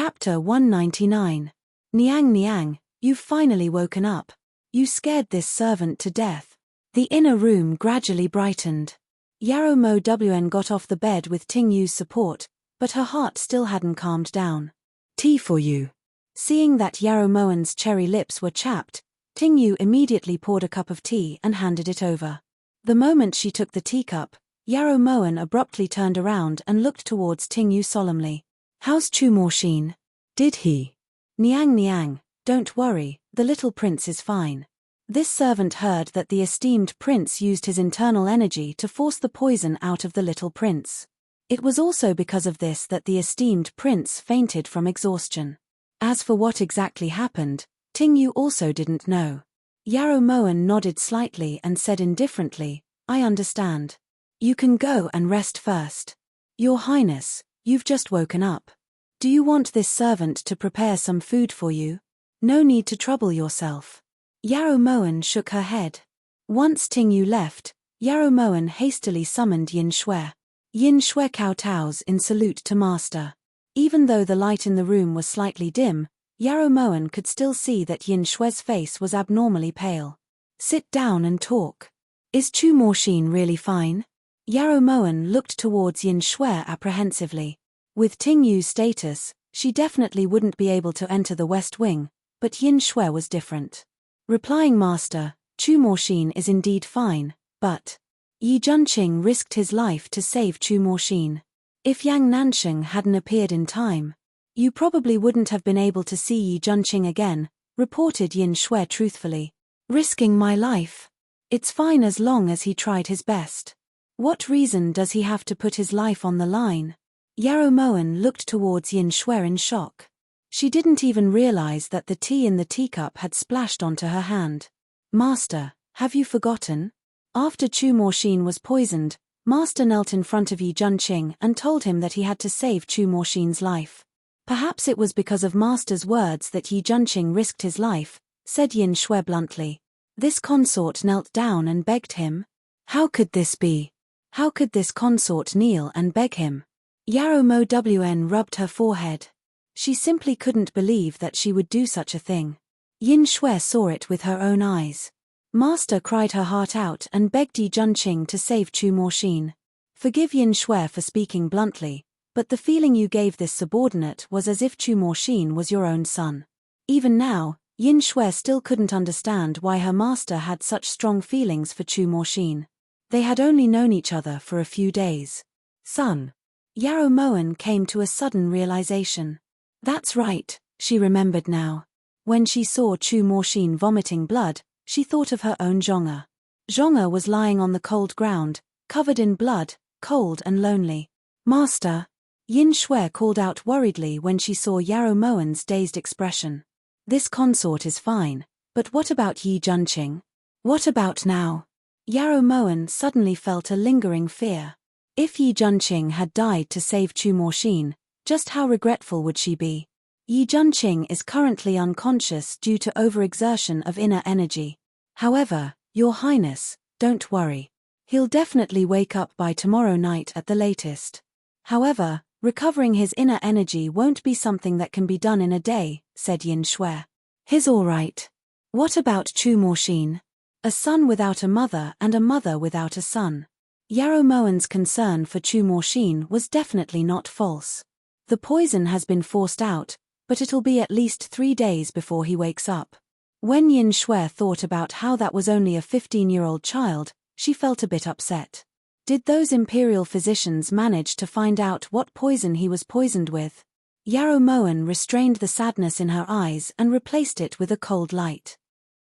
Chapter 199. Niang Niang, you've finally woken up. You scared this servant to death. The inner room gradually brightened. Yarrow Mo Wn got off the bed with Ting Yu's support, but her heart still hadn't calmed down. Tea for you. Seeing that Yarrow Moen's cherry lips were chapped, Ting Yu immediately poured a cup of tea and handed it over. The moment she took the teacup, Yarrow Moen abruptly turned around and looked towards Ting Yu solemnly. How's Chu Morshin? Did he? Niang Niang, don't worry, the little prince is fine. This servant heard that the esteemed prince used his internal energy to force the poison out of the little prince. It was also because of this that the esteemed prince fainted from exhaustion. As for what exactly happened, Ting Yu also didn't know. Yarrow Moen nodded slightly and said indifferently, I understand. You can go and rest first. Your Highness, you've just woken up. Do you want this servant to prepare some food for you? No need to trouble yourself. Yarrow Moen shook her head. Once Ting Yu left, Yarrow Moen hastily summoned Yin Shui. Yin Shui kowtows in salute to master. Even though the light in the room was slightly dim, Yarrow Moen could still see that Yin Shui's face was abnormally pale. Sit down and talk. Is Chu Morshin really fine? Yarrow Moen looked towards Yin Shui apprehensively. With Ting Yu's status, she definitely wouldn't be able to enter the West Wing, but Yin Shui was different. Replying Master, Chu Morshin is indeed fine, but Yi Junqing risked his life to save Chu Morshin. If Yang Nansheng hadn't appeared in time, you probably wouldn't have been able to see Yi Junqing again, reported Yin Shui truthfully. Risking my life? It's fine as long as he tried his best. What reason does he have to put his life on the line? Yarrow Moen looked towards Yin Shui in shock. She didn't even realize that the tea in the teacup had splashed onto her hand. Master, have you forgotten? After Chu Morshin was poisoned, Master knelt in front of Yi Junqing and told him that he had to save Chu Morshin's life. Perhaps it was because of Master's words that Yi Junqing risked his life, said Yin Shui bluntly. This consort knelt down and begged him? How could this be? How could this consort kneel and beg him? Yarrow Mo Wn rubbed her forehead. She simply couldn't believe that she would do such a thing. Yin Shui saw it with her own eyes. Master cried her heart out and begged Yi Junqing to save Chu Morshin. Forgive Yin Shui for speaking bluntly, but the feeling you gave this subordinate was as if Chu Morshin was your own son. Even now, Yin Shui still couldn't understand why her master had such strong feelings for Chu Morshin. They had only known each other for a few days. Son. Yarrow Moen came to a sudden realization. That's right, she remembered now. When she saw Chu Morshin vomiting blood, she thought of her own Zhonga. Zhonga was lying on the cold ground, covered in blood, cold and lonely. Master! Yin Shui called out worriedly when she saw Yarrow Moen's dazed expression. This consort is fine, but what about Yi Junqing? What about now? Yarrow Moen suddenly felt a lingering fear. If Yi Junqing had died to save Chu Morshin, just how regretful would she be? Yi Junqing is currently unconscious due to overexertion of inner energy. However, Your Highness, don't worry. He'll definitely wake up by tomorrow night at the latest. However, recovering his inner energy won't be something that can be done in a day, said Yin Shui. He's all right. What about Chu Morshin? A son without a mother and a mother without a son. Yarrow Moen's concern for Chu Morshin was definitely not false. The poison has been forced out, but it'll be at least 3 days before he wakes up. When Yin Shui thought about how that was only a 15-year-old child, she felt a bit upset. Did those imperial physicians manage to find out what poison he was poisoned with? Yarrow Moen restrained the sadness in her eyes and replaced it with a cold light.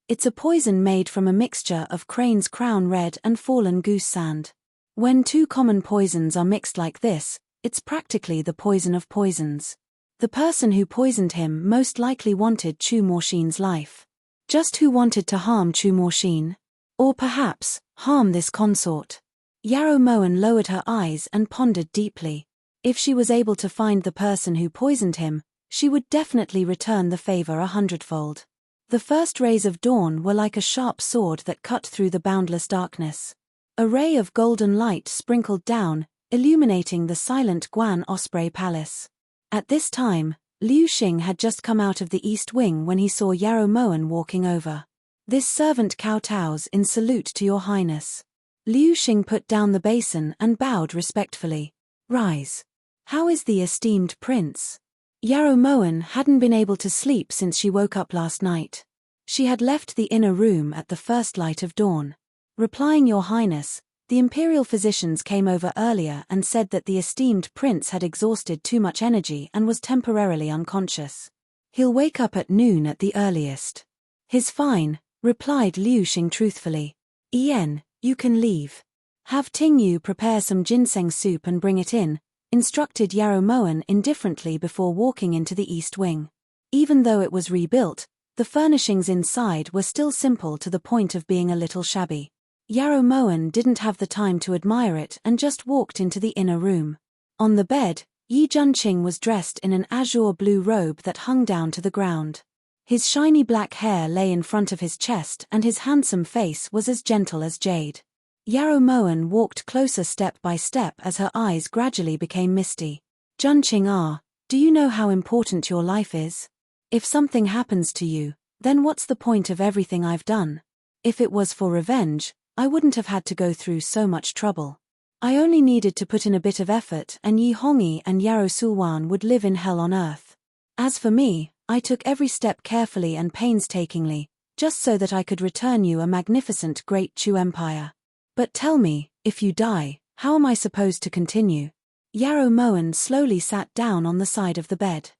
It's a poison made from a mixture of crane's crown red and fallen goose sand. When two common poisons are mixed like this, it's practically the poison of poisons. The person who poisoned him most likely wanted Chu Morshin's life. Just who wanted to harm Chu Morshin? Or perhaps, harm this consort? Yarrow Moen lowered her eyes and pondered deeply. If she was able to find the person who poisoned him, she would definitely return the favor 100-fold. The first rays of dawn were like a sharp sword that cut through the boundless darkness. A ray of golden light sprinkled down, illuminating the silent Guan Osprey Palace. At this time, Liu Xing had just come out of the east wing when he saw Yarrow Moen walking over. This servant kowtows in salute to your highness. Liu Xing put down the basin and bowed respectfully. Rise. How is the esteemed prince? Yarrow Moen hadn't been able to sleep since she woke up last night. She had left the inner room at the first light of dawn. Replying, Your Highness, the imperial physicians came over earlier and said that the esteemed prince had exhausted too much energy and was temporarily unconscious. He'll wake up at noon at the earliest. He's fine, replied Liu Xing truthfully. Yen, you can leave. Have Ting Yu prepare some ginseng soup and bring it in, instructed Yarrow Moen indifferently before walking into the east wing. Even though it was rebuilt, the furnishings inside were still simple to the point of being a little shabby. Yarrow Moen didn't have the time to admire it and just walked into the inner room. On the bed, Yi Junqing was dressed in an azure blue robe that hung down to the ground. His shiny black hair lay in front of his chest and his handsome face was as gentle as jade. Yarrow Moen walked closer step by step as her eyes gradually became misty. Junqing, do you know how important your life is? If something happens to you, then what's the point of everything I've done? If it was for revenge, I wouldn't have had to go through so much trouble. I only needed to put in a bit of effort and Yi Hongyi and Yarrow Sulwan would live in hell on earth. As for me, I took every step carefully and painstakingly, just so that I could return you a magnificent great Chu empire. But tell me, if you die, how am I supposed to continue? Yarrow Moen slowly sat down on the side of the bed.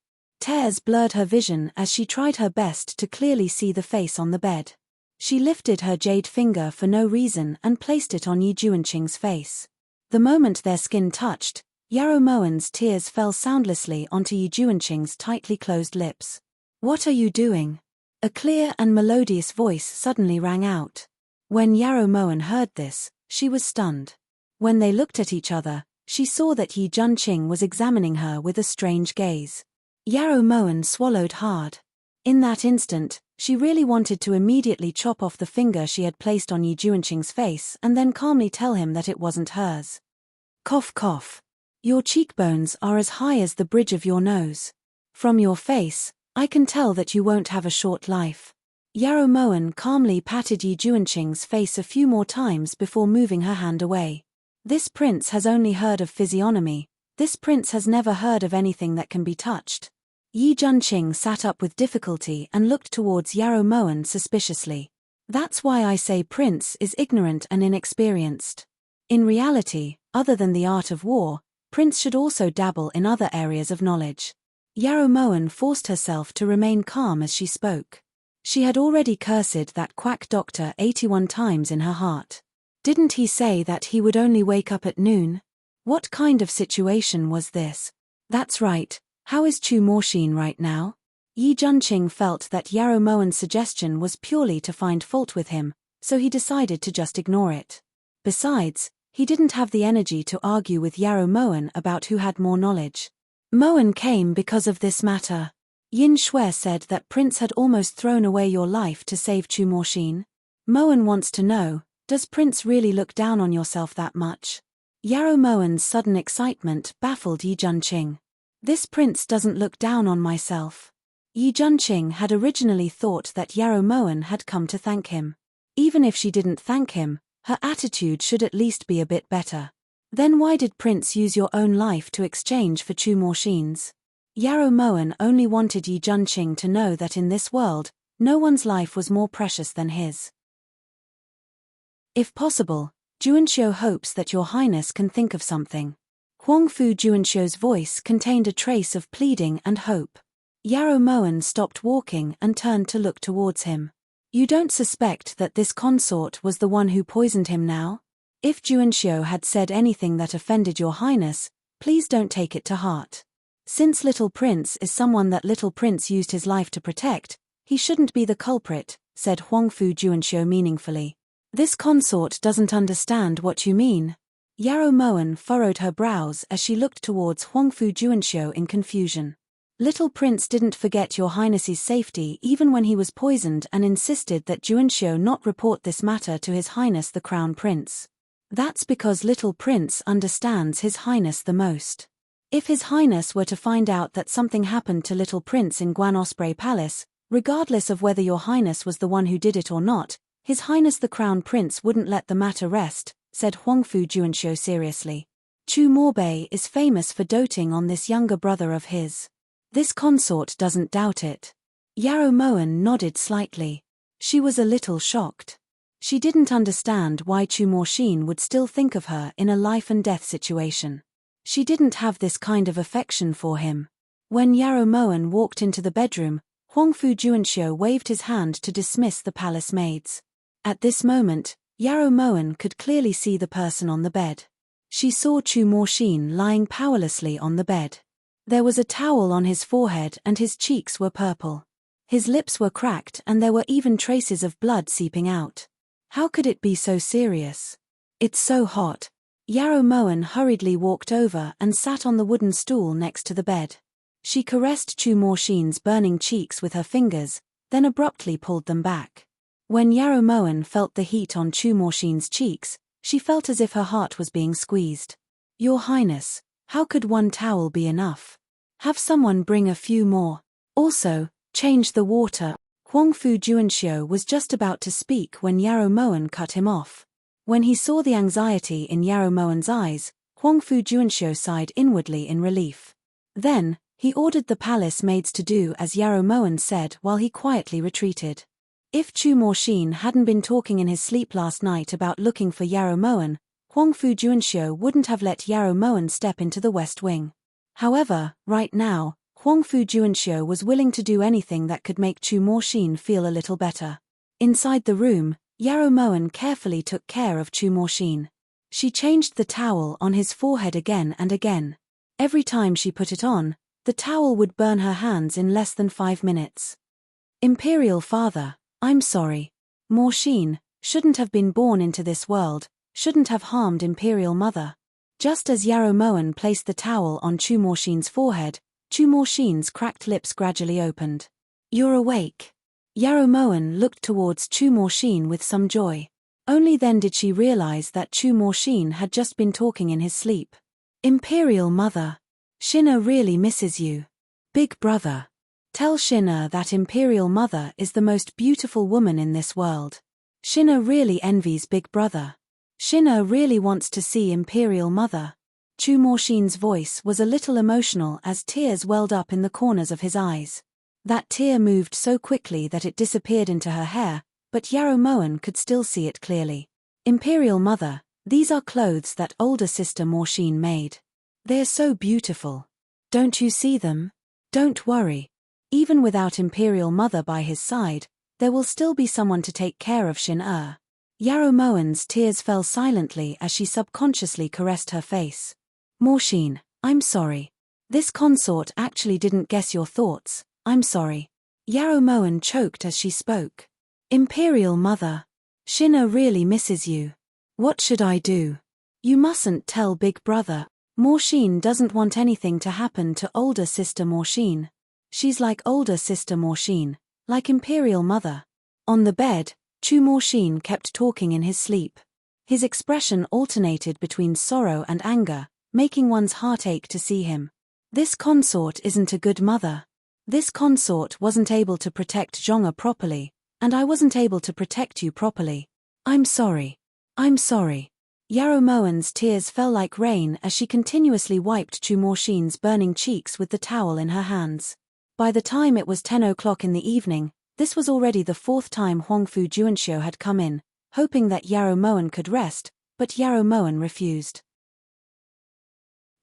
Tears blurred her vision as she tried her best to clearly see the face on the bed. She lifted her jade finger for no reason and placed it on Yi Junqing's face. The moment their skin touched, Yarrow Moen's tears fell soundlessly onto Yi Junqing's tightly closed lips. What are you doing? A clear and melodious voice suddenly rang out. When Yarrow Moen heard this, she was stunned. When they looked at each other, she saw that Yi Junqing was examining her with a strange gaze. Yarrow Moen swallowed hard. In that instant, she really wanted to immediately chop off the finger she had placed on Yi Junqing's face and then calmly tell him that it wasn't hers. Cough cough. Your cheekbones are as high as the bridge of your nose. From your face, I can tell that you won't have a short life. Yarrow Moen calmly patted Yi Junqing's face a few more times before moving her hand away. This prince has only heard of physiognomy. This prince has never heard of anything that can be touched. Yi Junqing sat up with difficulty and looked towards Yarrow Moen suspiciously. That's why I say Prince is ignorant and inexperienced. In reality, other than the art of war, Prince should also dabble in other areas of knowledge. Yarrow Moen forced herself to remain calm as she spoke. She had already cursed that quack doctor 81 times in her heart. Didn't he say that he would only wake up at noon? What kind of situation was this? That's right. How is Chu Morshin right now? Yi Junqing felt that Yarrow Moen's suggestion was purely to find fault with him, so he decided to just ignore it. Besides, he didn't have the energy to argue with Yarrow Moen about who had more knowledge. Moen came because of this matter. Yin Shui said that Prince had almost thrown away your life to save Chu Morshin. Moen wants to know, does Prince really look down on yourself that much? Yarrow Moen's sudden excitement baffled Yi Junqing. This prince doesn't look down on myself. Yi Junqing had originally thought that Yarrow Moen had come to thank him. Even if she didn't thank him, her attitude should at least be a bit better. Then why did Prince use your own life to exchange for Chu Morshin's? Yarrow Moen only wanted Yi Junqing to know that in this world, no one's life was more precious than his. If possible, Juanxiu hopes that your highness can think of something. Huangfu Juanxiu's voice contained a trace of pleading and hope. Yarrow Moen stopped walking and turned to look towards him. You don't suspect that this consort was the one who poisoned him now? If Juanxiu had said anything that offended your highness, please don't take it to heart. Since Little Prince is someone that Little Prince used his life to protect, he shouldn't be the culprit, said Huangfu Juanxiu meaningfully. This consort doesn't understand what you mean. Yarrow Moen furrowed her brows as she looked towards Huangfu Juanxiu in confusion. Little Prince didn't forget your highness's safety even when he was poisoned and insisted that Juanxiu not report this matter to his highness the crown prince. That's because Little Prince understands his highness the most. If His Highness were to find out that something happened to little Prince in Guan Osprey Palace, regardless of whether your Highness was the one who did it or not, His Highness the Crown Prince wouldn't let the matter rest, said Huangfu Juanxiu seriously. Chu Morbei is famous for doting on this younger brother of his. This consort doesn't doubt it. Yarrow Moen nodded slightly. She was a little shocked. She didn't understand why Chu Morshin would still think of her in a life-and-death situation. She didn't have this kind of affection for him. When Yarrow Moen walked into the bedroom, Huangfu Juanxiu waved his hand to dismiss the palace maids. At this moment, Yarrow Moen could clearly see the person on the bed. She saw Chu Morshin lying powerlessly on the bed. There was a towel on his forehead and his cheeks were purple. His lips were cracked and there were even traces of blood seeping out. How could it be so serious? It's so hot. Yarrow Moen hurriedly walked over and sat on the wooden stool next to the bed. She caressed Chu Morshin's burning cheeks with her fingers, then abruptly pulled them back. When Yarrow Moen felt the heat on Chu Morshin's cheeks, she felt as if her heart was being squeezed. Your Highness, how could one towel be enough? Have someone bring a few more. Also, change the water. Huangfu Juanxiu was just about to speak when Yarrow Moen cut him off. When he saw the anxiety in Yarrow Moen's eyes, Huangfu Juanxiu sighed inwardly in relief. Then, he ordered the palace maids to do as Yarrow Moen said while he quietly retreated. If Chu Morshin hadn't been talking in his sleep last night about looking for Yarrow Moen, Huangfu Juanxiu wouldn't have let Yarrow Moen step into the West Wing. However, right now, Huangfu Juanxiu was willing to do anything that could make Chu Morshin feel a little better. Inside the room, Yarrow Moen carefully took care of Chu Morshin. She changed the towel on his forehead again and again. Every time she put it on, the towel would burn her hands in less than 5 minutes. Imperial Father, I'm sorry. Morshin shouldn't have been born into this world, shouldn't have harmed Imperial Mother. Just as Yarrow Moen placed the towel on Chu Morshin's forehead, Chu Morshin's cracked lips gradually opened. You're awake. Yarrow Moen looked towards Chu Morshin with some joy. Only then did she realize that Chu Morshin had just been talking in his sleep. Imperial Mother. Shinna really misses you. Big brother. Tell Shinna that Imperial Mother is the most beautiful woman in this world. Shinna really envies Big brother. Shinna really wants to see Imperial Mother. Chu Morshin's voice was a little emotional as tears welled up in the corners of his eyes. That tear moved so quickly that it disappeared into her hair, but Yarrow Moen could still see it clearly. Imperial Mother, these are clothes that older sister Morshin made. They're so beautiful. Don't you see them? Don't worry. Even without Imperial Mother by his side, there will still be someone to take care of Shin. Yarrow Moen's tears fell silently as she subconsciously caressed her face. Morshin, I'm sorry. This consort actually didn't guess your thoughts. I'm sorry. Yarrow Moen choked as she spoke. Imperial Mother. Shinna really misses you. What should I do? You mustn't tell Big brother. Morshin doesn't want anything to happen to older sister Morshin. She's like older sister Morshin, like Imperial Mother. On the bed, Chu Morshin kept talking in his sleep. His expression alternated between sorrow and anger, making one's heart ache to see him. This consort isn't a good mother. This consort wasn't able to protect Zhonga properly, and I wasn't able to protect you properly. I'm sorry. I'm sorry. Yarrow Moen's tears fell like rain as she continuously wiped Chu Morshin's burning cheeks with the towel in her hands. By the time it was 10 o'clock in the evening, this was already the 4th time Huangfu Juanxiu had come in, hoping that Yarrow Moen could rest, but Yarrow Moen refused.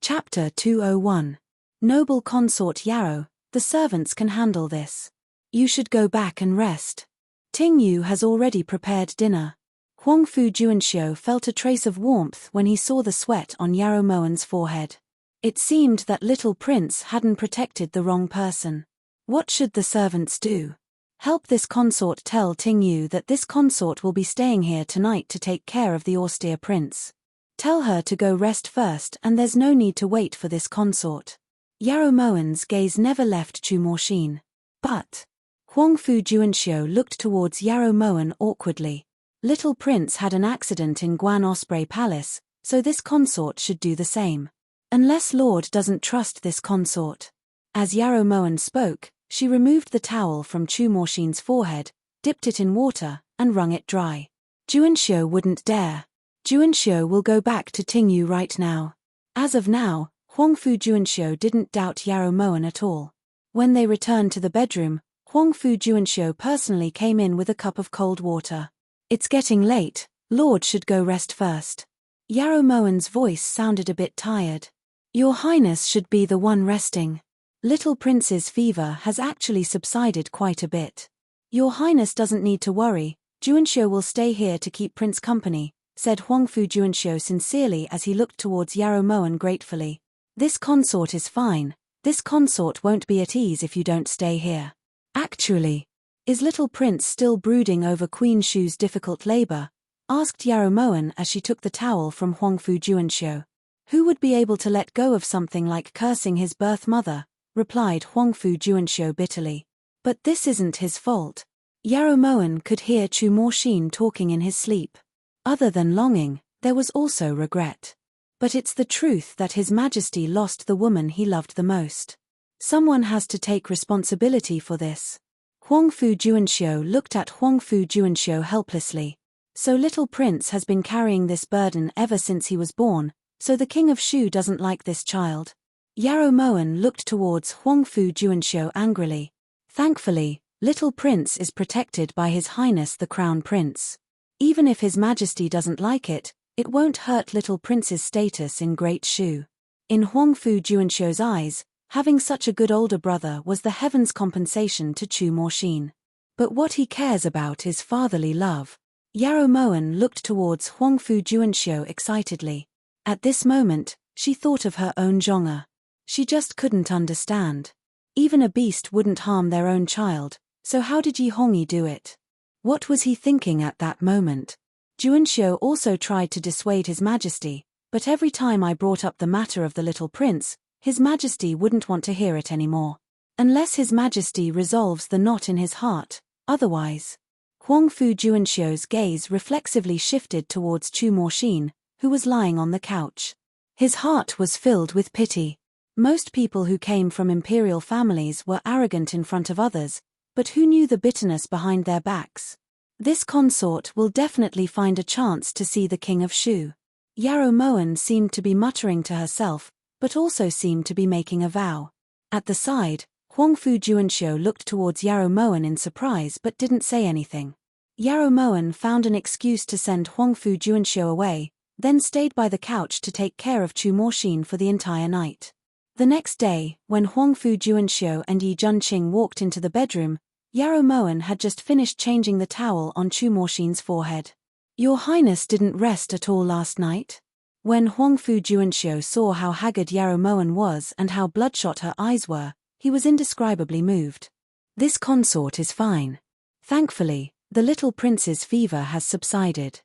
Chapter 201. Noble Consort Yarrow, the servants can handle this. You should go back and rest. Ting Yu has already prepared dinner. Huangfu Juanxiu felt a trace of warmth when he saw the sweat on Yarrow Moen's forehead. It seemed that little prince hadn't protected the wrong person. What should the servants do? Help this consort tell Ting Yu that this consort will be staying here tonight to take care of the austere prince. Tell her to go rest first and there's no need to wait for this consort. Yarrow Moen's gaze never left Chu Morshin. But Huangfu Juanxiu looked towards Yarrow Moen awkwardly. Little prince had an accident in Guan Osprey Palace, so this consort should do the same. Unless Lord doesn't trust this consort. As Yarrow Moen spoke, she removed the towel from Chu Morshin's forehead, dipped it in water, and wrung it dry. Juanxiu wouldn't dare. Juanxiu will go back to Tingyu right now. As of now, Huangfu Juanxiu didn't doubt Yarrow Moen at all. When they returned to the bedroom, Huangfu Juanxiu personally came in with a cup of cold water. It's getting late, Lord should go rest first. Yarrow Moen's voice sounded a bit tired. Your Highness should be the one resting. Little Prince's fever has actually subsided quite a bit. Your Highness doesn't need to worry, Juanxiu will stay here to keep Prince company, said Huangfu Juanxiu sincerely as he looked towards Yarrow Moen gratefully. This consort is fine. This consort won't be at ease if you don't stay here. Actually, is Little Prince still brooding over Queen Shu's difficult labor? Asked Yarrow Moen as she took the towel from Huangfu Juanxiu. Who would be able to let go of something like cursing his birth mother? Replied Huangfu Juanxiu bitterly. But this isn't his fault. Yarrow Moen could hear Chu Morshin talking in his sleep. Other than longing, there was also regret. But it's the truth that His Majesty lost the woman he loved the most. Someone has to take responsibility for this. Huangfu Juanxiu looked at Huangfu Juanxiu helplessly. So Little Prince has been carrying this burden ever since he was born, so the King of Shu doesn't like this child. Yarrow Moen looked towards Huangfu Juanxiu angrily. Thankfully, Little Prince is protected by His Highness the Crown Prince. Even if His Majesty doesn't like it, it won't hurt Little Prince's status in Great Shu. In Huangfu Juanxiu's eyes, having such a good older brother was the heaven's compensation to Chu Morshin. But what he cares about is fatherly love. Yarrow Moen looked towards Huangfu Juanxiu excitedly. At this moment, she thought of her own Zhong'er. She just couldn't understand. Even a beast wouldn't harm their own child, so how did Yi Hongyi do it? What was he thinking at that moment? Juanxiu also tried to dissuade His Majesty, but every time I brought up the matter of the little prince, His Majesty wouldn't want to hear it anymore. Unless His Majesty resolves the knot in his heart, otherwise. Huangfu Juanxiu's gaze reflexively shifted towards Chu Morshin, who was lying on the couch. His heart was filled with pity. Most people who came from imperial families were arrogant in front of others, but who knew the bitterness behind their backs? This consort will definitely find a chance to see the King of Shu. Yarrow Moen seemed to be muttering to herself, but also seemed to be making a vow. At the side, Huangfu Juanxiu looked towards Yarrow Moen in surprise but didn't say anything. Yarrow Moen found an excuse to send Huangfu Juanxiu away, then stayed by the couch to take care of Chu Morshin for the entire night. The next day, when Huangfu Juanxiu and Yi Junqing walked into the bedroom, Yarrow Moen had just finished changing the towel on Chu Morshin's forehead. Your Highness didn't rest at all last night? When Huangfu Juanxiu saw how haggard Yarrow Moen was and how bloodshot her eyes were, he was indescribably moved. This consort is fine. Thankfully, the little prince's fever has subsided.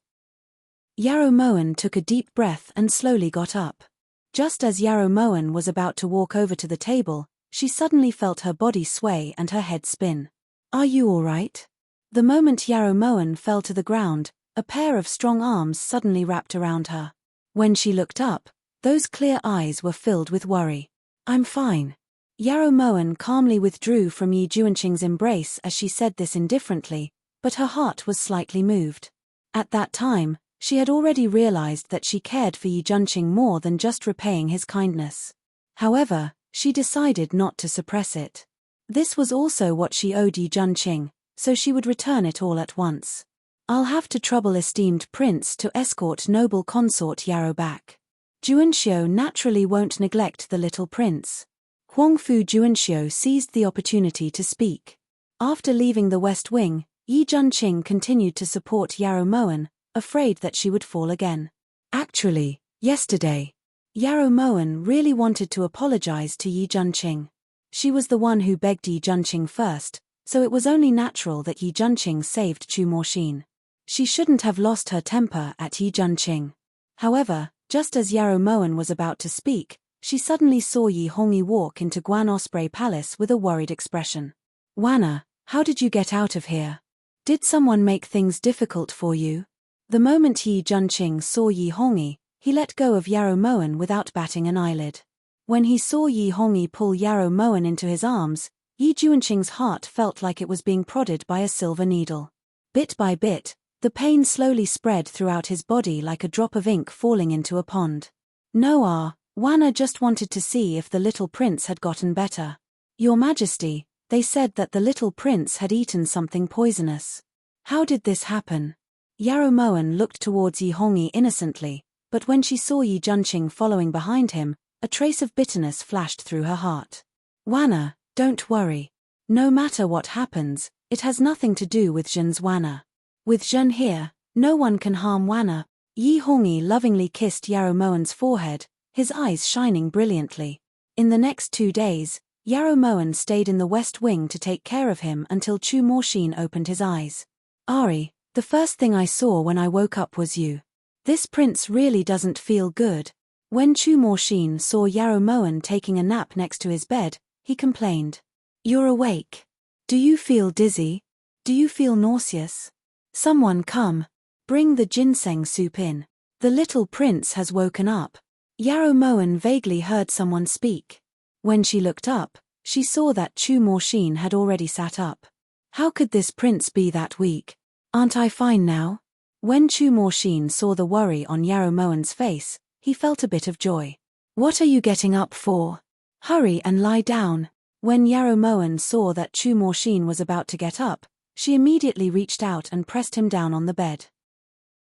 Yarrow Moen took a deep breath and slowly got up. Just as Yarrow Moen was about to walk over to the table, she suddenly felt her body sway and her head spin. Are you all right? The moment Yarrow Moen fell to the ground, a pair of strong arms suddenly wrapped around her. When she looked up, those clear eyes were filled with worry. I'm fine. Yarrow Moen calmly withdrew from Yi Junqing's embrace as she said this indifferently, but her heart was slightly moved. At that time, she had already realized that she cared for Yi Junqing more than just repaying his kindness. However, she decided not to suppress it. This was also what she owed Yi Junqing, so she would return it all at once. I'll have to trouble esteemed prince to escort noble consort Yarrow back. Juanxiu naturally won't neglect the little prince. Huangfu Juanxiu seized the opportunity to speak. After leaving the West Wing, Yi Junqing continued to support Yarrow Moen, afraid that she would fall again. Actually, yesterday, Yarrow Moen really wanted to apologize to Yi Junqing. She was the one who begged Yi Junqing first, so it was only natural that Yi Junqing saved Chu Morshin. She shouldn't have lost her temper at Yi Junqing. However, just as Yarrow Moen was about to speak, she suddenly saw Yi Hongyi walk into Guan Osprey Palace with a worried expression. Wanna, how did you get out of here? Did someone make things difficult for you? The moment Yi Junqing saw Yi Hongyi, He let go of Yarrow Moen without batting an eyelid. When he saw Yi Hongyi pull Yarrow Moen into his arms, Yi Juanqing's heart felt like it was being prodded by a silver needle. Bit by bit, the pain slowly spread throughout his body like a drop of ink falling into a pond. No, Wanna just wanted to see if the little prince had gotten better. Your Majesty, they said that the little prince had eaten something poisonous. How did this happen? Yarrow Moen looked towards Yi Hongyi innocently, but when she saw Yi Juanqing following behind him, a trace of bitterness flashed through her heart. Wanna, don't worry. No matter what happens, it has nothing to do with Zhen's Wanna. With Zhen here, no one can harm Wanna. Yi Hongyi lovingly kissed Yarrow Moen's forehead, his eyes shining brilliantly. In the next 2 days, Yarrow Moen stayed in the West Wing to take care of him until Chu Morshin opened his eyes. Ari, the first thing I saw when I woke up was you. This prince really doesn't feel good. When Chu Morshin saw Yarrow Moen taking a nap next to his bed, he complained. You're awake. Do you feel dizzy? Do you feel nauseous? Someone come. Bring the ginseng soup in. The little prince has woken up. Yarrow Moen vaguely heard someone speak. When she looked up, she saw that Chu Morshin had already sat up. How could this prince be that weak? Aren't I fine now? When Chu Morshin saw the worry on Yarrow Moen's face, he felt a bit of joy. What are you getting up for? Hurry and lie down. When Yarrow Moen saw that Chu Morshin was about to get up, she immediately reached out and pressed him down on the bed.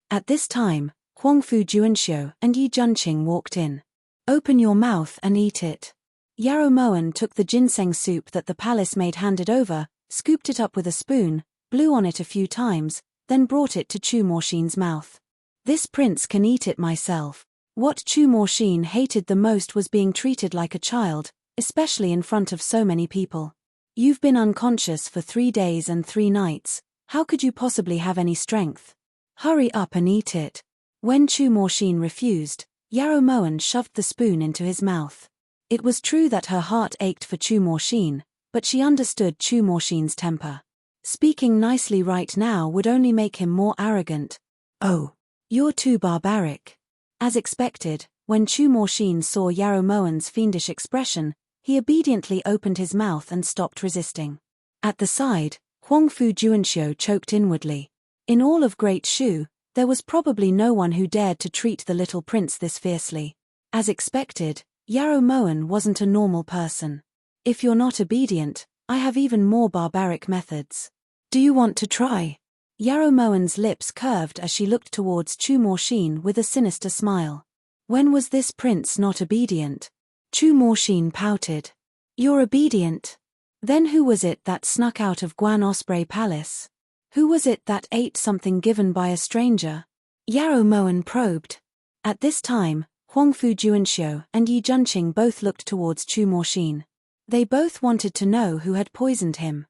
At this time, Huangfu Juanxiu and Yi Juanqing walked in. Open your mouth and eat it. Yarrow Moen took the ginseng soup that the palace maid handed over, scooped it up with a spoon, blew on it a few times, then brought it to Chu Morshin's mouth. This prince can eat it myself. What Chu Morshin hated the most was being treated like a child, especially in front of so many people. You've been unconscious for 3 days and 3 nights, how could you possibly have any strength? Hurry up and eat it. When Chu Morshin refused, Yarrow Moen shoved the spoon into his mouth. It was true that her heart ached for Chu Morshin, but she understood Chu Morshin's temper. Speaking nicely right now would only make him more arrogant. Oh, you're too barbaric. As expected, when Chu Morshin saw Yarrow Moen's fiendish expression, he obediently opened his mouth and stopped resisting. At the side, Huangfu Juanxiu choked inwardly. In all of Great Shu, there was probably no one who dared to treat the little prince this fiercely. As expected, Yarrow Moen wasn't a normal person. If you're not obedient, I have even more barbaric methods. Do you want to try? Yarrow Moen's lips curved as she looked towards Chu Morshin with a sinister smile. When was this prince not obedient? Chu Morshin pouted. You're obedient? Then who was it that snuck out of Guan Osprey Palace? Who was it that ate something given by a stranger? Yarrow Moen probed. At this time, Huangfu Juanxiu and Yi Juanqing both looked towards Chu Morshin. They both wanted to know who had poisoned him.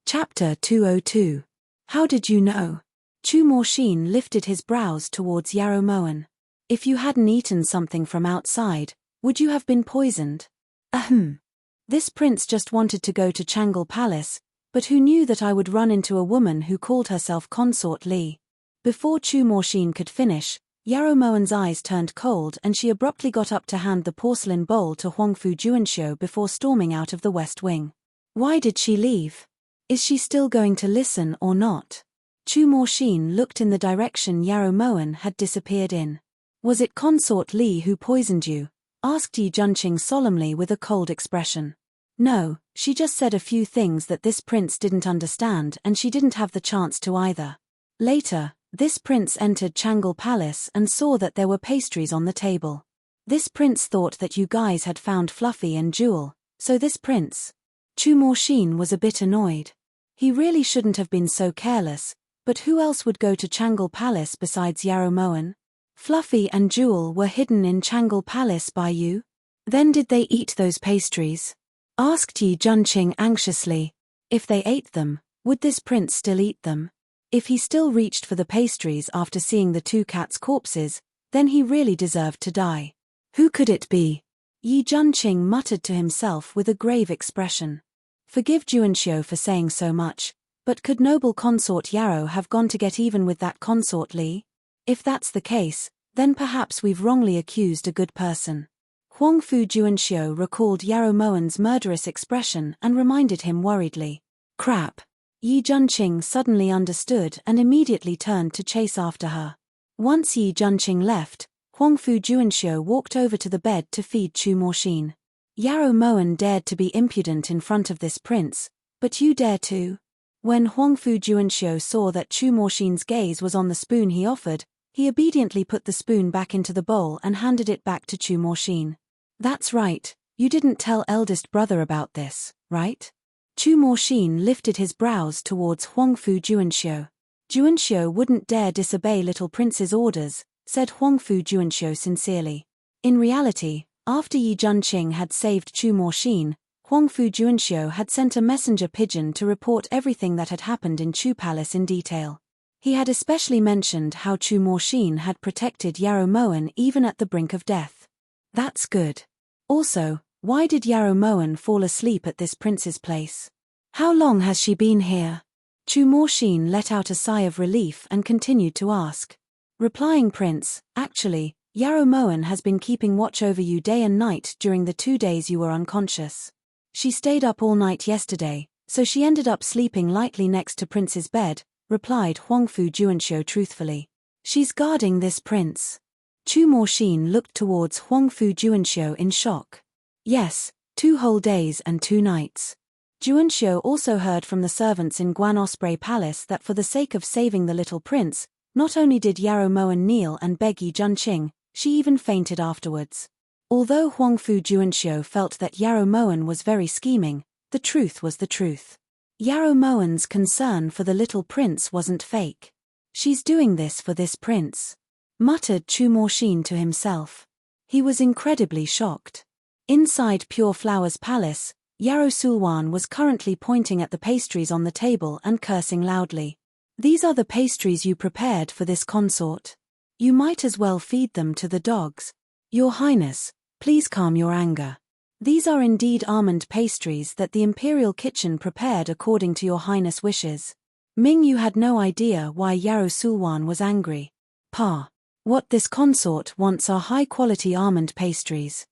Chapter 202. How did you know? Chu Morshin lifted his brows towards Yarrow Moen. If you hadn't eaten something from outside, would you have been poisoned? Ahem. This prince just wanted to go to Changle Palace, but who knew that I would run into a woman who called herself Consort Li? Before Chu Morshin could finish, Yarrow Moen's eyes turned cold and she abruptly got up to hand the porcelain bowl to Huangfu Juanxiu before storming out of the West Wing. Why did she leave? Is she still going to listen or not? Chu Morshin looked in the direction Yarrow Moen had disappeared in. Was it Consort Li who poisoned you? Asked Yi Juanqing solemnly with a cold expression. No, she just said a few things that this prince didn't understand and she didn't have the chance to either. Later, this prince entered Changle Palace and saw that there were pastries on the table. This prince thought that you guys had found Fluffy and Jewel, so this prince. Chu Morshin was a bit annoyed. He really shouldn't have been so careless, but who else would go to Changle Palace besides Yarrow Moen? Fluffy and Jewel were hidden in Changle Palace by you? Then did they eat those pastries? Asked Yi Juanqing anxiously. If they ate them, would this prince still eat them? If he still reached for the pastries after seeing the 2 cats' corpses, then he really deserved to die. Who could it be? Yi Juanqing muttered to himself with a grave expression. Forgive Juanxiu for saying so much, but could noble consort Yarrow have gone to get even with that Consort Li? If that's the case, then perhaps we've wrongly accused a good person. Huang Fu Juanxiu recalled Yarrow Moan's murderous expression and reminded him worriedly. Crap. Yi Junqing suddenly understood and immediately turned to chase after her. Once Yi Junqing left, Huang Fu Juanxiu walked over to the bed to feed Chu Moxin. Yarrow Moan dared to be impudent in front of this prince, but you dare too? When Huang Fu Juanxiu saw that Chu Moxin's gaze was on the spoon he offered, he obediently put the spoon back into the bowl and handed it back to Chu Moxin. That's right, you didn't tell eldest brother about this, right? Chu Moxin lifted his brows towards Huang Fu Juanxiu. Juanxiu wouldn't dare disobey little prince's orders, said Huang Fu Juanxiu sincerely. In reality, after Yi Junqing had saved Chu Moxin, Huang Fu Juanxiu had sent a messenger pigeon to report everything that had happened in Chu Palace in detail. He had especially mentioned how Chu Moxin had protected Yarrow Moan even at the brink of death. That's good. Also, why did Yarrow Moan fall asleep at this prince's place? How long has she been here? Chu Moxin let out a sigh of relief and continued to ask. Replying prince, actually, Yarrow Moan has been keeping watch over you day and night during the 2 days you were unconscious. She stayed up all night yesterday, so she ended up sleeping lightly next to prince's bed, replied Huang Fu Juanxiu truthfully. She's guarding this prince. Chu Moxin looked towards Huang Fu Juanxiu in shock. Yes, 2 whole days and 2 nights. Juanxiu also heard from the servants in Guan Osprey Palace that for the sake of saving the little prince, not only did Yarrow Moan kneel and beg Yi Junqing, she even fainted afterwards. Although Huang Fu Juanxiu felt that Yarrow Moan was very scheming, the truth was the truth. Yarrow Moan's concern for the little prince wasn't fake. She's doing this for this prince, muttered Chu Moxin to himself. He was incredibly shocked. Inside Pure Flower's palace, Yarrow Sulwan was currently pointing at the pastries on the table and cursing loudly. These are the pastries you prepared for this consort. You might as well feed them to the dogs. Your Highness, please calm your anger. These are indeed almond pastries that the Imperial Kitchen prepared according to your Highness' wishes. Ming Yu had no idea why Yarrow Sulwan was angry. Pa, what this consort wants are high-quality almond pastries.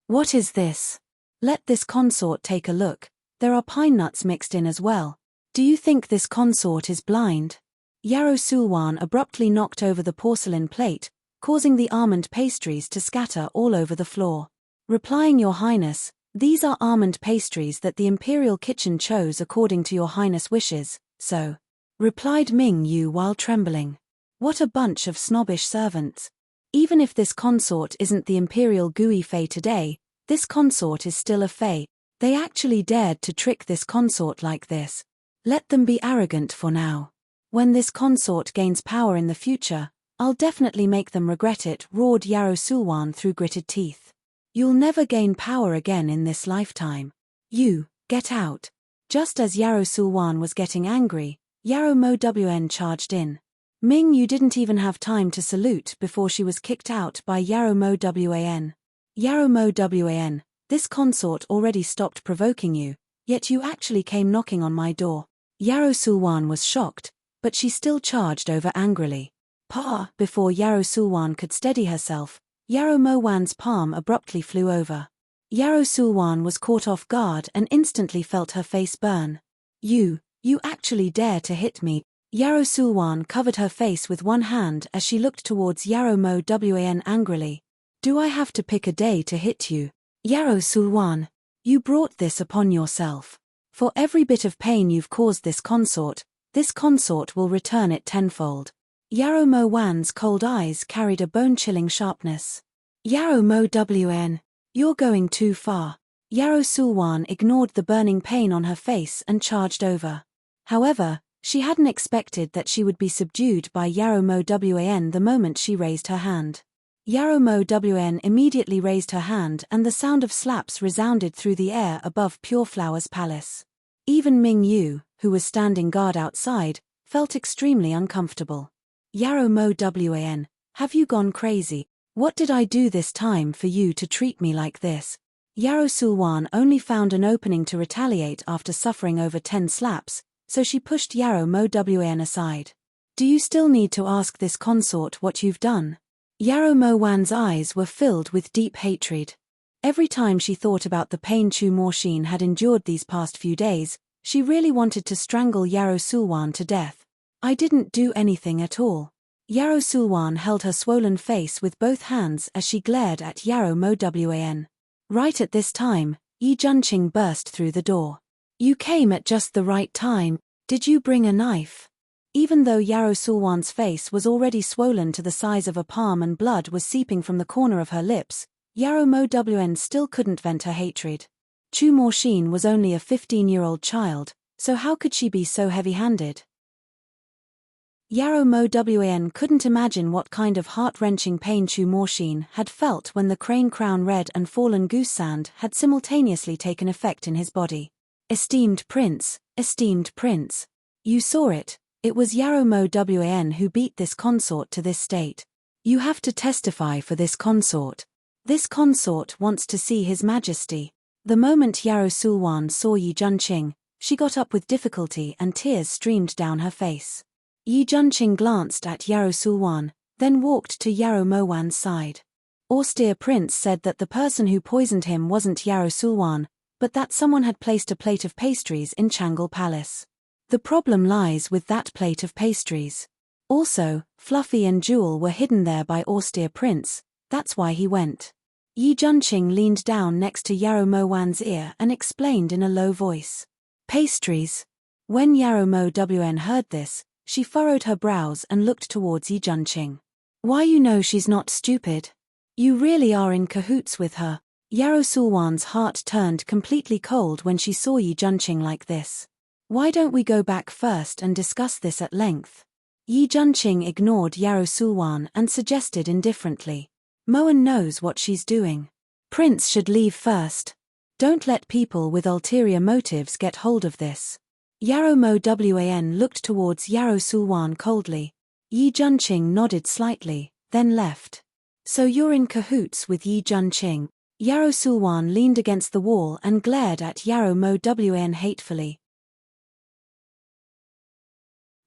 What is this? Let this consort take a look, there are pine nuts mixed in as well. Do you think this consort is blind? Yarrow Sulwan abruptly knocked over the porcelain plate, causing the almond pastries to scatter all over the floor. Replying Your Highness, these are almond pastries that the Imperial Kitchen chose according to Your Highness' wishes, so, replied Ming Yu while trembling. What a bunch of snobbish servants. Even if this consort isn't the Imperial Gui Fei today, this consort is still a Fei. They actually dared to trick this consort like this. Let them be arrogant for now. When this consort gains power in the future, I'll definitely make them regret it, roared Yarrow Sulwan through gritted teeth. You'll never gain power again in this lifetime. You, get out. Just as Yarrow Sulwan was getting angry, Yarrow Mo Wn charged in. Ming Yu didn't even have time to salute before she was kicked out by Yarrow Mo Wan. Yarrow Mo Wan, this consort already stopped provoking you, yet you actually came knocking on my door. Yarrow Sulwan was shocked, but she still charged over angrily. Pa! Before Yarrow Sulwan could steady herself, Yarrow Mo Wan's palm abruptly flew over. Yarrow Sulwan was caught off guard and instantly felt her face burn. You actually dare to hit me. Yarrow Sulwan covered her face with one hand as she looked towards Yarrow Mo Wan angrily. Do I have to pick a day to hit you? Yarrow Sulwan, you brought this upon yourself. For every bit of pain you've caused this consort will return it tenfold. Yarrow Mo Wan's cold eyes carried a bone-chilling sharpness. Yarrow Mo Wan, you're going too far. Yarrow Sulwan ignored the burning pain on her face and charged over. However, she hadn't expected that she would be subdued by Yarrow Mo Wan the moment she raised her hand. Yarrow Mo Wan immediately raised her hand and the sound of slaps resounded through the air above Pure Flower's palace. Even Ming Yu, who was standing guard outside, felt extremely uncomfortable. Yarrow Mo Wan, have you gone crazy? What did I do this time for you to treat me like this? Yarrow Sulwan only found an opening to retaliate after suffering over 10 slaps, so she pushed Yarrow Mo Wan aside. Do you still need to ask this consort what you've done? Yarrow Mo Wan's eyes were filled with deep hatred. Every time she thought about the pain Chu Morshin had endured these past few days, she really wanted to strangle Yarrow Sulwan to death. I didn't do anything at all. Yarrow Sulwan held her swollen face with both hands as she glared at Yarrow Mo Wan. Right at this time, Yi Junqing burst through the door. You came at just the right time. Did you bring a knife? Even though Yarrow Sulwan's face was already swollen to the size of a palm and blood was seeping from the corner of her lips, Yarrow Mo Wan still couldn't vent her hatred. Chu Morshin was only a 15-year-old child, so how could she be so heavy-handed? Yarrow Mo Wan couldn't imagine what kind of heart-wrenching pain Chu Morshin had felt when the crane crown red and fallen goose sand had simultaneously taken effect in his body. Esteemed Prince, you saw it. It was Yarrow Mo Wan who beat this consort to this state. You have to testify for this consort. This consort wants to see His Majesty. The moment Yarrow Sulwan saw Yi Junqing, she got up with difficulty and tears streamed down her face. Yi Junqing glanced at Yarrow Sulwan, then walked to Yarrow Mo Wan's side. Austere Prince said that the person who poisoned him wasn't Yarrow Sulwan, but that someone had placed a plate of pastries in Changle Palace. The problem lies with that plate of pastries. Also, Fluffy and Jewel were hidden there by Austere Prince, that's why he went. Yi Junqing leaned down next to Yarrow Mo Wan's ear and explained in a low voice. Pastries. When Yarrow Mo Wan heard this, she furrowed her brows and looked towards Yi Junqing. Why, you know she's not stupid. You really are in cahoots with her. Yarrow Sulwan's heart turned completely cold when she saw Yi Junqing like this. Why don't we go back first and discuss this at length? Yi Junqing ignored Yarrow Sulwan and suggested indifferently. Moan knows what she's doing. Prince should leave first. Don't let people with ulterior motives get hold of this. Yarrow Mo Wan looked towards Yarrow Sulwan coldly. Yi Junqing nodded slightly, then left. So you're in cahoots with Yi Junqing? Yarrow Sulwan leaned against the wall and glared at Yarrow Mo Wan hatefully.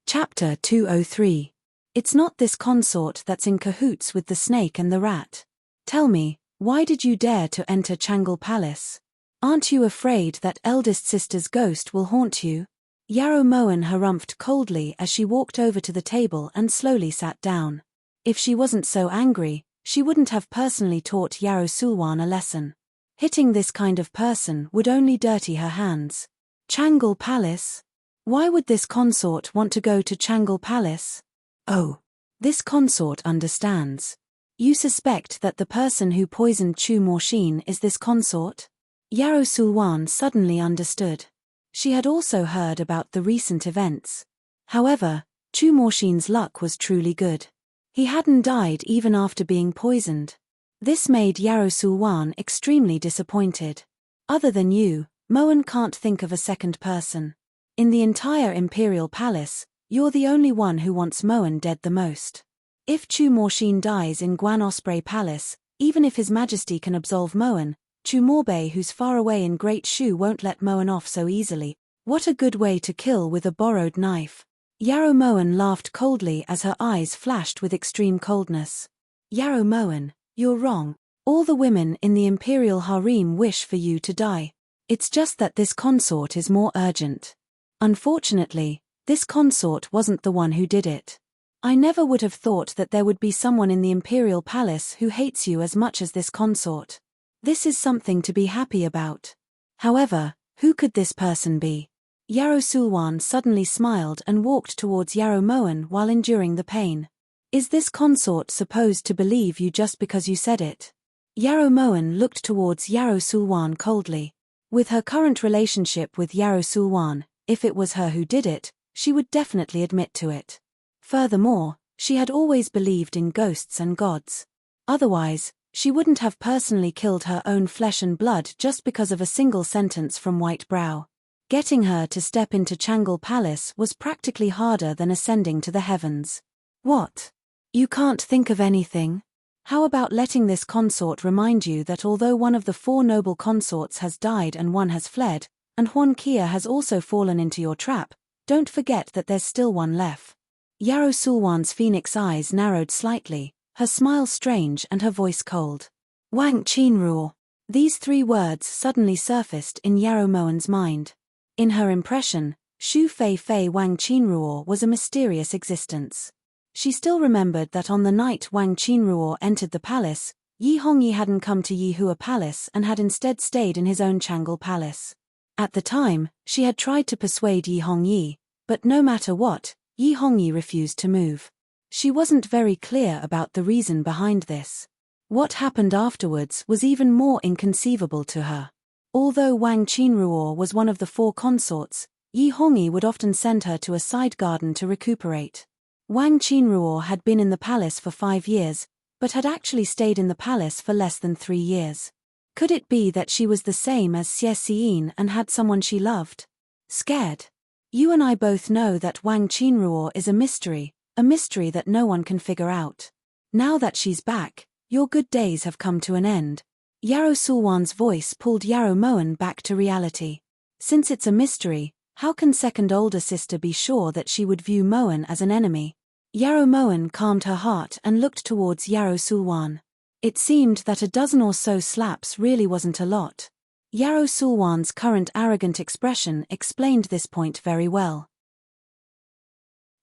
Chapter 203. It's not this consort that's in cahoots with the snake and the rat. Tell me, why did you dare to enter Changle Palace? Aren't you afraid that eldest sister's ghost will haunt you? Yarrow Moan harumphed coldly as she walked over to the table and slowly sat down. If she wasn't so angry, she wouldn't have personally taught Yarrow Sulwan a lesson. Hitting this kind of person would only dirty her hands. Changle Palace? Why would this consort want to go to Changle Palace? Oh, this consort understands. You suspect that the person who poisoned Chu Morshin is this consort? Yarrow Sulwan suddenly understood. She had also heard about the recent events. However, Chu Morshin's luck was truly good. He hadn't died even after being poisoned. This made Yarrow Sulwan extremely disappointed. Other than you, Moan can't think of a second person. In the entire Imperial Palace, you're the only one who wants Moan dead the most. If Chu Morshin dies in Guan Osprey Palace, even if His Majesty can absolve Moan, Chu Morbei who's far away in Great Shu won't let Moan off so easily. What a good way to kill with a borrowed knife. Yarrow Moan laughed coldly as her eyes flashed with extreme coldness. Yarrow Moan, you're wrong. All the women in the Imperial Harem wish for you to die. It's just that this consort is more urgent. Unfortunately, this consort wasn't the one who did it. I never would have thought that there would be someone in the Imperial Palace who hates you as much as this consort. This is something to be happy about. However, who could this person be? Yarrow Sulwan suddenly smiled and walked towards Yarrow Moan while enduring the pain. Is this consort supposed to believe you just because you said it? Yarrow Moan looked towards Yarrow Sulwan coldly. With her current relationship with Yarrow Sulwan, if it was her who did it, she would definitely admit to it. Furthermore, she had always believed in ghosts and gods. Otherwise, she wouldn't have personally killed her own flesh and blood just because of a single sentence from White Brow. Getting her to step into Changle Palace was practically harder than ascending to the heavens. What? You can't think of anything? How about letting this consort remind you that although one of the 4 noble consorts has died and one has fled, and Huan Kia has also fallen into your trap, don't forget that there's still one left. Yarrow Sulwan's phoenix eyes narrowed slightly, her smile strange and her voice cold. Wang Qinruo. These 3 words suddenly surfaced in Yarrow Moen's mind. In her impression, Shu Fei Fei Wang Qinruo was a mysterious existence. She still remembered that on the night Wang Qinruo entered the palace, Yi Hongyi hadn't come to Yihua Palace and had instead stayed in his own Changle Palace. At the time, she had tried to persuade Yi Hongyi, but no matter what, Yi Hongyi refused to move. She wasn't very clear about the reason behind this. What happened afterwards was even more inconceivable to her. Although Wang Qinruo was one of the 4 consorts, Yi Hongyi would often send her to a side garden to recuperate. Wang Qinruo had been in the palace for 5 years, but had actually stayed in the palace for less than 3 years. Could it be that she was the same as Xie Xiyin and had someone she loved? Scared. You and I both know that Wang Qinruo is a mystery that no one can figure out. Now that she's back, your good days have come to an end. Yarrow Sulwan's voice pulled Yarrow Moen back to reality. Since it's a mystery, how can second older sister be sure that she would view Moen as an enemy? Yarrow Moen calmed her heart and looked towards Yarrow Sulwan. It seemed that a dozen or so slaps really wasn't a lot. Yarrow Sulwan's current arrogant expression explained this point very well.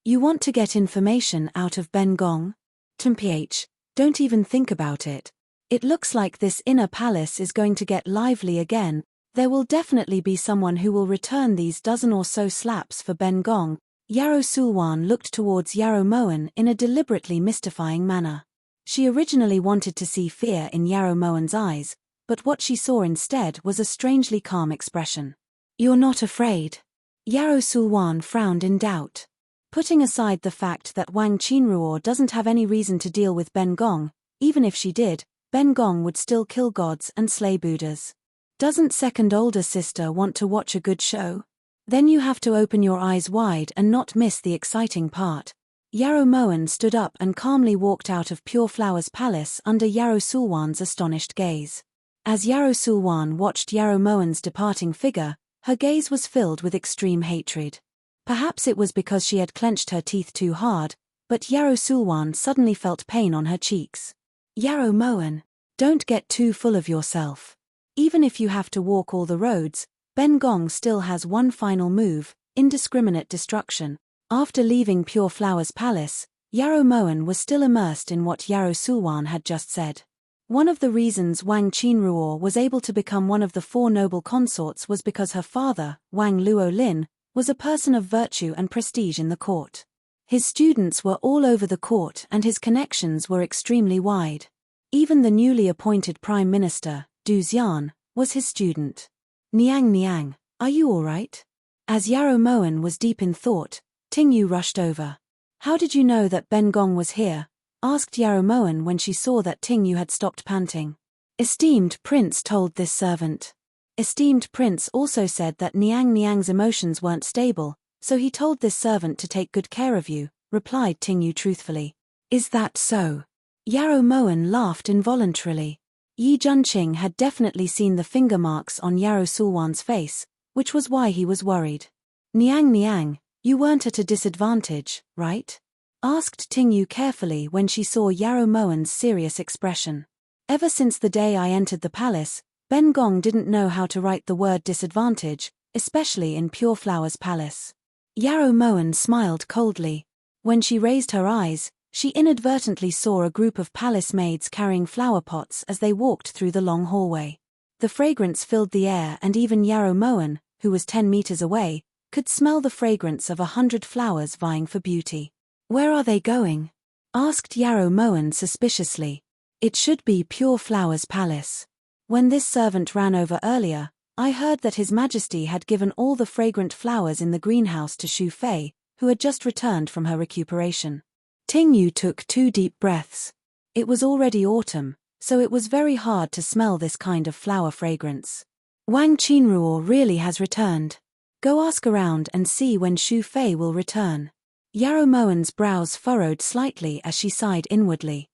You want to get information out of Ben Gong? Mph, don't even think about it. It looks like this inner palace is going to get lively again. There will definitely be someone who will return these dozen or so slaps for Ben Gong. Yarrow Sulwan looked towards Yarrow Moen in a deliberately mystifying manner. She originally wanted to see fear in Yarrow Moen's eyes, but what she saw instead was a strangely calm expression. You're not afraid? Yarrow Sulwan frowned in doubt. Putting aside the fact that Wang Qinruo doesn't have any reason to deal with Ben Gong, even if she did, Ben Gong would still kill gods and slay Buddhas. Doesn't second older sister want to watch a good show? Then you have to open your eyes wide and not miss the exciting part. Yarrow Moen stood up and calmly walked out of Pure Flower's palace under Yarrow Sulwan's astonished gaze. As Yarrow Sulwan watched Yarrow Moen's departing figure, her gaze was filled with extreme hatred. Perhaps it was because she had clenched her teeth too hard, but Yarrow Sulwan suddenly felt pain on her cheeks. Yarrow Moen, don't get too full of yourself. Even if you have to walk all the roads, Ben Gong still has one final move, indiscriminate destruction. After leaving Pure Flower's palace, Yarrow Moen was still immersed in what Yarrow Sulwan had just said. One of the reasons Wang Qinruo was able to become one of the 4 noble consorts was because her father, Wang Luolin, was a person of virtue and prestige in the court. His students were all over the court and his connections were extremely wide. Even the newly appointed Prime Minister, Du Xian, was his student. Niang, are you all right? As Yarrow Moen was deep in thought, Ting Yu rushed over. How did you know that Ben Gong was here? Asked Yarrow Moen when she saw that Ting Yu had stopped panting. Esteemed Prince told this servant. Esteemed Prince also said that Niang's emotions weren't stable, so he told this servant to take good care of you, replied Ting Yu truthfully. Is that so? Yarrow Moen laughed involuntarily. Yi Junqing had definitely seen the finger marks on Yarrow Sulwan's face, which was why he was worried. Niang, you weren't at a disadvantage, right? Asked Ting Yu carefully when she saw Yarrow Moen's serious expression. Ever since the day I entered the palace, Ben Gong didn't know how to write the word disadvantage, especially in Pure Flower's palace. Yarrow Moen smiled coldly. When she raised her eyes, she inadvertently saw a group of palace maids carrying flower pots as they walked through the long hallway. The fragrance filled the air and even Yarrow Moen, who was 10 meters away, could smell the fragrance of 100 flowers vying for beauty. Where are they going? Asked Yarrow Moen suspiciously. It should be Pure Flower's palace. When this servant ran over earlier, I heard that His Majesty had given all the fragrant flowers in the greenhouse to Shu Fei, who had just returned from her recuperation. Ting Yu took 2 deep breaths. It was already autumn, so it was very hard to smell this kind of flower fragrance. Wang Qinruo really has returned. Go ask around and see when Shu Fei will return. Yarrow Moen's brows furrowed slightly as she sighed inwardly.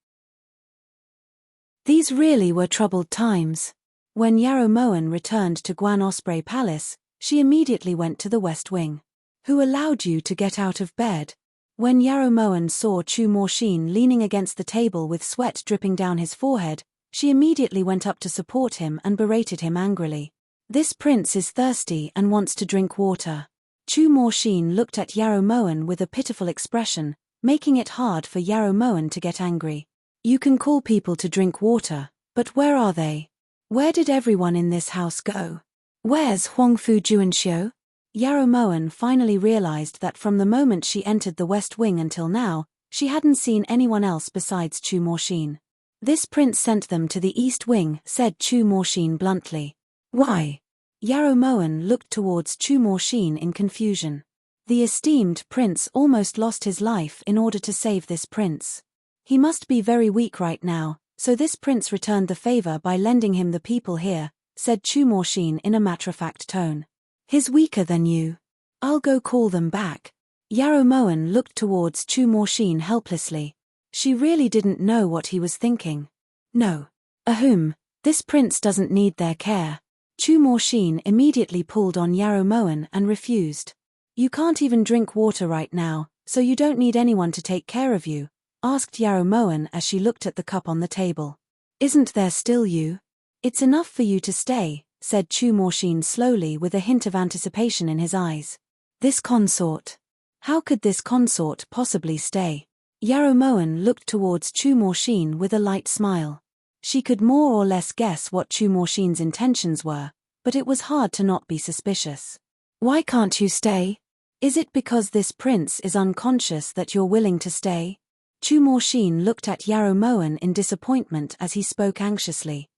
These really were troubled times. When Yarrow Moen returned to Guan Osprey Palace, she immediately went to the West Wing. Who allowed you to get out of bed? When Yarrow Moen saw Chu Morshin leaning against the table with sweat dripping down his forehead, she immediately went up to support him and berated him angrily. This prince is thirsty and wants to drink water. Chu Morshin looked at Yarrow Moen with a pitiful expression, making it hard for Yarrow Moen to get angry. You can call people to drink water, but where are they? Where did everyone in this house go? Where's Huangfu Juanxiu? Yarrow Moen finally realized that from the moment she entered the West Wing until now, she hadn't seen anyone else besides Chu Morshin. This prince sent them to the East Wing, said Chu Morshin bluntly. Why? Yarrow Moen looked towards Chu Morshin in confusion. The esteemed prince almost lost his life in order to save this prince. He must be very weak right now, so this prince returned the favor by lending him the people here, said Chu Morshin in a matter-of-fact tone. He's weaker than you. I'll go call them back. Yarrow Moen looked towards Chu Morshin helplessly. She really didn't know what he was thinking. No. Ahem, this prince doesn't need their care. Chu Morshin immediately pulled on Yarrow Moen and refused. You can't even drink water right now, so you don't need anyone to take care of you, asked Yarrow Moen as she looked at the cup on the table. Isn't there still you? It's enough for you to stay, said Chu Morshin slowly with a hint of anticipation in his eyes. This consort. How could this consort possibly stay? Yarrow Moen looked towards Chu Morshin with a light smile. She could more or less guess what Chu Morshin's intentions were, but it was hard to not be suspicious. Why can't you stay? Is it because this prince is unconscious that you're willing to stay? Chu Morshin looked at Yarrow Moen in disappointment as he spoke anxiously.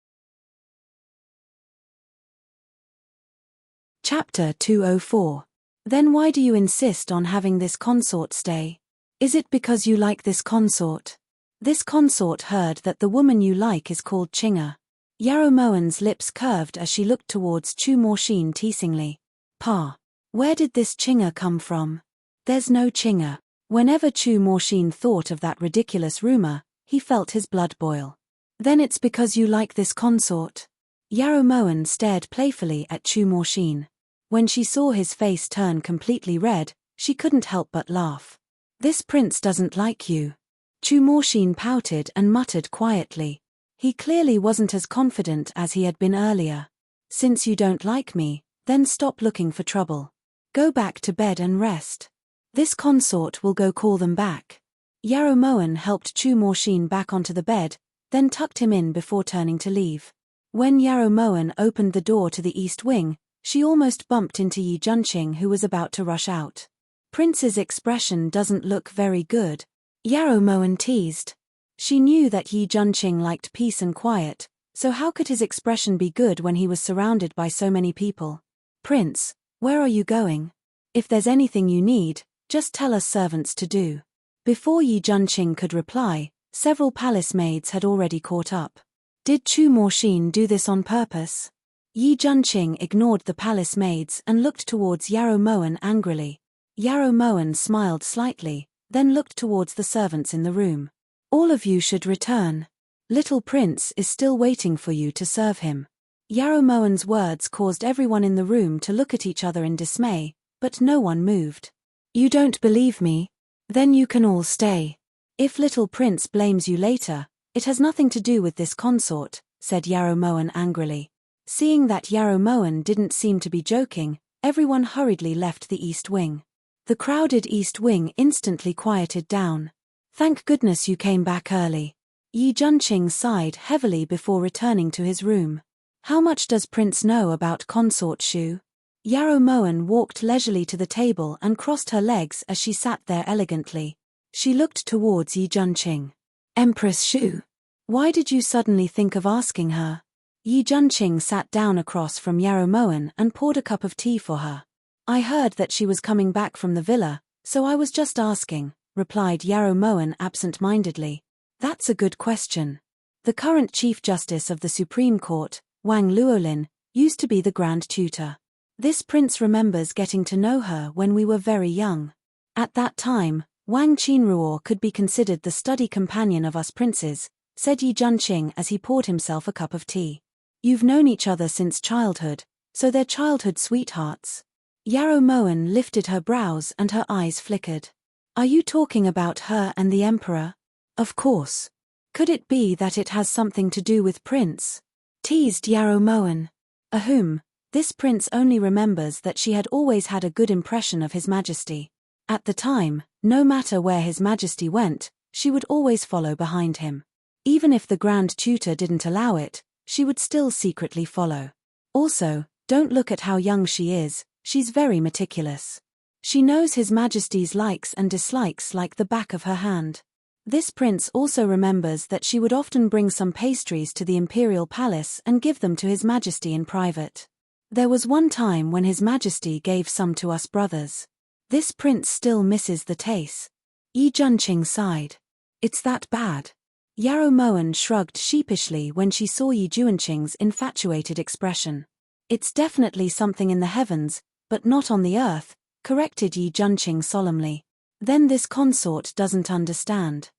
Chapter 204. Then why do you insist on having this consort stay? Is it because you like this consort? This consort heard that the woman you like is called Chinga. Yarrow Moen's lips curved as she looked towards Chu Morshin teasingly. Pa, where did this Chinga come from? There's no Chinga. Whenever Chu Morshin thought of that ridiculous rumor, he felt his blood boil. Then it's because you like this consort? Yarrow Moen stared playfully at Chu Morshin. When she saw his face turn completely red, she couldn't help but laugh. This prince doesn't like you. Chu Morshin pouted and muttered quietly. He clearly wasn't as confident as he had been earlier. Since you don't like me, then stop looking for trouble. Go back to bed and rest. This consort will go call them back. Yarrow Moen helped Chu Morshin back onto the bed, then tucked him in before turning to leave. When Yarrow Moen opened the door to the East Wing, she almost bumped into Yi Junqing, who was about to rush out. Prince's expression doesn't look very good, Yarrow Moen teased. She knew that Yi Junqing liked peace and quiet, so how could his expression be good when he was surrounded by so many people? Prince, where are you going? If there's anything you need, just tell us servants to do. Before Yi Junqing could reply, several palace maids had already caught up. Did Chu Morshin do this on purpose? Yi Junqing ignored the palace maids and looked towards Yarrow Moen angrily. Yarrow Moen smiled slightly, then looked towards the servants in the room. All of you should return. Little Prince is still waiting for you to serve him. Yarrow Moen's words caused everyone in the room to look at each other in dismay, but no one moved. You don't believe me? Then you can all stay. If Little Prince blames you later, it has nothing to do with this consort, said Yarrow Moen angrily. Seeing that Yarrow Moen didn't seem to be joking, everyone hurriedly left the East Wing. The crowded East Wing instantly quieted down. Thank goodness you came back early. Yi Junqing sighed heavily before returning to his room. How much does Prince know about Consort Shu? Yarrow Moen walked leisurely to the table and crossed her legs as she sat there elegantly. She looked towards Yi Junqing. Empress Shu. Why did you suddenly think of asking her? Yi Junqing sat down across from Yarrow Moen and poured a cup of tea for her. I heard that she was coming back from the villa, so I was just asking, replied Yarrow Moen absent-mindedly. That's a good question. The current Chief Justice of the Supreme Court, Wang Luolin, used to be the Grand Tutor. This prince remembers getting to know her when we were very young. At that time, Wang Qinruo could be considered the study companion of us princes, said Yi Junqing as he poured himself a cup of tea. You've known each other since childhood, so they're childhood sweethearts. Yarrow Moen lifted her brows and her eyes flickered. Are you talking about her and the Emperor? Of course. Could it be that it has something to do with Prince? Teased Yarrow Moen. Ahem, this prince only remembers that she had always had a good impression of His Majesty. At the time, no matter where His Majesty went, she would always follow behind him. Even if the Grand Tutor didn't allow it, she would still secretly follow. Also, don't look at how young she is, she's very meticulous. She knows His Majesty's likes and dislikes like the back of her hand. This prince also remembers that she would often bring some pastries to the imperial palace and give them to His Majesty in private. There was one time when His Majesty gave some to us brothers. This prince still misses the taste. Yi Junqing sighed. It's that bad. Yarrow Moen shrugged sheepishly when she saw Yi Junqing's infatuated expression. It's definitely something in the heavens, but not on the earth, corrected Yi Junqing solemnly. Then this consort doesn't understand.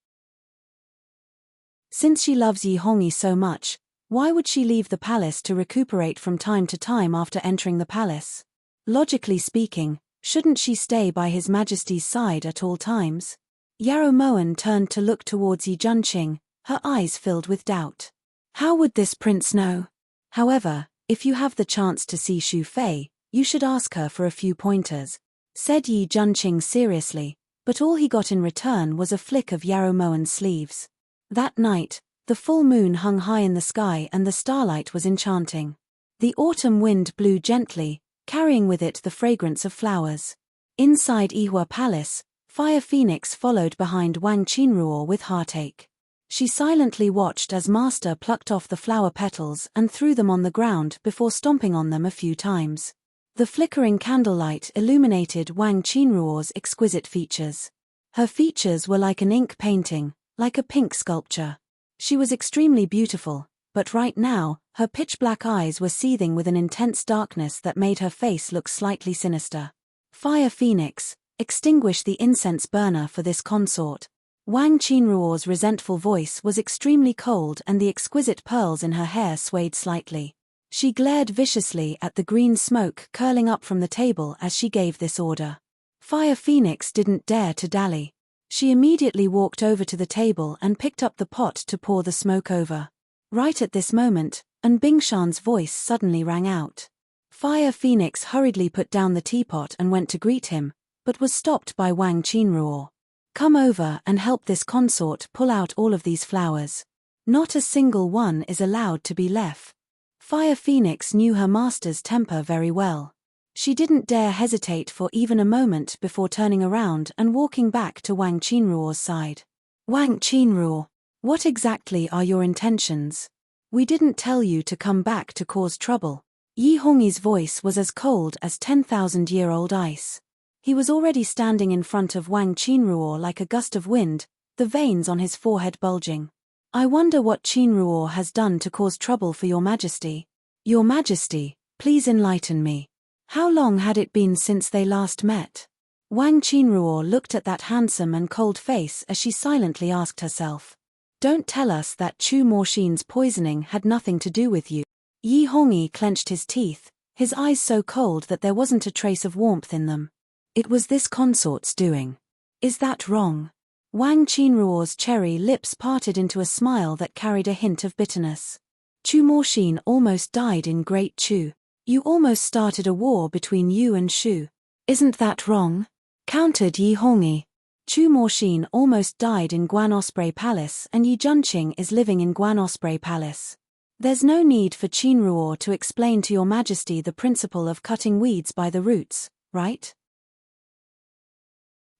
Since she loves Yi Hongyi so much, why would she leave the palace to recuperate from time to time after entering the palace? Logically speaking, shouldn't she stay by His Majesty's side at all times? Yarrow Moen turned to look towards Yi Junqing, her eyes filled with doubt. How would this prince know? However, if you have the chance to see Xu Fei, you should ask her for a few pointers, said Yi Junqing seriously. But all he got in return was a flick of Yarrow Moen's sleeves. That night, the full moon hung high in the sky and the starlight was enchanting. The autumn wind blew gently, carrying with it the fragrance of flowers. Inside Yihua Palace, Fire Phoenix followed behind Wang Qinruo with heartache. She silently watched as Master plucked off the flower petals and threw them on the ground before stomping on them a few times. The flickering candlelight illuminated Wang Qinruo's exquisite features. Her features were like an ink painting, like a pink sculpture. She was extremely beautiful, but right now, her pitch-black eyes were seething with an intense darkness that made her face look slightly sinister. Fire Phoenix, extinguish the incense burner for this consort. Wang Qinruo's resentful voice was extremely cold and the exquisite pearls in her hair swayed slightly. She glared viciously at the green smoke curling up from the table as she gave this order. Fire Phoenix didn't dare to dally. She immediately walked over to the table and picked up the pot to pour the smoke over. Right at this moment, An Bingshan's voice suddenly rang out. Fire Phoenix hurriedly put down the teapot and went to greet him, but was stopped by Wang Qinruo. Come over and help this consort pull out all of these flowers. Not a single one is allowed to be left. Fire Phoenix knew her master's temper very well. She didn't dare hesitate for even a moment before turning around and walking back to Wang Qinruo's side. Wang Qinruo, what exactly are your intentions? We didn't tell you to come back to cause trouble. Yi Hongyi's voice was as cold as 10,000-year-old ice. He was already standing in front of Wang Qinruo like a gust of wind, the veins on his forehead bulging. I wonder what Qinruo has done to cause trouble for your Majesty. Your Majesty, please enlighten me. How long had it been since they last met? Wang Qinruo looked at that handsome and cold face as she silently asked herself. Don't tell us that Chu Moxin's poisoning had nothing to do with you. Yi Hongyi clenched his teeth, his eyes so cold that there wasn't a trace of warmth in them. It was this consort's doing. Is that wrong? Wang Qinruo's cherry lips parted into a smile that carried a hint of bitterness. Chu Moxin almost died in Great Chu. You almost started a war between you and Shu. Isn't that wrong? Countered Yi Hongyi. Chu Moxin almost died in Guan Osprey Palace and Yi Junqing is living in Guan Osprey Palace. There's no need for Qinruo to explain to your Majesty the principle of cutting weeds by the roots, right?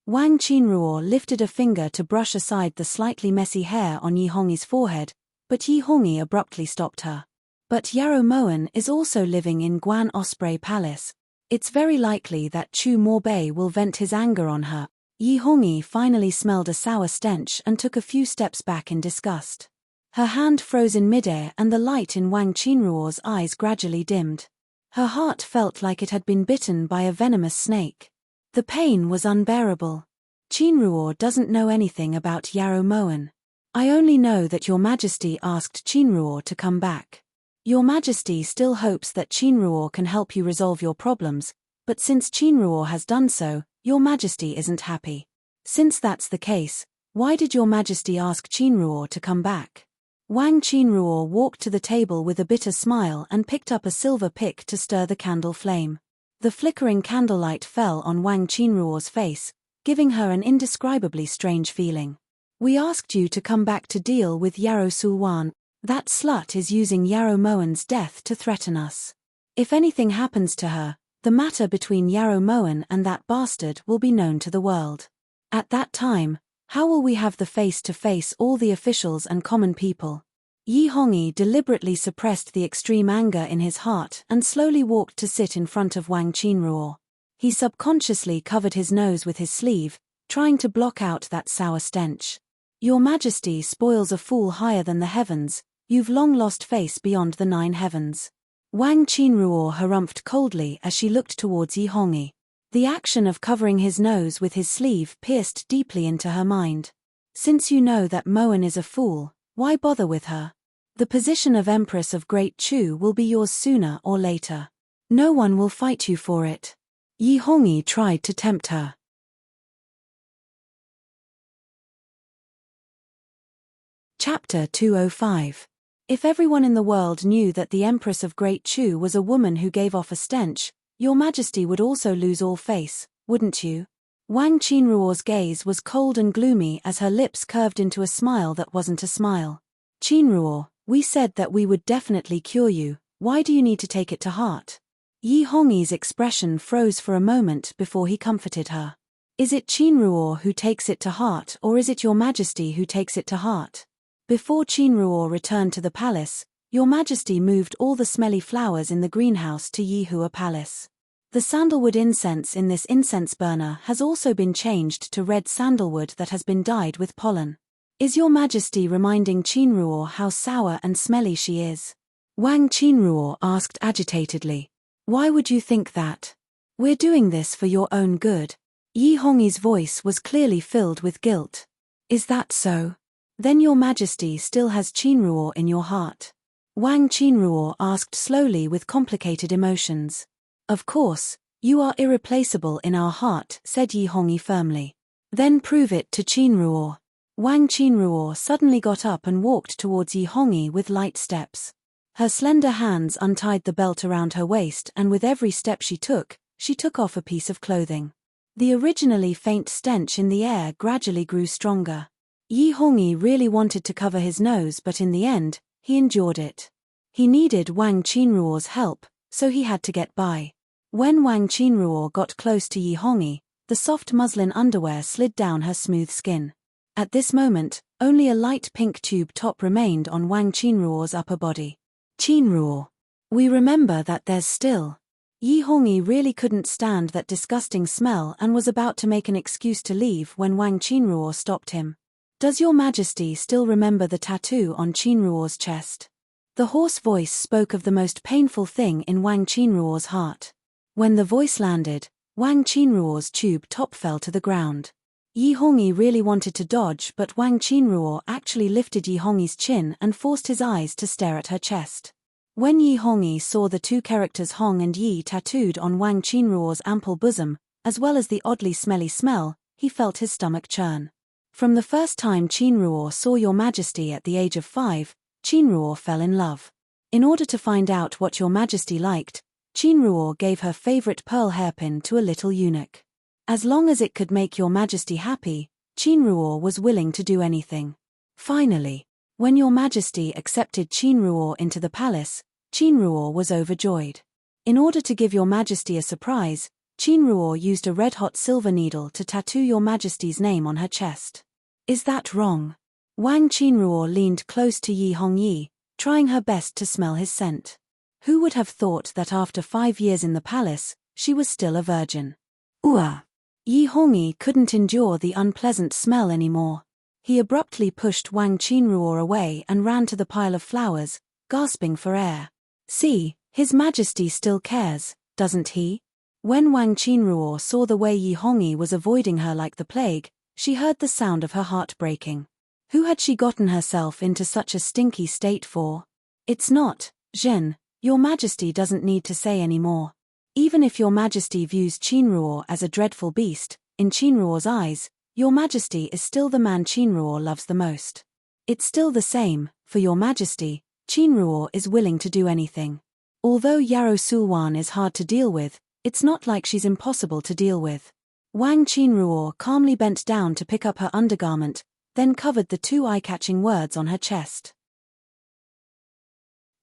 Wang Qinruo lifted a finger to brush aside the slightly messy hair on Yi Hongyi's forehead, but Yi Hongyi abruptly stopped her. But Yarrow Moen is also living in Guan Osprey Palace. It's very likely that Chu Morbei will vent his anger on her. Yi Hongyi finally smelled a sour stench and took a few steps back in disgust. Her hand froze in midair and the light in Wang Qinruo's eyes gradually dimmed. Her heart felt like it had been bitten by a venomous snake. The pain was unbearable. Qinruo doesn't know anything about Yarrow Moen. I only know that your Majesty asked Qinruo to come back. Your Majesty still hopes that Qinruo can help you resolve your problems, but since Qinruo has done so, your Majesty isn't happy. Since that's the case, why did your majesty ask Qinruo to come back? Wang Qinruo walked to the table with a bitter smile and picked up a silver pick to stir the candle flame. The flickering candlelight fell on Wang Qinruo's face, giving her an indescribably strange feeling. We asked you to come back to deal with Yarrow Sulwan. That slut is using Yarrow Moen's death to threaten us. If anything happens to her, the matter between Yarrow Moen and that bastard will be known to the world. At that time, how will we have the face to face all the officials and common people? Yi Hongyi deliberately suppressed the extreme anger in his heart and slowly walked to sit in front of Wang Qinruo. He subconsciously covered his nose with his sleeve, trying to block out that sour stench. Your Majesty spoils a fool higher than the heavens, you've long lost face beyond the 9 heavens. Wang Qinruo harumphed coldly as she looked towards Yi Hongyi. The action of covering his nose with his sleeve pierced deeply into her mind. Since you know that Moen is a fool, why bother with her? The position of Empress of Great Chu will be yours sooner or later. No one will fight you for it. Yi Hongyi tried to tempt her. Chapter 205. If everyone in the world knew that the Empress of Great Chu was a woman who gave off a stench, your Majesty would also lose all face, wouldn't you? Wang Qinruo's gaze was cold and gloomy as her lips curved into a smile that wasn't a smile. Qinruo, we said that we would definitely cure you, why do you need to take it to heart? Yi Hongyi's expression froze for a moment before he comforted her. Is it Qinruo who takes it to heart or is it your Majesty who takes it to heart? Before Qinruo returned to the palace, your Majesty moved all the smelly flowers in the greenhouse to Yihua Palace. The sandalwood incense in this incense burner has also been changed to red sandalwood that has been dyed with pollen. Is your Majesty reminding Qinruo how sour and smelly she is? Wang Qinruo asked agitatedly. Why would you think that? We're doing this for your own good. Yi Hongyi's voice was clearly filled with guilt. Is that so? Then your Majesty still has Qinruo in your heart. Wang Qinruo asked slowly with complicated emotions. Of course, you are irreplaceable in our heart, said Yi Hongyi firmly. Then prove it to Qinruo. Wang Qinruo suddenly got up and walked towards Yi Hongyi with light steps. Her slender hands untied the belt around her waist and with every step she took off a piece of clothing. The originally faint stench in the air gradually grew stronger. Yi Hongyi really wanted to cover his nose but in the end, he endured it. He needed Wang Qinruo's help, so he had to get by. When Wang Qinruo got close to Yi Hongyi, the soft muslin underwear slid down her smooth skin. At this moment, only a light pink tube top remained on Wang Qinruo's upper body. Qinruo. We remember that there's still. Yi Hongyi really couldn't stand that disgusting smell and was about to make an excuse to leave when Wang Qinruo stopped him. Does your Majesty still remember the tattoo on Qinruo's chest? The hoarse voice spoke of the most painful thing in Wang Qinruo's heart. When the voice landed, Wang Qinruo's tube top fell to the ground. Yi Hongyi really wanted to dodge but Wang Qinruo actually lifted Yi Hongyi's chin and forced his eyes to stare at her chest. When Yi Hongyi saw the 2 characters Hong and Yi tattooed on Wang Qinruo's ample bosom, as well as the oddly smelly smell, he felt his stomach churn. From the first time Qinruo saw your Majesty at the age of 5, Qinruo fell in love. In order to find out what your Majesty liked, Qinruo gave her favorite pearl hairpin to a little eunuch. As long as it could make your Majesty happy, Qinruo was willing to do anything. Finally, when your Majesty accepted Qinruo into the palace, Qinruo was overjoyed. In order to give your Majesty a surprise, Qinruo used a red-hot silver needle to tattoo your Majesty's name on her chest. Is that wrong? Wang Qinruo leaned close to Yi Hongyi, trying her best to smell his scent. Who would have thought that after 5 years in the palace, she was still a virgin? Yi Hongyi couldn't endure the unpleasant smell anymore. He abruptly pushed Wang Qinruo away and ran to the pile of flowers, gasping for air. See, His Majesty still cares, doesn't he? When Wang Qinruo saw the way Yi Hongyi was avoiding her like the plague, she heard the sound of her heart breaking. Who had she gotten herself into such a stinky state for? It's not, Zhen, your Majesty doesn't need to say any more. Even if your Majesty views Qinruo as a dreadful beast, in Qinruo's eyes, Your Majesty is still the man Qinruo loves the most. It's still the same, for Your Majesty, Qinruo is willing to do anything. Although Yarou Sulwan is hard to deal with, it's not like she's impossible to deal with. Wang Qinruo calmly bent down to pick up her undergarment, then covered the two eye-catching words on her chest.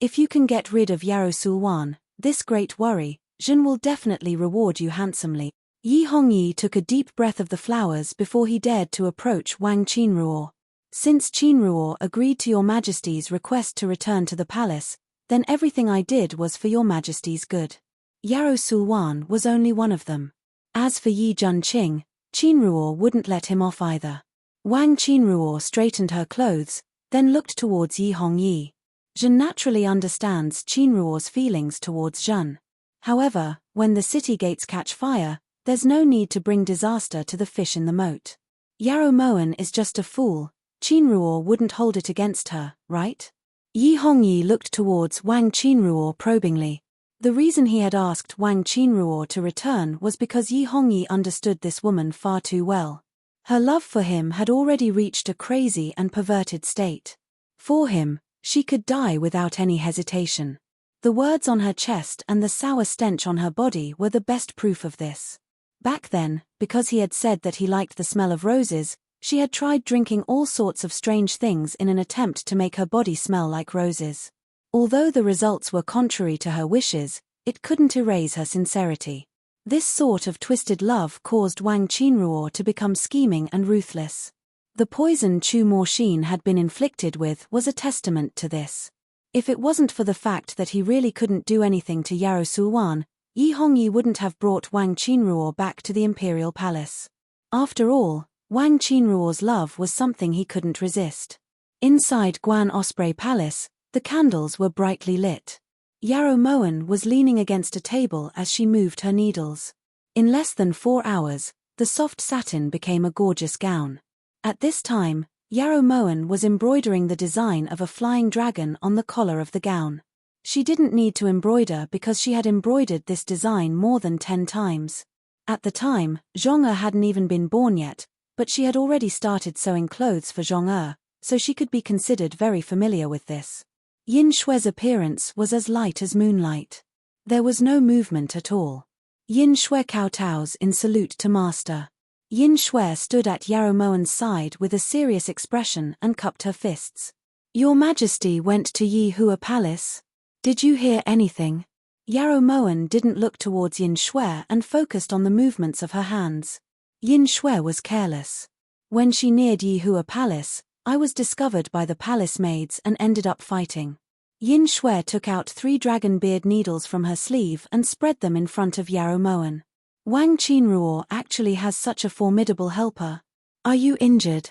If you can get rid of Yarou Sulwan, this great worry, Zhen will definitely reward you handsomely. Yi Hongyi took a deep breath of the flowers before he dared to approach Wang Qinruo. Since Qinruo agreed to Your Majesty's request to return to the palace, then everything I did was for Your Majesty's good. Yarou Sulwan was only one of them. As for Yi Junqing, Qinruo wouldn't let him off either. Wang Qinruo straightened her clothes, then looked towards Yi Hongyi. Zhen naturally understands Qinruo's feelings towards Zhen. However, when the city gates catch fire, there's no need to bring disaster to the fish in the moat. Yarou Moan is just a fool, Qinruo wouldn't hold it against her, right? Yi Hongyi looked towards Wang Qinruo probingly. The reason he had asked Wang Qinruo to return was because Yi Hongyi understood this woman far too well. Her love for him had already reached a crazy and perverted state. For him, she could die without any hesitation. The words on her chest and the sour stench on her body were the best proof of this. Back then, because he had said that he liked the smell of roses, she had tried drinking all sorts of strange things in an attempt to make her body smell like roses. Although the results were contrary to her wishes, it couldn't erase her sincerity. This sort of twisted love caused Wang Qinruo to become scheming and ruthless. The poison Chu Morshin had been inflicted with was a testament to this. If it wasn't for the fact that he really couldn't do anything to Yarou Sulwan, Yi Hongyi wouldn't have brought Wang Qinruo back to the imperial palace. After all, Wang Qinruo's love was something he couldn't resist. Inside Guan Osprey Palace, the candles were brightly lit. Yarou Moan was leaning against a table as she moved her needles. In less than 4 hours, the soft satin became a gorgeous gown. At this time, Yarou Moan was embroidering the design of a flying dragon on the collar of the gown. She didn't need to embroider because she had embroidered this design more than 10 times. At the time, Zhong hadn't even been born yet, but she had already started sewing clothes for Zhong, so she could be considered very familiar with this. Yin Shue's appearance was as light as moonlight. There was no movement at all. Yin Shue kowtows in salute to master. Yin Shue stood at Yarou Moan's side with a serious expression and cupped her fists. Your Majesty went to Yi Hua Palace? Did you hear anything? Yarou Moan didn't look towards Yin Shui and focused on the movements of her hands. Yin Shui was careless. When she neared Yi Hua Palace, I was discovered by the palace maids and ended up fighting. Yin Shui took out 3 dragon beard needles from her sleeve and spread them in front of Yarou Moan. Wang Qinruo actually has such a formidable helper. Are you injured?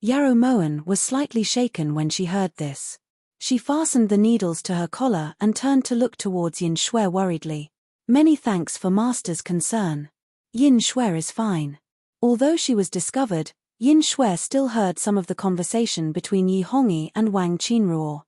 Yarou Moan was slightly shaken when she heard this. She fastened the needles to her collar and turned to look towards Yin Shui worriedly. Many thanks for master's concern. Yin Shui is fine. Although she was discovered, Yin Shui still heard some of the conversation between Yi Hongyi and Wang Qinruo.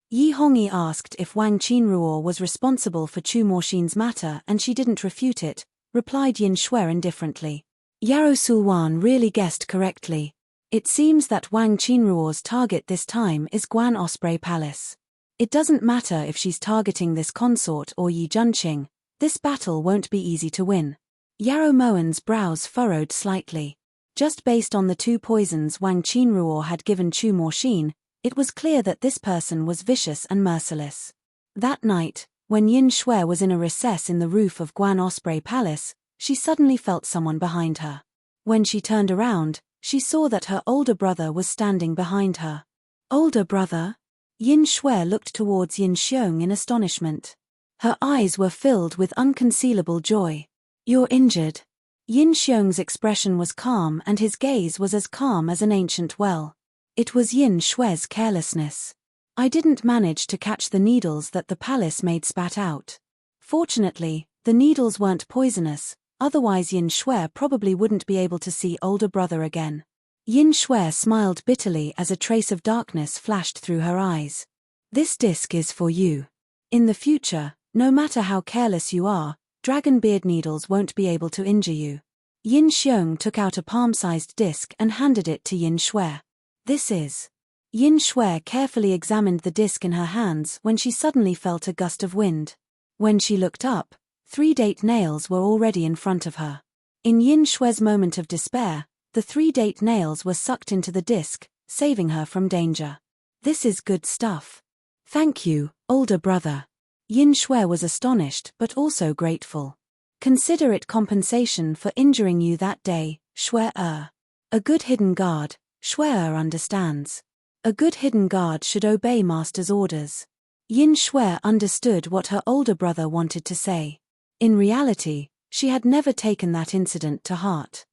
Yi Hongyi asked if Wang Qinruo was responsible for Chu Morshin's matter and she didn't refute it, replied Yin Shui indifferently. Yarou Sulwan really guessed correctly. It seems that Wang Qinruo's target this time is Guan Osprey Palace. It doesn't matter if she's targeting this consort or Yi Junqing, this battle won't be easy to win. Yarou Moan's brows furrowed slightly. Just based on the 2 poisons Wang Qinruo had given Chu Morshin, it was clear that this person was vicious and merciless. That night, when Yin Shui was in a recess in the roof of Guan Osprey Palace, she suddenly felt someone behind her. When she turned around, she saw that her older brother was standing behind her. Older brother? Yin Shui looked towards Yin Xiong in astonishment. Her eyes were filled with unconcealable joy. You're injured. Yin Xiong's expression was calm and his gaze was as calm as an ancient well. It was Yin Shui's carelessness. I didn't manage to catch the needles that the palace maid spat out. Fortunately, the needles weren't poisonous. Otherwise Yin Shui probably wouldn't be able to see older brother again. Yin Shui smiled bitterly as a trace of darkness flashed through her eyes. This disc is for you. In the future, no matter how careless you are, dragon beard needles won't be able to injure you. Yin Xiong took out a palm-sized disc and handed it to Yin Shui. This is. Yin Shui carefully examined the disc in her hands when she suddenly felt a gust of wind. When she looked up, 3 date nails were already in front of her. In Yin Shui's moment of despair, the 3 date nails were sucked into the disc, saving her from danger. This is good stuff. Thank you, older brother. Yin Shui was astonished but also grateful. Consider it compensation for injuring you that day, Shui-er. A good hidden guard, Shui-er understands. A good hidden guard should obey master's orders. Yin Shui understood what her older brother wanted to say. In reality, she had never taken that incident to heart.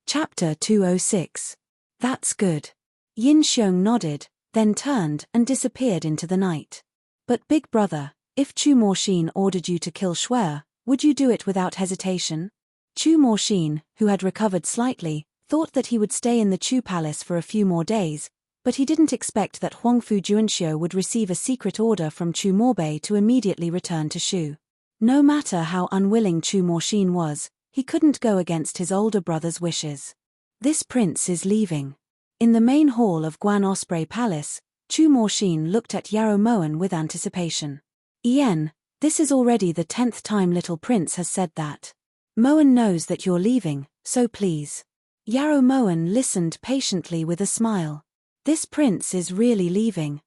Chapter 206. That's good. Yin Xiong nodded, then turned and disappeared into the night. But big brother, if Chu Moxin ordered you to kill Shui, would you do it without hesitation? Chu Moxin, who had recovered slightly, thought that he would stay in the Chu palace for a few more days, but he didn't expect that Huangfu Juanxiu would receive a secret order from Chu Morbei to immediately return to Shu. No matter how unwilling Chu Moxin was, he couldn't go against his older brother's wishes. This prince is leaving. In the main hall of Guan Osprey Palace, Chu Moxin looked at Yarrow Moen with anticipation. Ian, this is already the 10th time little prince has said that. Moen knows that you're leaving, so please. Yarrow Moen listened patiently with a smile. This prince is really leaving.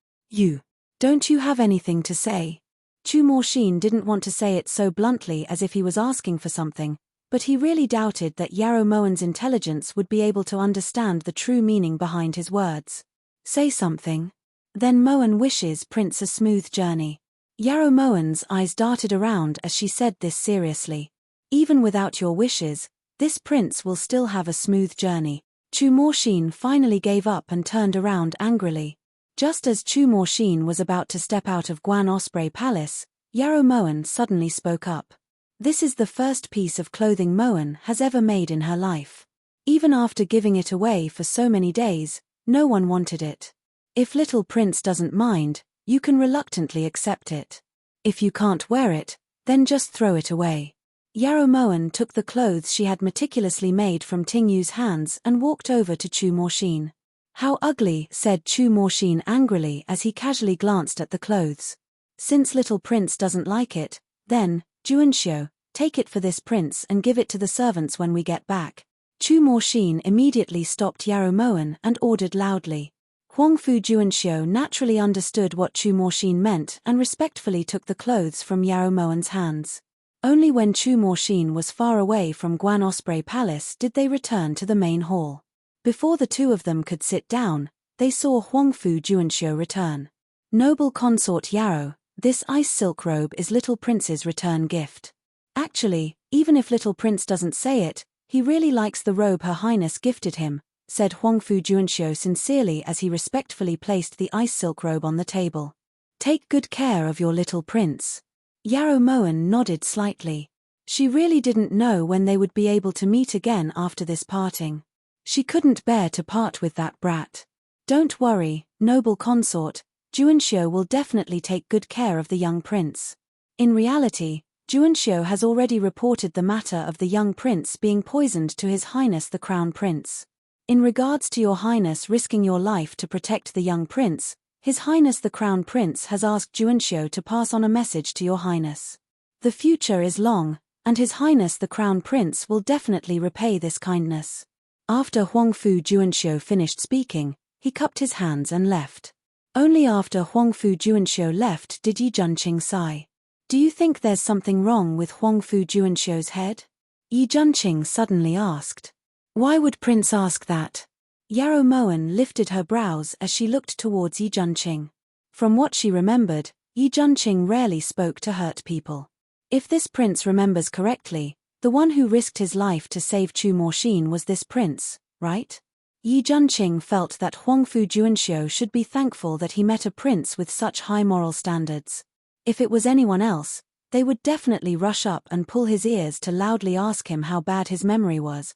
Don't you have anything to say? Chu Moxin didn't want to say it so bluntly as if he was asking for something, but he really doubted that Yarrow Moen's intelligence would be able to understand the true meaning behind his words. Say something. Then Moen wishes Prince a smooth journey. Yarrow Moen's eyes darted around as she said this seriously. Even without your wishes, this prince will still have a smooth journey. Chu Moxin finally gave up and turned around angrily. Just as Chu Moxin was about to step out of Guan Osprey Palace, Yarrow Moen suddenly spoke up. This is the first piece of clothing Moen has ever made in her life. Even after giving it away for so many days, no one wanted it. If little prince doesn't mind, you can reluctantly accept it. If you can't wear it, then just throw it away. Yarrow Moen took the clothes she had meticulously made from Ting Yu's hands and walked over to Chu Moxin. How ugly, said Chu Moxin angrily as he casually glanced at the clothes. Since little prince doesn't like it, then, Juanxiu, take it for this prince and give it to the servants when we get back. Chu Moxin immediately stopped Yarrow Moen and ordered loudly. Huangfu Juanxiu naturally understood what Chu Moxin meant and respectfully took the clothes from Yarrow Moen's hands. Only when Chu Moxin was far away from Guan Osprey Palace did they return to the main hall. Before the two of them could sit down, they saw Huangfu Juanxiu return. Noble consort Yarrow, this ice silk robe is little prince's return gift. Actually, even if little prince doesn't say it, he really likes the robe Her Highness gifted him, said Huangfu Juanxiu sincerely as he respectfully placed the ice silk robe on the table. Take good care of your little prince. Yarrow Moen nodded slightly. She really didn't know when they would be able to meet again after this parting. She couldn't bear to part with that brat. Don't worry, noble consort, Juanxiu will definitely take good care of the young prince. In reality, Juanxiu has already reported the matter of the young prince being poisoned to His Highness the Crown Prince. In regards to Your Highness risking your life to protect the young prince, His Highness the Crown Prince has asked Juanxiu to pass on a message to Your Highness. The future is long, and His Highness the Crown Prince will definitely repay this kindness. After Huangfu Juanxiu finished speaking, he cupped his hands and left. Only after Huangfu Juanxiu left did Yi Junqing sigh. Do you think there's something wrong with Huangfu Juanxiu's head? Yi Junqing suddenly asked. Why would Prince ask that? Yarrow Moen lifted her brows as she looked towards Yi Junqing. From what she remembered, Yi Junqing rarely spoke to hurt people. If this prince remembers correctly, the one who risked his life to save Chu Moxin was this prince, right? Yi Junqing felt that Huangfu Juanxiu should be thankful that he met a prince with such high moral standards. If it was anyone else, they would definitely rush up and pull his ears to loudly ask him how bad his memory was.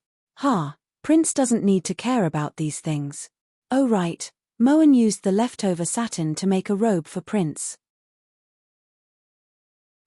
Prince doesn't need to care about these things. Oh right, Moen used the leftover satin to make a robe for Prince.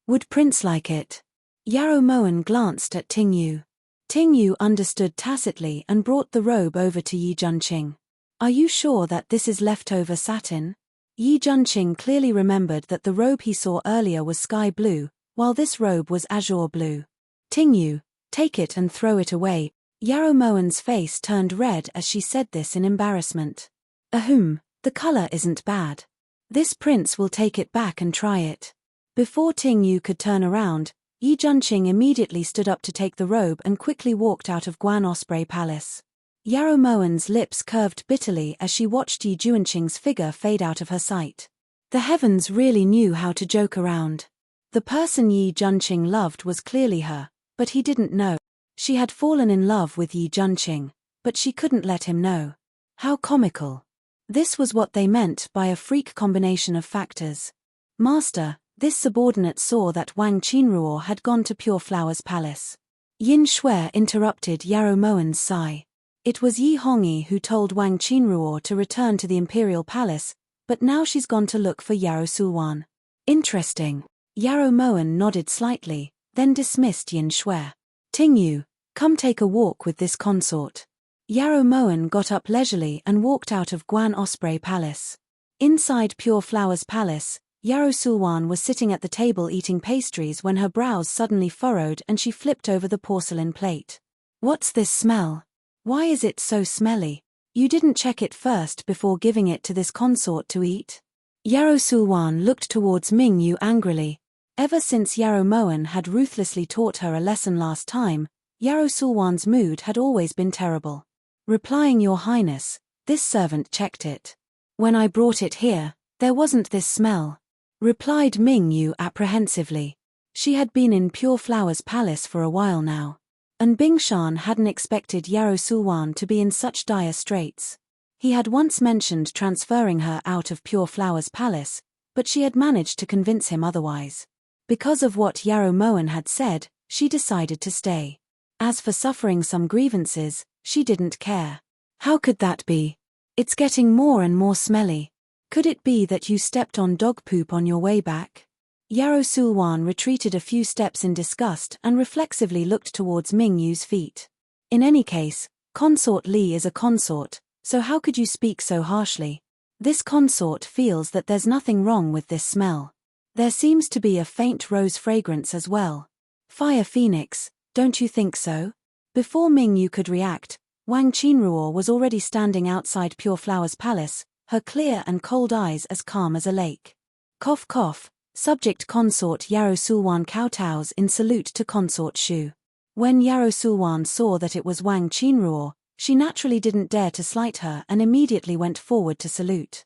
Would Prince like it? Yarrow Moen glanced at Ting Yu. Ting Yu understood tacitly and brought the robe over to Yi Junqing. Are you sure that this is leftover satin? Yi Junqing clearly remembered that the robe he saw earlier was sky blue, while this robe was azure blue. Ting Yu, take it and throw it away. Yarrow Moen's face turned red as she said this in embarrassment. Ahem, the color isn't bad. This prince will take it back and try it. Before Ting Yu could turn around, Yi Junqing immediately stood up to take the robe and quickly walked out of Guan Osprey Palace. Yarrow Moen's lips curved bitterly as she watched Yi Junqing's figure fade out of her sight. The heavens really knew how to joke around. The person Yi Junqing loved was clearly her, but he didn't know. She had fallen in love with Yi Junqing, but she couldn't let him know. How comical. This was what they meant by a freak combination of factors. Master, this subordinate saw that Wang Qinruo had gone to Pure Flower's palace. Yin Shui interrupted Yarrow Moen's sigh. It was Yi Hongyi who told Wang Qinruo to return to the imperial palace, but now she's gone to look for Yarrow Sulwan. Interesting. Yarrow Moen nodded slightly, then dismissed Yin Shui. Ting Yu, come take a walk with this consort. Yarrow Moen got up leisurely and walked out of Guan Osprey Palace. Inside Pure Flower's palace, Yarrow Sulwan was sitting at the table eating pastries when her brows suddenly furrowed and she flipped over the porcelain plate. What's this smell? Why is it so smelly? You didn't check it first before giving it to this consort to eat? Yarrow Sulwan looked towards Ming Yu angrily. Ever since Yarrow Moen had ruthlessly taught her a lesson last time, Yarrow Sulwan's mood had always been terrible. Replying, Your Highness, this servant checked it. When I brought it here, there wasn't this smell, replied Ming Yu apprehensively. She had been in Pure Flower's palace for a while now, and Bingshan hadn't expected Yarrow Sulwan to be in such dire straits. He had once mentioned transferring her out of Pure Flower's palace, but she had managed to convince him otherwise. Because of what Yarrow Moen had said, she decided to stay. As for suffering some grievances, she didn't care. How could that be? It's getting more and more smelly. Could it be that you stepped on dog poop on your way back? Yarrow Sulwan retreated a few steps in disgust and reflexively looked towards Ming Yu's feet. In any case, Consort Li is a consort, so how could you speak so harshly? This consort feels that there's nothing wrong with this smell. There seems to be a faint rose fragrance as well. Fire Phoenix, don't you think so? Before Ming Yu could react, Wang Qinruo was already standing outside Pure Flower's palace, her clear and cold eyes as calm as a lake. Cough cough, subject consort Yarrow Sulwan kowtows in salute to consort Shu. When Yarrow Sulwan saw that it was Wang Qinruo, she naturally didn't dare to slight her and immediately went forward to salute.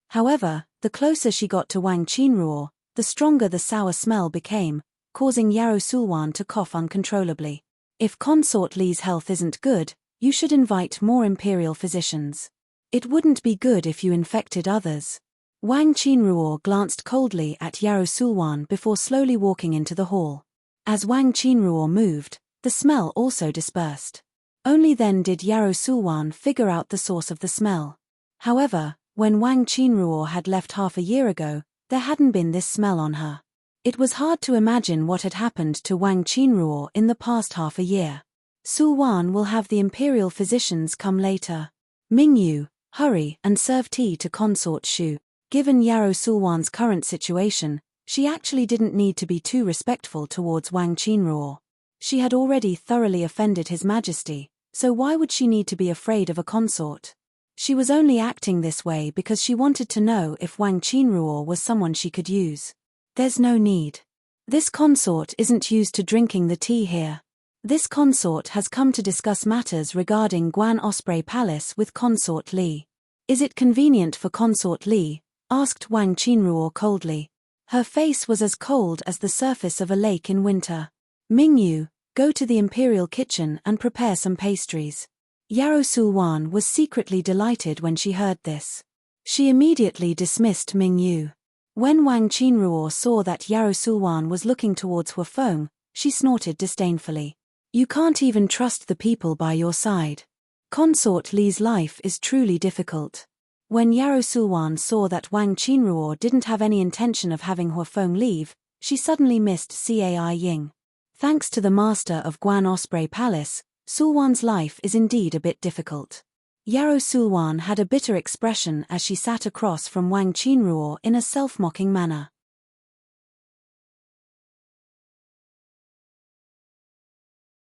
However, the closer she got to Wang Qinruo, the stronger the sour smell became, causing Yarrow Sulwan to cough uncontrollably. If Consort Li's health isn't good, you should invite more imperial physicians. It wouldn't be good if you infected others. Wang Qinruo glanced coldly at Yarrow Sulwan before slowly walking into the hall. As Wang Qinruo moved, the smell also dispersed. Only then did Yarrow Sulwan figure out the source of the smell. However, when Wang Qinruo had left half a year ago, there hadn't been this smell on her. It was hard to imagine what had happened to Wang Qinruo in the past half a year. Sulwan will have the imperial physicians come later. Ming Yu, hurry and serve tea to Consort Shu. Given Yarrow Sulwan's current situation, she actually didn't need to be too respectful towards Wang Qinruo. She had already thoroughly offended His Majesty, so why would she need to be afraid of a consort? She was only acting this way because she wanted to know if Wang Qinruo was someone she could use. There's no need. This consort isn't used to drinking the tea here. This consort has come to discuss matters regarding Guan Osprey Palace with Consort Li. Is it convenient for Consort Li? Asked Wang Qinruo coldly. Her face was as cold as the surface of a lake in winter. Ming Yu, go to the imperial kitchen and prepare some pastries. Yarrow Sulwan was secretly delighted when she heard this. She immediately dismissed Ming Yu. When Wang Qinruo saw that Yarrow Sulwan was looking towards Huafeng, she snorted disdainfully. You can't even trust the people by your side. Consort Li's life is truly difficult. When Yarou Sulwan saw that Wang Qinruo didn't have any intention of having Huafeng leave, she suddenly missed Cai Ying. Thanks to the master of Guan Osprey Palace, Sulwan's life is indeed a bit difficult. Yarou Sulwan had a bitter expression as she sat across from Wang Qinruo in a self-mocking manner.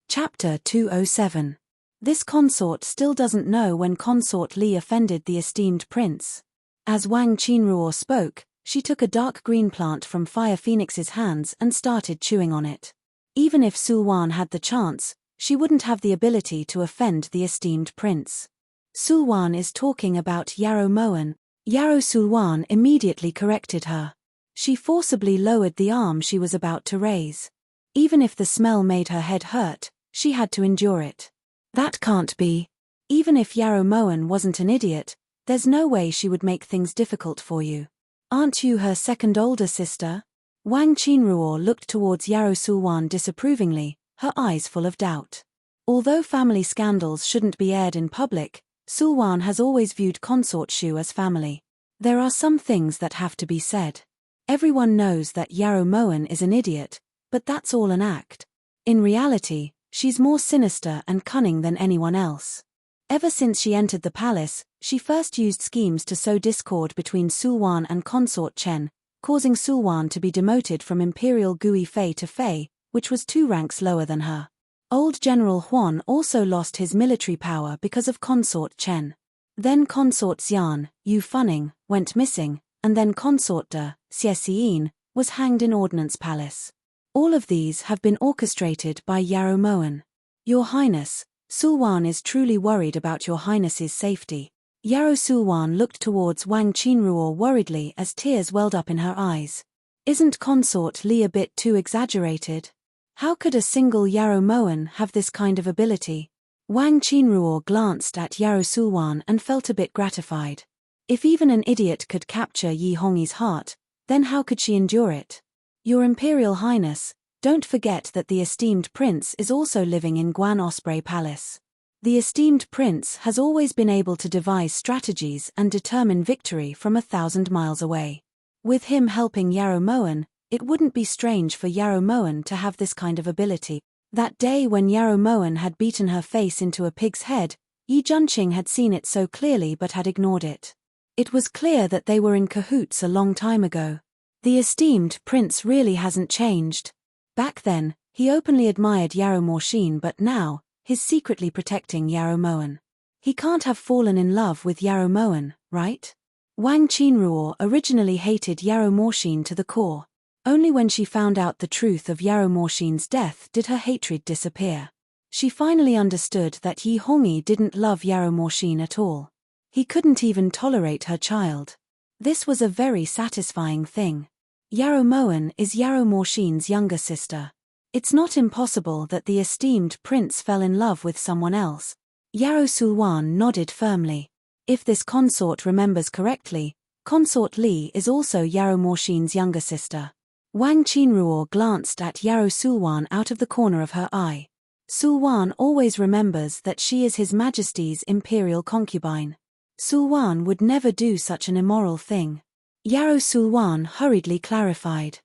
Chapter 207. This consort still doesn't know when Consort Li offended the esteemed prince. As Wang Qinruo spoke, she took a dark green plant from Fire Phoenix's hands and started chewing on it. Even if Sulwan had the chance, she wouldn't have the ability to offend the esteemed prince. Sulwan is talking about Yarou Moan. Yarou Sulwan immediately corrected her. She forcibly lowered the arm she was about to raise. Even if the smell made her head hurt, she had to endure it. That can't be. Even if Yarou Moan wasn't an idiot, there's no way she would make things difficult for you. Aren't you her second older sister? Wang Qinruo looked towards Yarou Sulwan disapprovingly, her eyes full of doubt. Although family scandals shouldn't be aired in public, Sulwan has always viewed Consort Shu as family. There are some things that have to be said. Everyone knows that Yarou Moan is an idiot, but that's all an act. In reality, she's more sinister and cunning than anyone else. Ever since she entered the palace, she first used schemes to sow discord between Sulwan and Consort Chen, causing Sulwan to be demoted from Imperial Gui Fei to Fei, which was 2 ranks lower than her. Old General Huan also lost his military power because of Consort Chen. Then Consort Xian, Yu Funning, went missing, and then Consort De, Xie Xiyin, was hanged in Ordnance Palace. All of these have been orchestrated by Yarou Moan. Your Highness, Sulwan is truly worried about Your Highness's safety. Yarou Sulwan looked towards Wang Qinruo worriedly as tears welled up in her eyes. Isn't Consort Li a bit too exaggerated? How could a single Yarou Moan have this kind of ability? Wang Qinruo glanced at Yarou Sulwan and felt a bit gratified. If even an idiot could capture Yi Hongyi's heart, then how could she endure it? Your Imperial Highness, don't forget that the esteemed prince is also living in Guan Osprey Palace. The esteemed prince has always been able to devise strategies and determine victory from 1,000 miles away. With him helping Yarou Moan, it wouldn't be strange for Yarou Moan to have this kind of ability. That day when Yarou Moan had beaten her face into a pig's head, Yi Junqing had seen it so clearly but had ignored it. It was clear that they were in cahoots a long time ago. The esteemed prince really hasn't changed. Back then, he openly admired Yarou Morshin, but now, he's secretly protecting Yarou Moan. He can't have fallen in love with Yarou Moan, right? Wang Qinruo originally hated Yarou Morshin to the core. Only when she found out the truth of Yarou Morshin's death did her hatred disappear. She finally understood that Yi Hongyi didn't love Yarou Morshin at all. He couldn't even tolerate her child. This was a very satisfying thing. Yarou Moan is Yarou Morshin's younger sister. It's not impossible that the esteemed prince fell in love with someone else. Yarou Sulwan nodded firmly. If this consort remembers correctly, Consort Li is also Yarou Morshin's younger sister. Wang Qinruo glanced at Yarou Sulwan out of the corner of her eye. Sulwan always remembers that she is His Majesty's imperial concubine. Sulwan would never do such an immoral thing. Yarou Sulwan hurriedly clarified.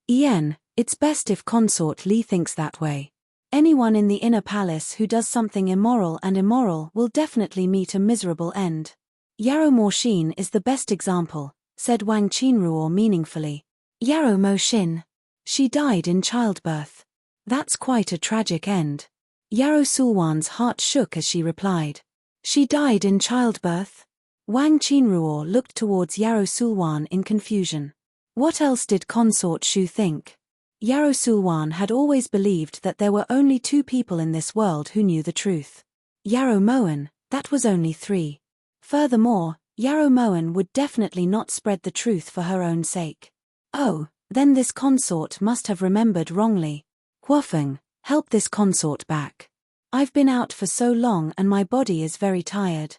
Yen, it's best if Consort Li thinks that way. Anyone in the inner palace who does something immoral will definitely meet a miserable end. Yarou Morshin is the best example, said Wang Qinruo meaningfully. Yarou Morshin. She died in childbirth. That's quite a tragic end. Yarou Sulwan's heart shook as she replied. She died in childbirth? Wang Qinruo looked towards Yarou Sulwan in confusion. What else did Consort Shu think? Yarou Sulwan had always believed that there were only 2 people in this world who knew the truth. Yarou Moan, that was only 3. Furthermore, Yarou Moan would definitely not spread the truth for her own sake. Oh, then this consort must have remembered wrongly. Huafeng, help this consort back. I've been out for so long and my body is very tired.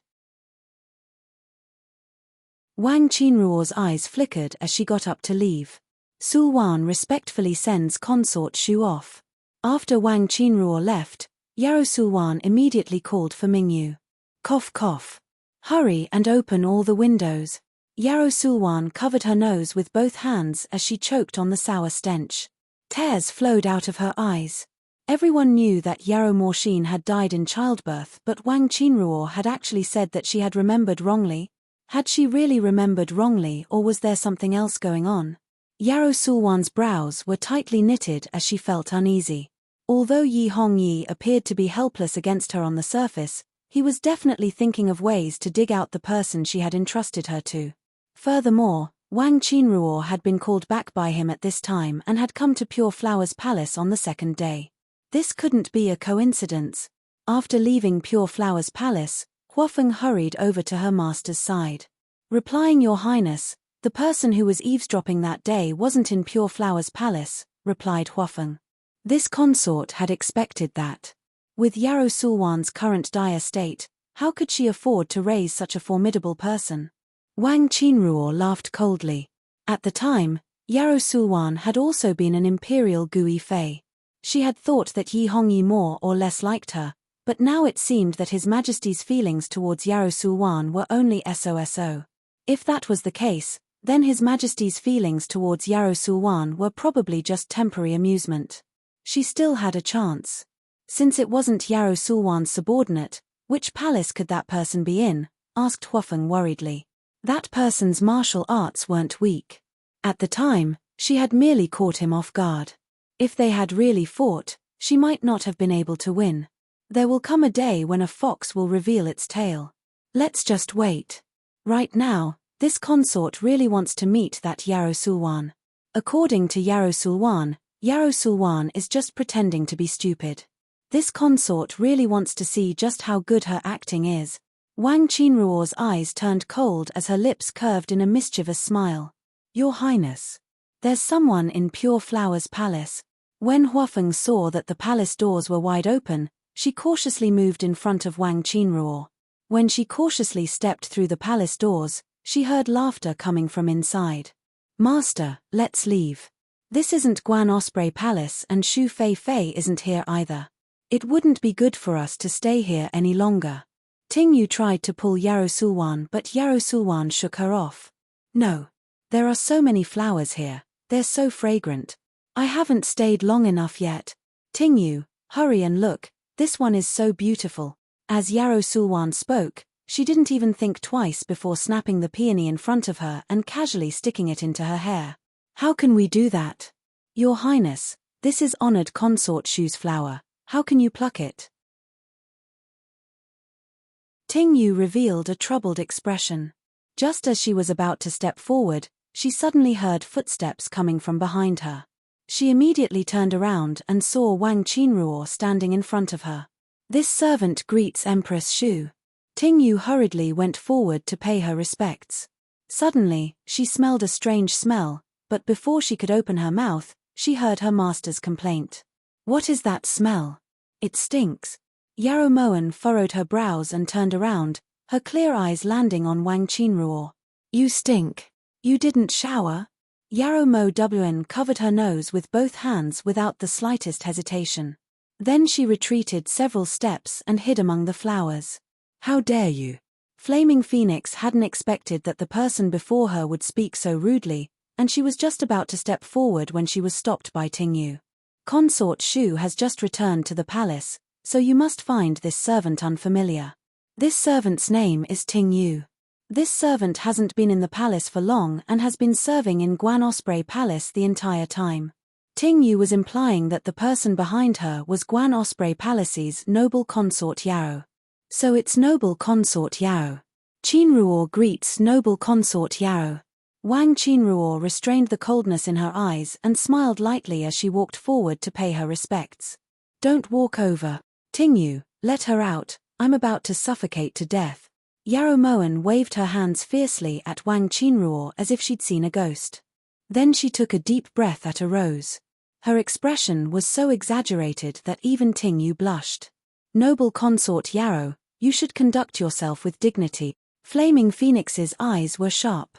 Wang Qinruo's eyes flickered as she got up to leave. Sulwan respectfully sends Consort Shu off. After Wang Qinruo left, Yarou Sulwan immediately called for Mingyu. Cough cough. Hurry and open all the windows. Yarrow Sulwan covered her nose with both hands as she choked on the sour stench. Tears flowed out of her eyes. Everyone knew that Yarrow Morshin had died in childbirth, but Wang Qinruo had actually said that she had remembered wrongly. Had she really remembered wrongly, or was there something else going on? Yarrow Sulwan's brows were tightly knitted as she felt uneasy. Although Yi Hongyi appeared to be helpless against her on the surface, he was definitely thinking of ways to dig out the person she had entrusted her to. Furthermore, Wang Qinruo had been called back by him at this time and had come to Pure Flowers Palace on the second day. This couldn't be a coincidence. After leaving Pure Flowers Palace, Huofeng hurried over to her master's side. Replying, "Your Highness, the person who was eavesdropping that day wasn't in Pure Flowers Palace," replied Huofeng. This consort had expected that. With Yarrow Sulwan's current dire state, how could she afford to raise such a formidable person? Wang Qinruo laughed coldly. At the time, Yarrow Sulwan had also been an imperial Gui Fei. She had thought that Yi Hongyi more or less liked her, but now it seemed that His Majesty's feelings towards Yarrow Sulwan were only so. If that was the case, then His Majesty's feelings towards Yarrow Sulwan were probably just temporary amusement. She still had a chance. Since it wasn't Yarrow Sulwan's subordinate, which palace could that person be in? Asked Huofeng worriedly. That person's martial arts weren't weak. At the time, she had merely caught him off guard. If they had really fought, she might not have been able to win. There will come a day when a fox will reveal its tail. Let's just wait. Right now, this consort really wants to meet that Yarrow Sulwan. According to Yarrow Sulwan is just pretending to be stupid. This consort really wants to see just how good her acting is. Wang Qinruo's eyes turned cold as her lips curved in a mischievous smile. Your Highness. There's someone in Pure Flowers Palace. When Huofeng saw that the palace doors were wide open, she cautiously moved in front of Wang Qinruo. When she cautiously stepped through the palace doors, she heard laughter coming from inside. Master, let's leave. This isn't Guan Osprey Palace and Shu Fei Fei isn't here either. It wouldn't be good for us to stay here any longer. Ting Yu tried to pull Yarrow Sulwan, but Yarrow Sulwan shook her off. No. There are so many flowers here, they're so fragrant. I haven't stayed long enough yet. Ting Yu, hurry and look, this one is so beautiful. As Yarrow Sulwan spoke, she didn't even think twice before snapping the peony in front of her and casually sticking it into her hair. How can we do that? Your Highness, this is honored consort Shu's flower. How can you pluck it? Ting Yu revealed a troubled expression. Just as she was about to step forward, she suddenly heard footsteps coming from behind her. She immediately turned around and saw Wang Qinruo standing in front of her. This servant greets Empress Shu. Ting Yu hurriedly went forward to pay her respects. Suddenly, she smelled a strange smell, but before she could open her mouth, she heard her master's complaint. What is that smell? It stinks. Yarrow Moen furrowed her brows and turned around, her clear eyes landing on Wang Qinruo. You stink. You didn't shower? Yarrow Mo Wn covered her nose with both hands without the slightest hesitation. Then she retreated several steps and hid among the flowers. How dare you? Flaming Phoenix hadn't expected that the person before her would speak so rudely, and she was just about to step forward when she was stopped by Ting Yu. Consort Shu has just returned to the palace, so you must find this servant unfamiliar. This servant's name is Ting Yu. This servant hasn't been in the palace for long and has been serving in Guan Osprey Palace the entire time. Ting Yu was implying that the person behind her was Guan Osprey Palace's noble consort Yarrow. So it's noble consort Yarrow. Qinruo greets noble consort Yarrow. Wang Qinruo restrained the coldness in her eyes and smiled lightly as she walked forward to pay her respects. Don't walk over. Ting Yu, let her out, I'm about to suffocate to death. Yarrow Moen waved her hands fiercely at Wang Qinruo as if she'd seen a ghost. Then she took a deep breath at a rose. Her expression was so exaggerated that even Ting Yu blushed. Noble consort Yarrow, you should conduct yourself with dignity. Flaming Phoenix's eyes were sharp.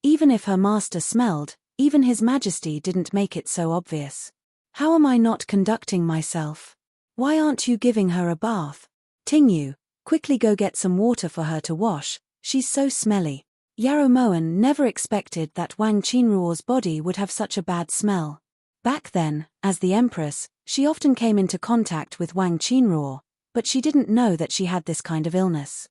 Even if her master smelled, even His Majesty didn't make it so obvious. How am I not conducting myself? Why aren't you giving her a bath? Ting Yu, quickly go get some water for her to wash, She's so smelly. Yarrow Moen never expected that Wang Qinruo's body would have such a bad smell. Back then, as the Empress, she often came into contact with Wang Qinruo, but she didn't know that she had this kind of illness.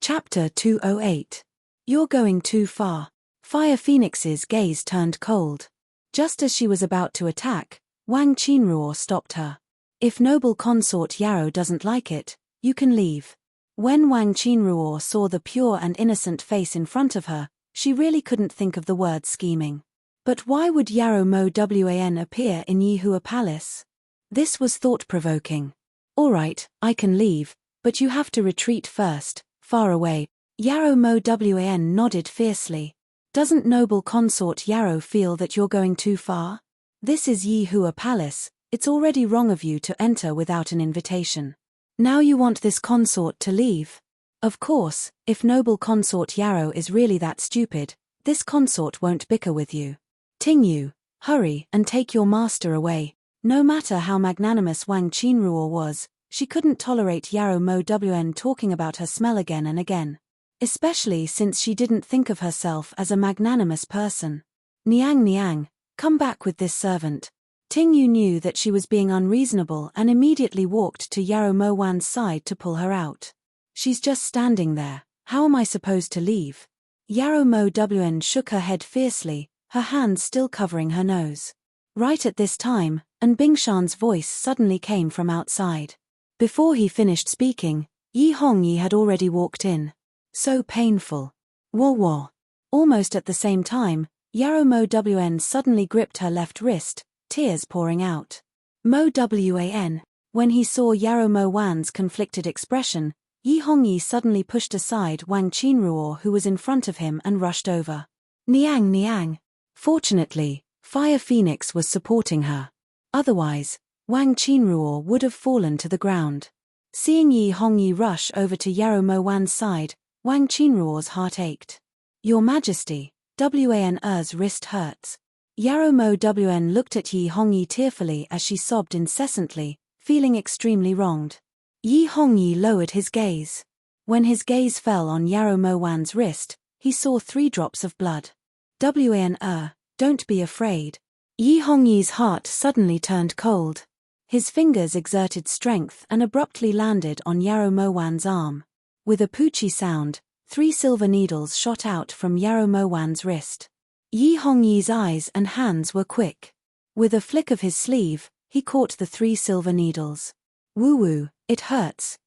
Chapter 208. You're going too far. Fire Phoenix's gaze turned cold. Just as she was about to attack, Wang Qinruo stopped her. If noble consort Yarrow doesn't like it, you can leave. When Wang Qinruo saw the pure and innocent face in front of her, she really couldn't think of the word scheming. But why would Yarrow Mo Wan appear in Yihua Palace? This was thought-provoking. Alright, I can leave, but you have to retreat first, far away. Yarrow Mo Wan nodded fiercely. Doesn't noble consort Yarrow feel that you're going too far? This is Yihua Palace, it's already wrong of you to enter without an invitation. Now you want this consort to leave? Of course, if noble consort Yarrow is really that stupid, this consort won't bicker with you. Tingyu, hurry and take your master away. No matter how magnanimous Wang Qinruo was, she couldn't tolerate Yarrow Mo Wan talking about her smell again and again. Especially since she didn't think of herself as a magnanimous person. Niang, come back with this servant. Tingyu knew that she was being unreasonable and immediately walked to Yarrow Mo Wan's side to pull her out. She's just standing there, how am I supposed to leave? Yarrow Mo Wan shook her head fiercely, her hands still covering her nose. Right at this time, An Bingshan's voice suddenly came from outside. Before he finished speaking, Yi Hongyi had already walked in. So painful. Wah. Almost at the same time, Yarrow Mo Wan suddenly gripped her left wrist, tears pouring out. Mo Wan. When he saw Yarrow Mo Wan's conflicted expression, Yi Hongyi suddenly pushed aside Wang Qinruo who was in front of him and rushed over. Niang. Fortunately, Fire Phoenix was supporting her. Otherwise, Wang Qinruo would have fallen to the ground. Seeing Yi Hongyi rush over to Yarrow Mo Wan's side, Wang Qinruo's heart ached. Your Majesty, Wan's wrist hurts. Yarrow Mo Wan looked at Yi Hongyi tearfully as she sobbed incessantly, feeling extremely wronged. Yi Hongyi lowered his gaze. When his gaze fell on Yarrow Mo Wan's wrist, he saw 3 drops of blood. Don't be afraid. Yi Hongyi's heart suddenly turned cold. His fingers exerted strength and abruptly landed on Yarrow Mo Wan's arm. With a poochie sound, 3 silver needles shot out from Yarrow Mo Wan's wrist. Yi Hongyi's eyes and hands were quick. With a flick of his sleeve, he caught the 3 silver needles. Woo, it hurts.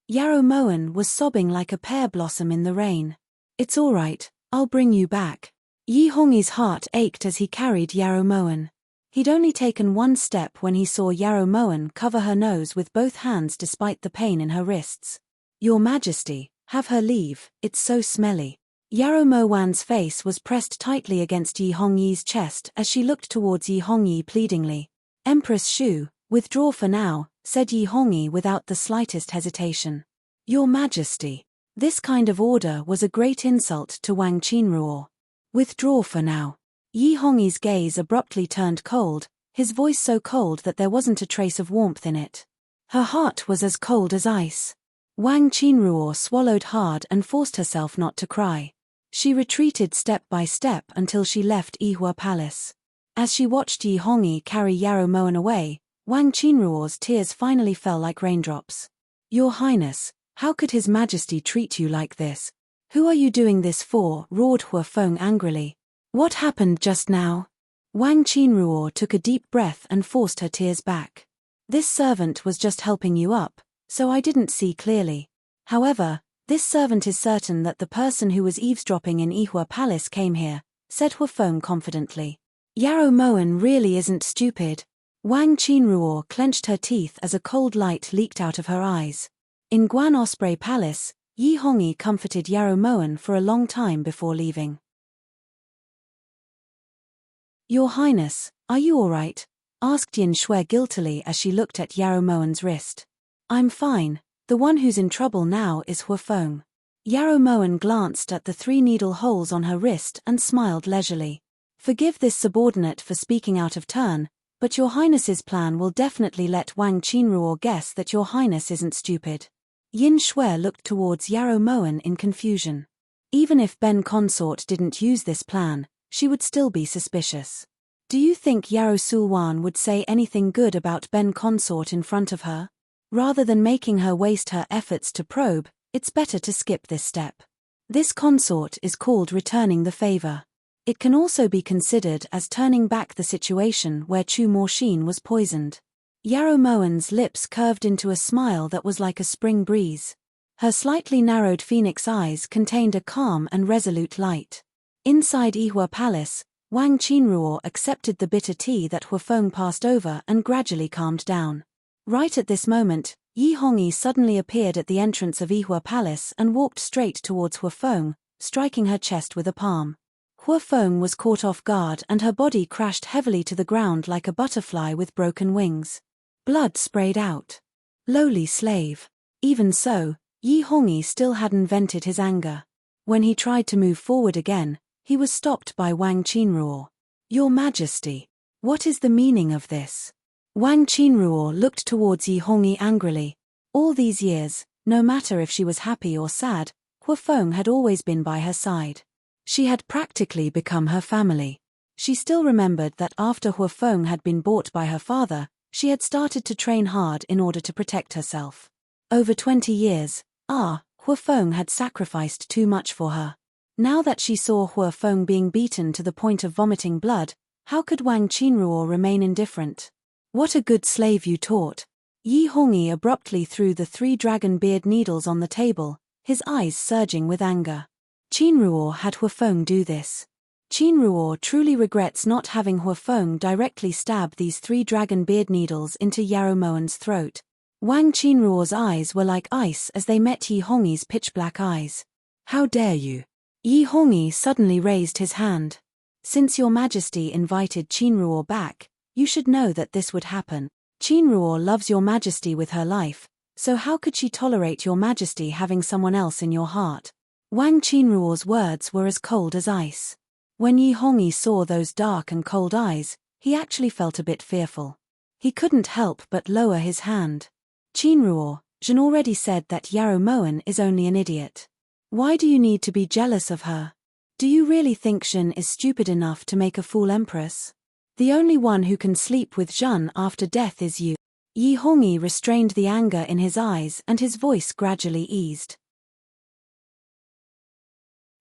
Yarrow Moen was sobbing like a pear blossom in the rain. It's alright, I'll bring you back. Yi Hongyi's heart ached as he carried Yarrow Moen. He'd only taken 1 step when he saw Yarrow Moen cover her nose with both hands despite the pain in her wrists. Your Majesty, have her leave, it's so smelly. Yarrow Mo Wan's face was pressed tightly against Yi Hongyi's chest as she looked towards Yi Hongyi pleadingly. Empress Shu, withdraw for now, said Yi Hongyi without the slightest hesitation. Your Majesty. This kind of order was a great insult to Wang Qinruo. Withdraw for now. Yi Hongyi's gaze abruptly turned cold, his voice so cold that there wasn't a trace of warmth in it. Her heart was as cold as ice. Wang Qinruo swallowed hard and forced herself not to cry. She retreated step by step until she left Yihua Palace. As she watched Yi Hongyi carry Yarrow Moen away, Wang Qinruo's tears finally fell like raindrops. Your Highness, how could His Majesty treat you like this? Who are you doing this for? Roared Hua Feng angrily. What happened just now? Wang Qinruo took a deep breath and forced her tears back. This servant was just helping you up, so I didn't see clearly. However, this servant is certain that the person who was eavesdropping in Yihua Palace came here, said Hua Feng confidently. Yarrow Moen really isn't stupid. Wang Qinruo clenched her teeth as a cold light leaked out of her eyes. In Guan Osprey Palace, Yi Hongyi comforted Yarrow Moen for a long time before leaving. Your Highness, are you alright? Asked Yin Shui guiltily as she looked at Yarrow Moen's wrist. I'm fine, the one who's in trouble now is Hua Feng. Yarrow Moen glanced at the 3 needle holes on her wrist and smiled leisurely. Forgive this subordinate for speaking out of turn, But your highness's plan will definitely let Wang Qinruo guess that your highness isn't stupid. Yin Shui looked towards Yarrow Moen in confusion. Even if Ben Consort didn't use this plan, she would still be suspicious. Do you think Yarrow Sulwan would say anything good about Ben Consort in front of her? Rather than making her waste her efforts to probe, it's better to skip this step. This consort is called returning the favor. It can also be considered as turning back the situation where Chu Morshin was poisoned. Yarrow Moen's lips curved into a smile that was like a spring breeze. Her slightly narrowed phoenix eyes contained a calm and resolute light. Inside Yihua Palace, Wang Qinruo accepted the bitter tea that Huafeng passed over and gradually calmed down. Right at this moment, Yi Hongyi suddenly appeared at the entrance of Yihua Palace and walked straight towards Huafeng, striking her chest with a palm. Huafeng was caught off guard and her body crashed heavily to the ground like a butterfly with broken wings. Blood sprayed out. Lowly slave. Even so, Yi Hongyi still hadn't vented his anger. When he tried to move forward again, he was stopped by Wang Qinruo. Your Majesty, what is the meaning of this? Wang Qinruo looked towards Yi Hongyi angrily. All these years, no matter if she was happy or sad, Huafeng had always been by her side. She had practically become her family. She still remembered that after Huafeng had been bought by her father, she had started to train hard in order to protect herself. Over 20 years, Huafeng had sacrificed too much for her. Now that she saw Huafeng being beaten to the point of vomiting blood, how could Wang Qinruo remain indifferent? What a good slave you taught. Yi Hongyi abruptly threw the 3 dragon beard needles on the table, his eyes surging with anger. Qinruo had Huafeng do this. Qinruo truly regrets not having Huafeng directly stab these 3 dragon beard needles into Yarrow Moen's throat. Wang Qinruo's eyes were like ice as they met Yi Hongyi's pitch-black eyes. How dare you? Yi Hongyi suddenly raised his hand. Since your Majesty invited Qinruo back, you should know that this would happen. Qinruo loves your Majesty with her life, so how could she tolerate your Majesty having someone else in your heart? Wang Qinruo's words were as cold as ice. When Yi Hongyi saw those dark and cold eyes, he actually felt a bit fearful. He couldn't help but lower his hand. Qinruo, Zhen already said that Yarrow Moen is only an idiot. Why do you need to be jealous of her? Do you really think Zhen is stupid enough to make a fool empress? The only one who can sleep with Zhen after death is you. Yi Hongyi restrained the anger in his eyes and his voice gradually eased.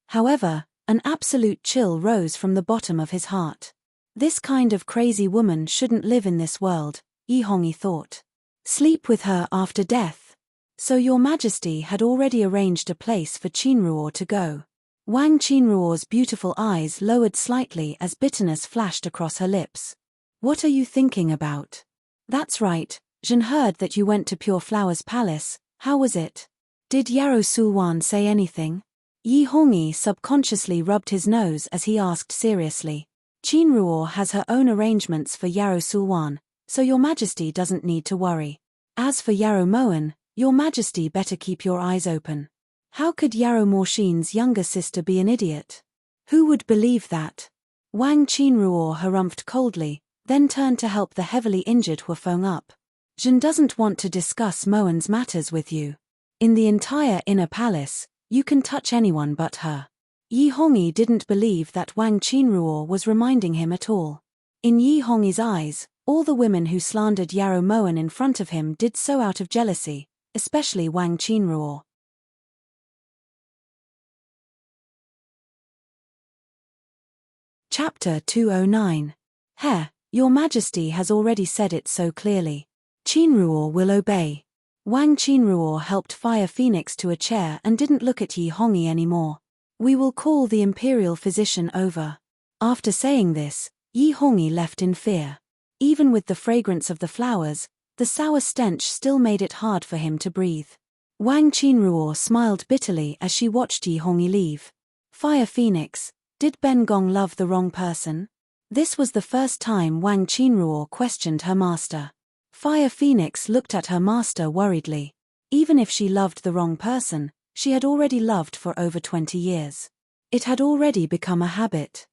However, an absolute chill rose from the bottom of his heart. This kind of crazy woman shouldn't live in this world, Yi Hongyi thought. Sleep with her after death. So your Majesty had already arranged a place for Qinruo to go. Wang Qinruo's beautiful eyes lowered slightly as bitterness flashed across her lips. What are you thinking about? That's right, Zhen heard that you went to Pure Flower's palace. How was it? Did Yarrow Sulwan say anything? Yi Hongyi subconsciously rubbed his nose as he asked seriously. Qinruo has her own arrangements for Yarrow Sulwan, so your Majesty doesn't need to worry. As for Yarrow Moen, your Majesty better keep your eyes open. How could Yarrow Morshin's younger sister be an idiot? Who would believe that? Wang Qinruo harumphed coldly, then turned to help the heavily injured Huafeng up. Zhen doesn't want to discuss Moen's matters with you. In the entire inner palace, you can touch anyone but her. Yi Hongyi didn't believe that Wang Qinruo was reminding him at all. In Yi Hongyi's eyes, all the women who slandered Yarrow Moen in front of him did so out of jealousy, especially Wang Qinruo. Chapter 209. Your Majesty has already said it so clearly. Qinruo will obey. Wang Qinruo helped Fire Phoenix to a chair and didn't look at Yi Hongyi anymore. We will call the imperial physician over. After saying this, Yi Hongyi left in fear. Even with the fragrance of the flowers, the sour stench still made it hard for him to breathe. Wang Qinruo smiled bitterly as she watched Yi Hongyi leave. Fire Phoenix, did Ben Gong love the wrong person? This was the first time Wang Qinruo questioned her master. Fire Phoenix looked at her master worriedly. Even if she loved the wrong person, she had already loved for over 20 years. It had already become a habit.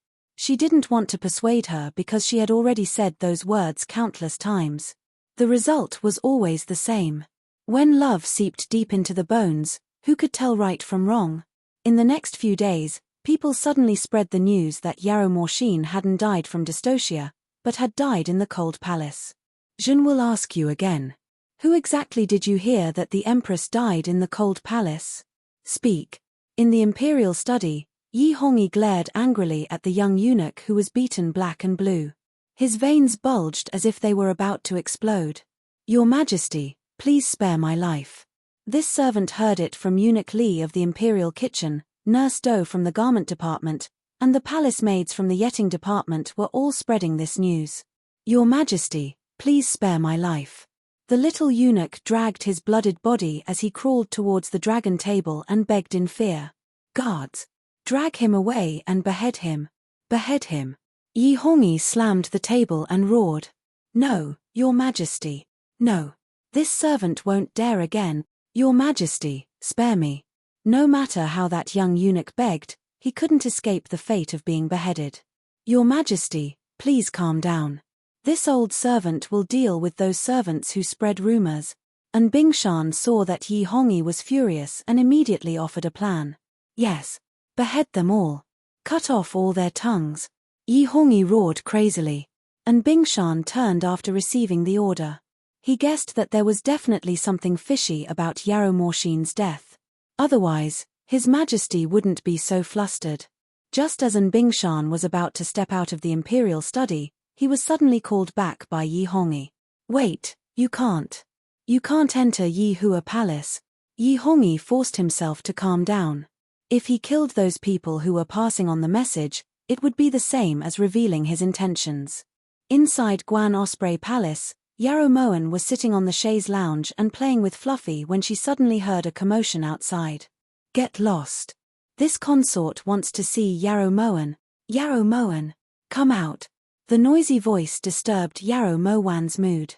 She didn't want to persuade her because she had already said those words countless times. The result was always the same. When love seeped deep into the bones, who could tell right from wrong? In the next few days, people suddenly spread the news that Yarrow Morshin hadn't died from dystocia, but had died in the cold palace. Jean will ask you again. Who exactly did you hear that the Empress died in the cold palace? Speak. In the imperial study, Yi Hongyi glared angrily at the young eunuch who was beaten black and blue. His veins bulged as if they were about to explode. Your Majesty, please spare my life. This servant heard it from Eunuch Li of the imperial kitchen, Nurse Doe from the garment department, and the palace maids from the yetting department were all spreading this news. Your Majesty, please spare my life. The little eunuch dragged his blooded body as he crawled towards the dragon table and begged in fear. Guards! Drag him away and behead him. Behead him. Yi Hongyi slammed the table and roared. No, Your Majesty. No. This servant won't dare again. Your Majesty, spare me. No matter how that young eunuch begged, he couldn't escape the fate of being beheaded. Your Majesty, please calm down. This old servant will deal with those servants who spread rumors. And Bingshan saw that Yi Hongyi was furious and immediately offered a plan. Yes. Behead them all. Cut off all their tongues. Yi Hongyi roared crazily. And Bingshan turned after receiving the order. He guessed that there was definitely something fishy about Yarrow Morshin's death. Otherwise, His Majesty wouldn't be so flustered. Just as Bingshan was about to step out of the imperial study, he was suddenly called back by Yi Hongyi. Wait, you can't. You can't enter Yi Hua Palace. Yi Hongyi forced himself to calm down. If he killed those people who were passing on the message, it would be the same as revealing his intentions. Inside Guan Osprey Palace, Yarrow Moen was sitting on the chaise lounge and playing with Fluffy when she suddenly heard a commotion outside. Get lost. This consort wants to see Yarrow Moen. Yarrow Moen, come out. The noisy voice disturbed Yarrow Moan's mood.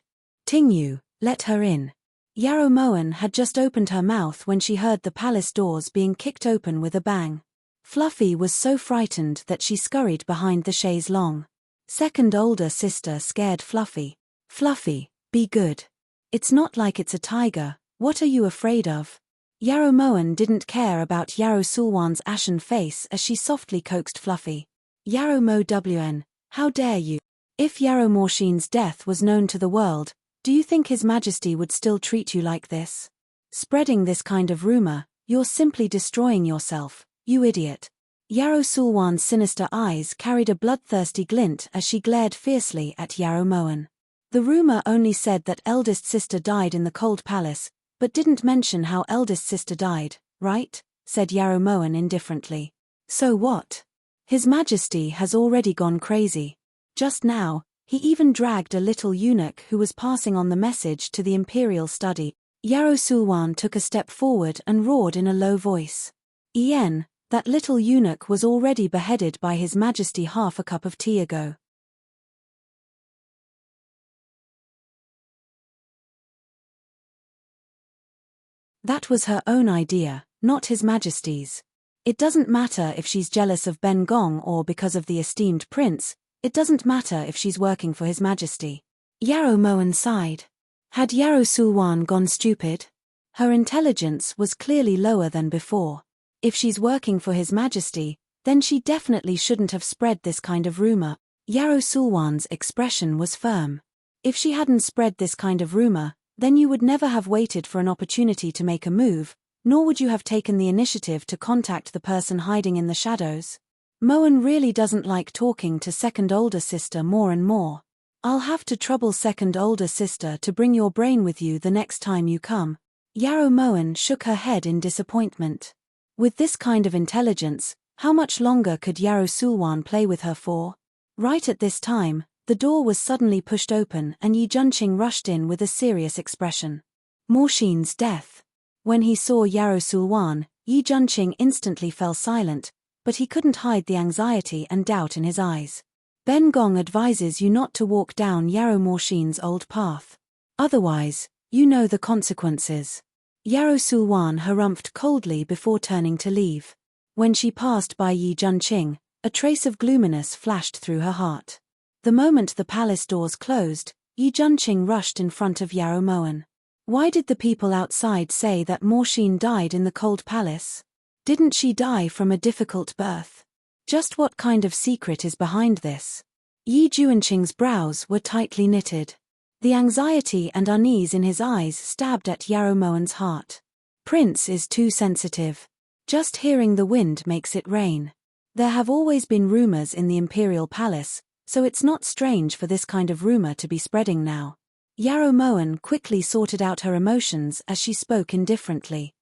Ting Yu, let her in. Yarrow Moen had just opened her mouth when she heard the palace doors being kicked open with a bang. Fluffy was so frightened that she scurried behind the chaise longue. Second older sister scared Fluffy. Fluffy, be good. It's not like it's a tiger, what are you afraid of? Yarrow Moen didn't care about Yarrow Sulwan's ashen face as she softly coaxed Fluffy. Yarrow Mo Wn, how dare you? If Yarrow Morshin's death was known to the world, do you think His Majesty would still treat you like this? Spreading this kind of rumor, you're simply destroying yourself, you idiot. Yarrow Sulwan's sinister eyes carried a bloodthirsty glint as she glared fiercely at Yarrow Moen. The rumor only said that eldest sister died in the cold palace, but didn't mention how eldest sister died, right? Said Yarrow Moen indifferently. So what? His Majesty has already gone crazy. Just now, he even dragged a little eunuch who was passing on the message to the imperial study. Yarrow Sulwan took a step forward and roared in a low voice. Ien, that little eunuch was already beheaded by His Majesty half a cup of tea ago. That was her own idea, not His Majesty's. It doesn't matter if she's jealous of Ben Gong or because of the esteemed prince, it doesn't matter if she's working for His Majesty. Yarrow Moen sighed. Had Yarrow Sulwan gone stupid? Her intelligence was clearly lower than before. If she's working for His Majesty, then she definitely shouldn't have spread this kind of rumor. Yarrow Sulwan's expression was firm. If she hadn't spread this kind of rumor, then you would never have waited for an opportunity to make a move, nor would you have taken the initiative to contact the person hiding in the shadows. Moen really doesn't like talking to second older sister more and more. I'll have to trouble second older sister to bring your brain with you the next time you come. Yarrow Moen shook her head in disappointment. With this kind of intelligence, how much longer could Yarrow Sulwan play with her for? Right at this time, the door was suddenly pushed open and Yi Junqing rushed in with a serious expression. Morshin's death. When he saw Yarrow Sulwan, Yi Junqing instantly fell silent, but he couldn't hide the anxiety and doubt in his eyes. Ben Gong advises you not to walk down Yarrow Morshin's old path. Otherwise, you know the consequences. Yarrow Sulwan harumphed coldly before turning to leave. When she passed by Yi Junqing, A trace of gloominess flashed through her heart. The moment the palace doors closed, Yi Junqing rushed in front of Yarrow Moen. Why did the people outside say that Morsheen died in the cold palace? Didn't she die from a difficult birth? Just what kind of secret is behind this? Yi Junqing's brows were tightly knitted. The anxiety and unease in his eyes stabbed at Yarrow Moen's heart. Prince is too sensitive. Just hearing the wind makes it rain. There have always been rumors in the imperial palace, so it's not strange for this kind of rumor to be spreading now. Yarrow Moen quickly sorted out her emotions as she spoke indifferently.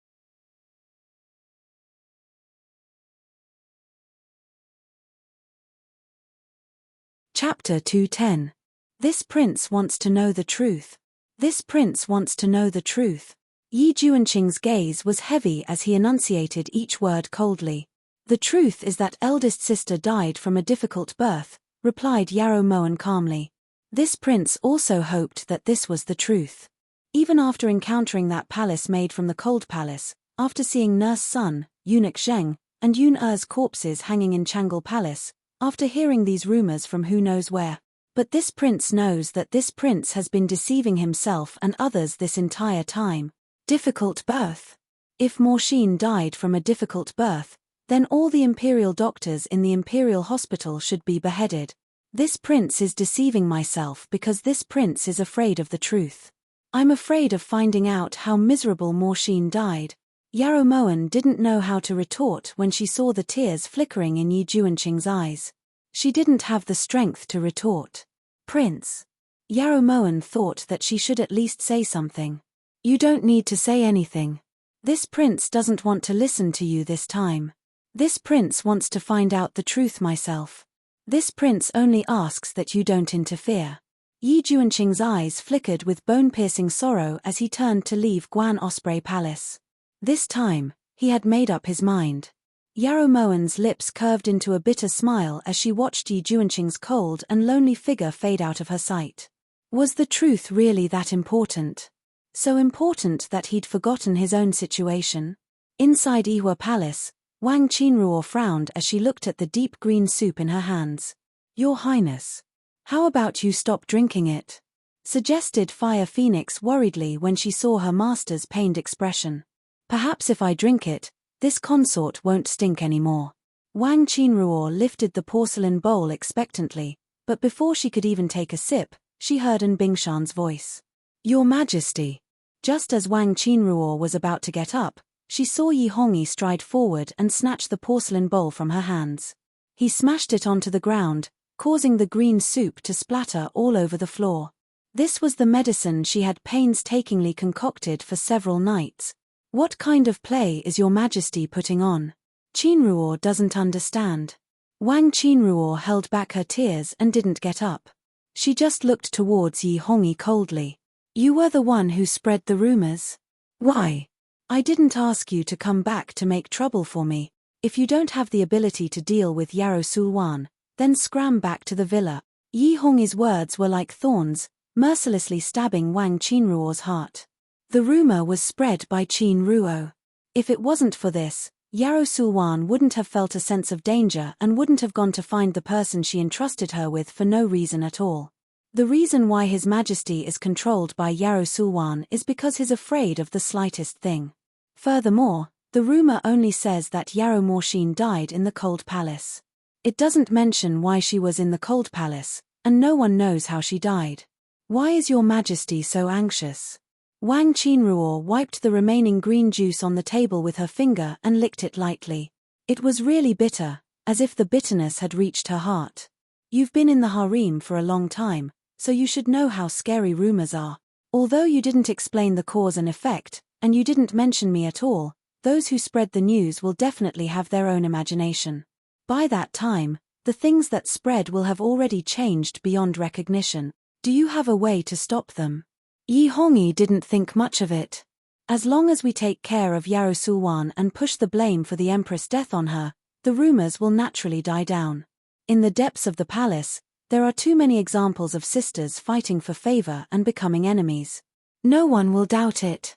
Chapter 210. This prince wants to know the truth. This prince wants to know the truth. Yi Junqing's gaze was heavy as he enunciated each word coldly. The truth is that eldest sister died from a difficult birth, replied Yarrow Moen calmly. This prince also hoped that this was the truth. Even after encountering that palace made from the cold palace, after seeing Nurse Sun, Eunuch Zheng, and Yun-Er's corpses hanging in Changle Palace, after hearing these rumors from who knows where. But this prince knows that this prince has been deceiving himself and others this entire time. Difficult birth. If Morsheen died from a difficult birth, then all the imperial doctors in the imperial hospital should be beheaded. This prince is deceiving myself because this prince is afraid of the truth. I'm afraid of finding out how miserable Morsheen died. Yarrow Moen didn't know how to retort when she saw the tears flickering in Yi Junqing's eyes. She didn't have the strength to retort. Prince. Yarrow Moen thought that she should at least say something. You don't need to say anything. This prince doesn't want to listen to you this time. This prince wants to find out the truth myself. This prince only asks that you don't interfere. Yi Junqing's eyes flickered with bone-piercing sorrow as he turned to leave Guan Osprey Palace. This time, he had made up his mind. Yarrow Moen's lips curved into a bitter smile as she watched Yi Junqing's cold and lonely figure fade out of her sight. Was the truth really that important? So important that he'd forgotten his own situation? Inside Ihua Palace, Wang Qinruo frowned as she looked at the deep green soup in her hands. Your Highness. How about you stop drinking it? Suggested Fire Phoenix worriedly when she saw her master's pained expression. Perhaps if I drink it, this consort won't stink anymore. Wang Qinruo lifted the porcelain bowl expectantly, but before she could even take a sip, she heard An Bingshan's voice. Your Majesty. Just as Wang Qinruo was about to get up, she saw Yi Hongyi stride forward and snatch the porcelain bowl from her hands. He smashed it onto the ground, causing the green soup to splatter all over the floor. This was the medicine she had painstakingly concocted for several nights. What kind of play is Your Majesty putting on? Qinruo doesn't understand. Wang Qinruo held back her tears and didn't get up. She just looked towards Yi Hongyi coldly. You were the one who spread the rumors. Why? I didn't ask you to come back to make trouble for me. If you don't have the ability to deal with Yarrow Sulwan, then scram back to the villa. Yi Hongyi's words were like thorns, mercilessly stabbing Wang Qinruo's heart. The rumor was spread by Qinruo. If it wasn't for this, Yarrow Sulwan wouldn't have felt a sense of danger and wouldn't have gone to find the person she entrusted her with for no reason at all. The reason why His Majesty is controlled by Yarrow Sulwan is because he's afraid of the slightest thing. Furthermore, the rumor only says that Yarrow Morsheen died in the Cold Palace. It doesn't mention why she was in the Cold Palace, and no one knows how she died. Why is Your Majesty so anxious? Wang Qinruo wiped the remaining green juice on the table with her finger and licked it lightly. It was really bitter, as if the bitterness had reached her heart. You've been in the harem for a long time, so you should know how scary rumors are. Although you didn't explain the cause and effect, and you didn't mention me at all, those who spread the news will definitely have their own imagination. By that time, the things that spread will have already changed beyond recognition. Do you have a way to stop them? Yi Hongyi didn't think much of it. As long as we take care of Yarrow Sulwan and push the blame for the Empress' death on her, the rumors will naturally die down. In the depths of the palace, there are too many examples of sisters fighting for favor and becoming enemies. No one will doubt it.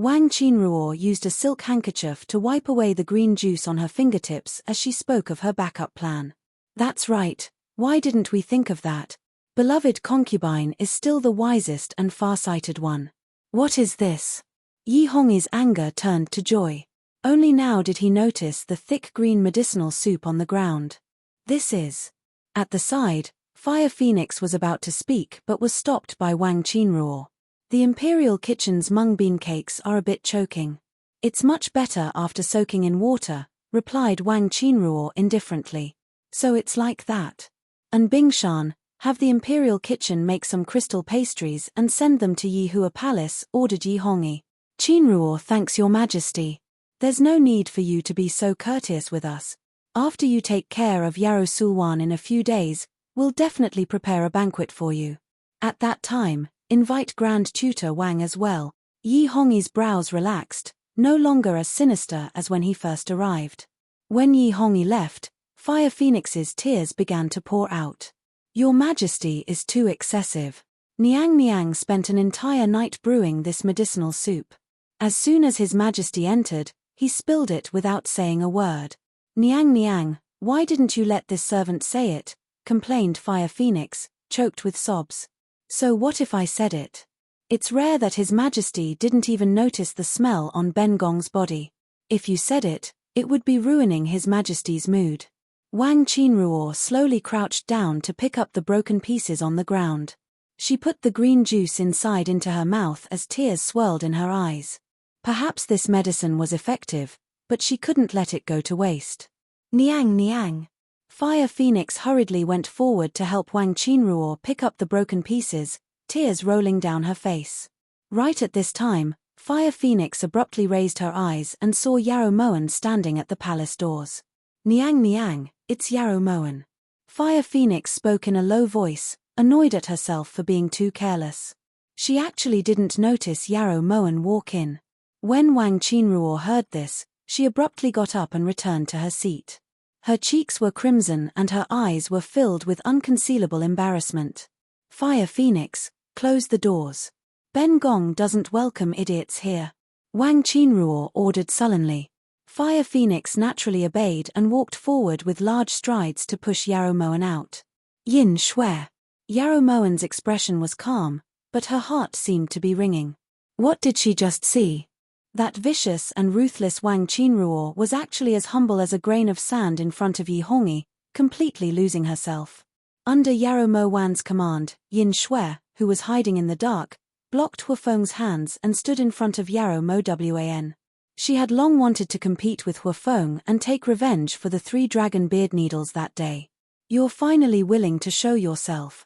Wang Qinruo used a silk handkerchief to wipe away the green juice on her fingertips as she spoke of her backup plan. That's right, why didn't we think of that? Beloved concubine is still the wisest and far-sighted one. What is this? Yi Hongyi's anger turned to joy. Only now did he notice the thick green medicinal soup on the ground. This is. At the side, Fire Phoenix was about to speak but was stopped by Wang Qinruo. The Imperial Kitchen's mung bean cakes are a bit choking. It's much better after soaking in water, replied Wang Qinruo indifferently. So it's like that. And Bingshan, have the Imperial Kitchen make some crystal pastries and send them to Yihua Palace, ordered Yi Hongyi. Qinruo thanks your majesty. There's no need for you to be so courteous with us. After you take care of Yarrow Sulwan in a few days, we'll definitely prepare a banquet for you. At that time, invite Grand Tutor Wang as well. Yi Hongyi's brows relaxed, no longer as sinister as when he first arrived. When Yi Hongyi left, Fire Phoenix's tears began to pour out. Your Majesty is too excessive. Niang Niang spent an entire night brewing this medicinal soup. As soon as His Majesty entered, he spilled it without saying a word. Niang Niang, why didn't you let this servant say it? Complained Fire Phoenix, choked with sobs. So what if I said it? It's rare that His Majesty didn't even notice the smell on Ben Gong's body. If you said it, it would be ruining His Majesty's mood. Wang Qinruo slowly crouched down to pick up the broken pieces on the ground. She put the green juice inside into her mouth as tears swirled in her eyes. Perhaps this medicine was effective, but she couldn't let it go to waste. Niang Niang. Fire Phoenix hurriedly went forward to help Wang Qinruo pick up the broken pieces, tears rolling down her face. Right at this time, Fire Phoenix abruptly raised her eyes and saw Yarrow Moen standing at the palace doors. Niang Niang, it's Yarrow Moen. Fire Phoenix spoke in a low voice, annoyed at herself for being too careless. She actually didn't notice Yarrow Moen walk in. When Wang Qinruo heard this, she abruptly got up and returned to her seat. Her cheeks were crimson and her eyes were filled with unconcealable embarrassment. Fire Phoenix, close the doors. Ben Gong doesn't welcome idiots here. Wang Qinruo ordered sullenly. Fire Phoenix naturally obeyed and walked forward with large strides to push Yarrow Moen out. Yin Shui. Yarrow Moen's expression was calm, but her heart seemed to be ringing. What did she just see? That vicious and ruthless Wang Qinruo was actually as humble as a grain of sand in front of Yi Hongyi, completely losing herself. Under Yarrow Moen's command, Yin Shui, who was hiding in the dark, blocked Huafeng's hands and stood in front of Yarrow Moen. She had long wanted to compete with Huafeng and take revenge for the 3 dragon beard needles that day. You're finally willing to show yourself.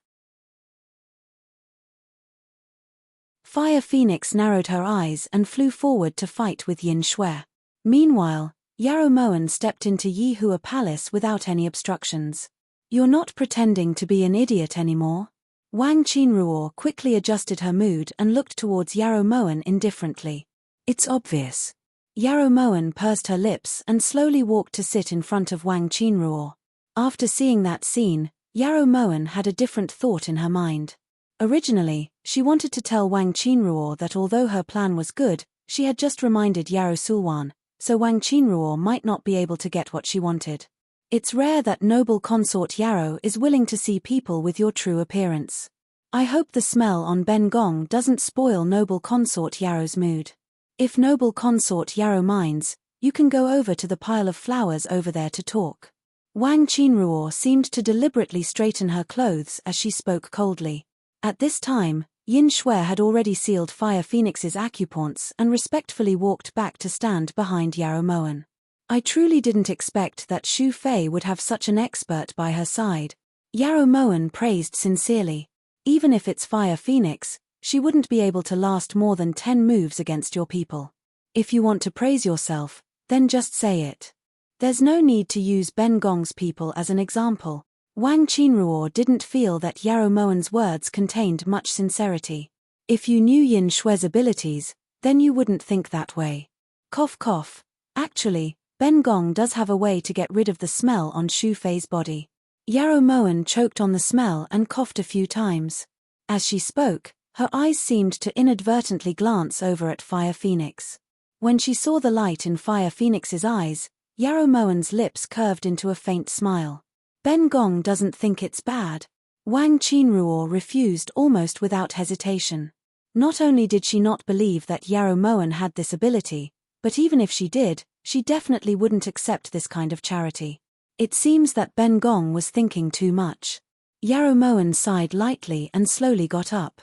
Fire Phoenix narrowed her eyes and flew forward to fight with Yin Shui. Meanwhile, Yarrow Moen stepped into Yihua Palace without any obstructions. You're not pretending to be an idiot anymore? Wang Qinruo quickly adjusted her mood and looked towards Yarrow Moen indifferently. It's obvious. Yarrow Moen pursed her lips and slowly walked to sit in front of Wang Qinruo. After seeing that scene, Yarrow Moen had a different thought in her mind. Originally, she wanted to tell Wang Qinruo that although her plan was good, she had just reminded Yarrow Sulwan, so Wang Qinruo might not be able to get what she wanted. It's rare that noble consort Yarrow is willing to see people with your true appearance. I hope the smell on Ben Gong doesn't spoil noble consort Yarrow's mood. If noble consort Yarrow minds, you can go over to the pile of flowers over there to talk. Wang Qinruo seemed to deliberately straighten her clothes as she spoke coldly. At this time, Yin Shui had already sealed Fire Phoenix's acupoints and respectfully walked back to stand behind Yarrow Moen. I truly didn't expect that Xu Fei would have such an expert by her side. Yarrow Moen praised sincerely. Even if it's Fire Phoenix, she wouldn't be able to last more than 10 moves against your people. If you want to praise yourself, then just say it. There's no need to use Ben Gong's people as an example. Wang Qinruo didn't feel that Yarrow Moen's words contained much sincerity. If you knew Yin Shui's abilities, then you wouldn't think that way. Cough cough. Actually, Ben Gong does have a way to get rid of the smell on Xu Fei's body. Yarrow Moen choked on the smell and coughed a few times. As she spoke, Her eyes seemed to inadvertently glance over at Fire Phoenix. When she saw the light in Fire Phoenix's eyes, Yarrow Moen's lips curved into a faint smile. Ben Gong doesn't think it's bad. Wang Qinruo refused almost without hesitation. Not only did she not believe that Yarrow Moen had this ability, but even if she did, she definitely wouldn't accept this kind of charity. It seems that Ben Gong was thinking too much. Yarrow Moen sighed lightly and slowly got up.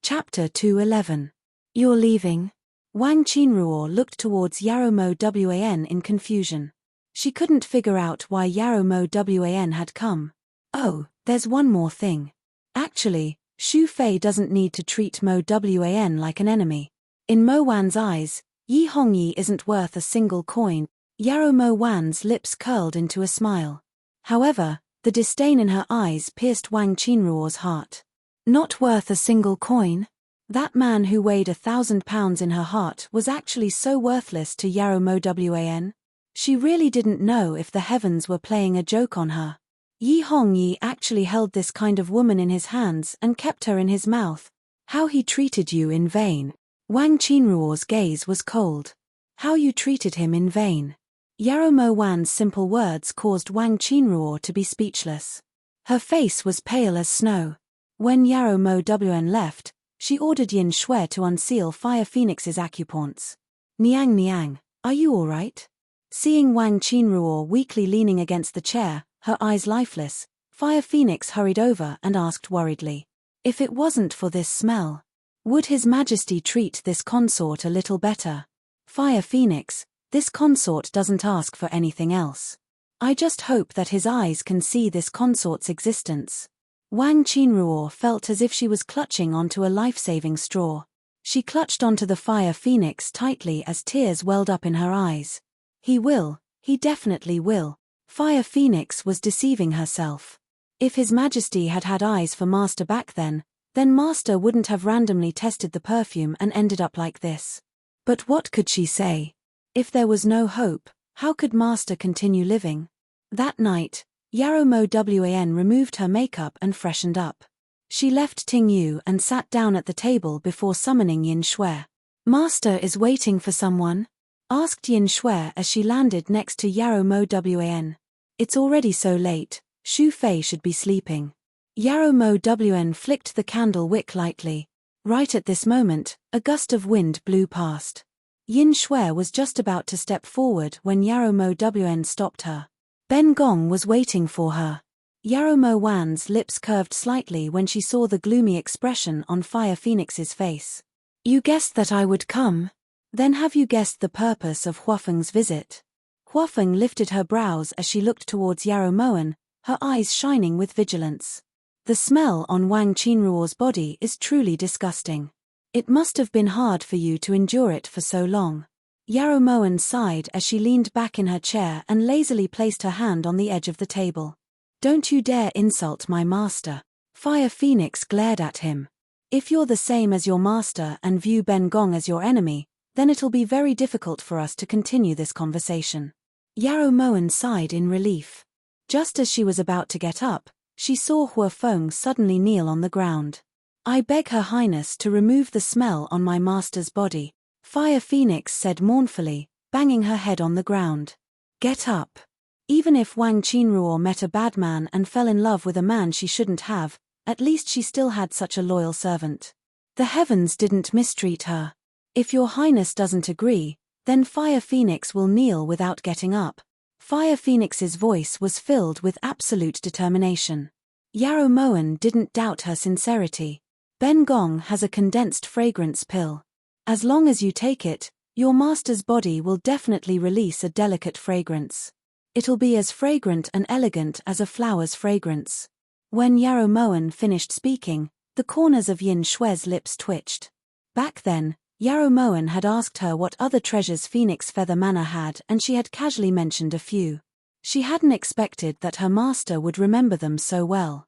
Chapter 211. You're leaving? Wang Qinruo looked towards Yarrow Mo Wan in confusion. She couldn't figure out why Yarrow Mo Wan had come. Oh, there's one more thing. Actually, Xu Fei doesn't need to treat Mo Wan like an enemy. In Mo Wan's eyes, Yi Hongyi isn't worth a single coin. Yarrow Mo Wan's lips curled into a smile. However, the disdain in her eyes pierced Wang Qinruo's heart. Not worth a single coin? That man who weighed 1,000 pounds in her heart was actually so worthless to Yarrow Mo Wan? She really didn't know if the heavens were playing a joke on her. Yi Hongyi actually held this kind of woman in his hands and kept her in his mouth. How he treated you in vain. Wang Qinruo's gaze was cold. How you treated him in vain. Yarrow Mo Wan's simple words caused Wang Qinruo to be speechless. Her face was pale as snow. When Yarrow Mo Wan left, she ordered Yin Shui to unseal Fire Phoenix's acupoints. Niang Niang, are you all right? Seeing Wang Qinruo weakly leaning against the chair, her eyes lifeless, Fire Phoenix hurried over and asked worriedly. If it wasn't for this smell, would His Majesty treat this consort a little better? Fire Phoenix, this consort doesn't ask for anything else. I just hope that his eyes can see this consort's existence. Wang Qinruo felt as if she was clutching onto a life-saving straw. She clutched onto the Fire Phoenix tightly as tears welled up in her eyes. He will, he definitely will. Fire Phoenix was deceiving herself. If His Majesty had had eyes for Master back then Master wouldn't have randomly tested the perfume and ended up like this. But what could she say? If there was no hope, how could Master continue living? That night, Yarrow Mo Wan removed her makeup and freshened up. She left Ting Yu and sat down at the table before summoning Yin Shui. Master is waiting for someone? Asked Yin Shui as she landed next to Yarrow Mo Wan. It's already so late, Xu Fei should be sleeping. Yarrow Mo Wan flicked the candle wick lightly. Right at this moment, a gust of wind blew past. Yin Shui was just about to step forward when Yarrow Mo Wan stopped her. Ben Gong was waiting for her. Yarrow Mo Wan's lips curved slightly when she saw the gloomy expression on Fire Phoenix's face. You guessed that I would come? Then have you guessed the purpose of Huafeng's visit? Huafeng lifted her brows as she looked towards Yarrow Moen, her eyes shining with vigilance. The smell on Wang Qinruo's body is truly disgusting. It must have been hard for you to endure it for so long. Yarrow Moen sighed as she leaned back in her chair and lazily placed her hand on the edge of the table. Don't you dare insult my master. Fire Phoenix glared at him. If you're the same as your master and view Ben Gong as your enemy, then it'll be very difficult for us to continue this conversation. Yarrow Moen sighed in relief. Just as she was about to get up, she saw Huafeng suddenly kneel on the ground. I beg Her Highness to remove the smell on my master's body, Fire Phoenix said mournfully, banging her head on the ground. Get up. Even if Wang Qinruo met a bad man and fell in love with a man she shouldn't have, at least she still had such a loyal servant. The heavens didn't mistreat her. If your highness doesn't agree, then Fire Phoenix will kneel without getting up. Fire Phoenix's voice was filled with absolute determination. Yarrow Moen didn't doubt her sincerity. Ben Gong has a condensed fragrance pill. As long as you take it, your master's body will definitely release a delicate fragrance. It'll be as fragrant and elegant as a flower's fragrance. When Yarrow Moen finished speaking, the corners of Yin Shui's lips twitched. Back then, Yarrow Moen had asked her what other treasures Phoenix Feather Manor had and she had casually mentioned a few. She hadn't expected that her master would remember them so well.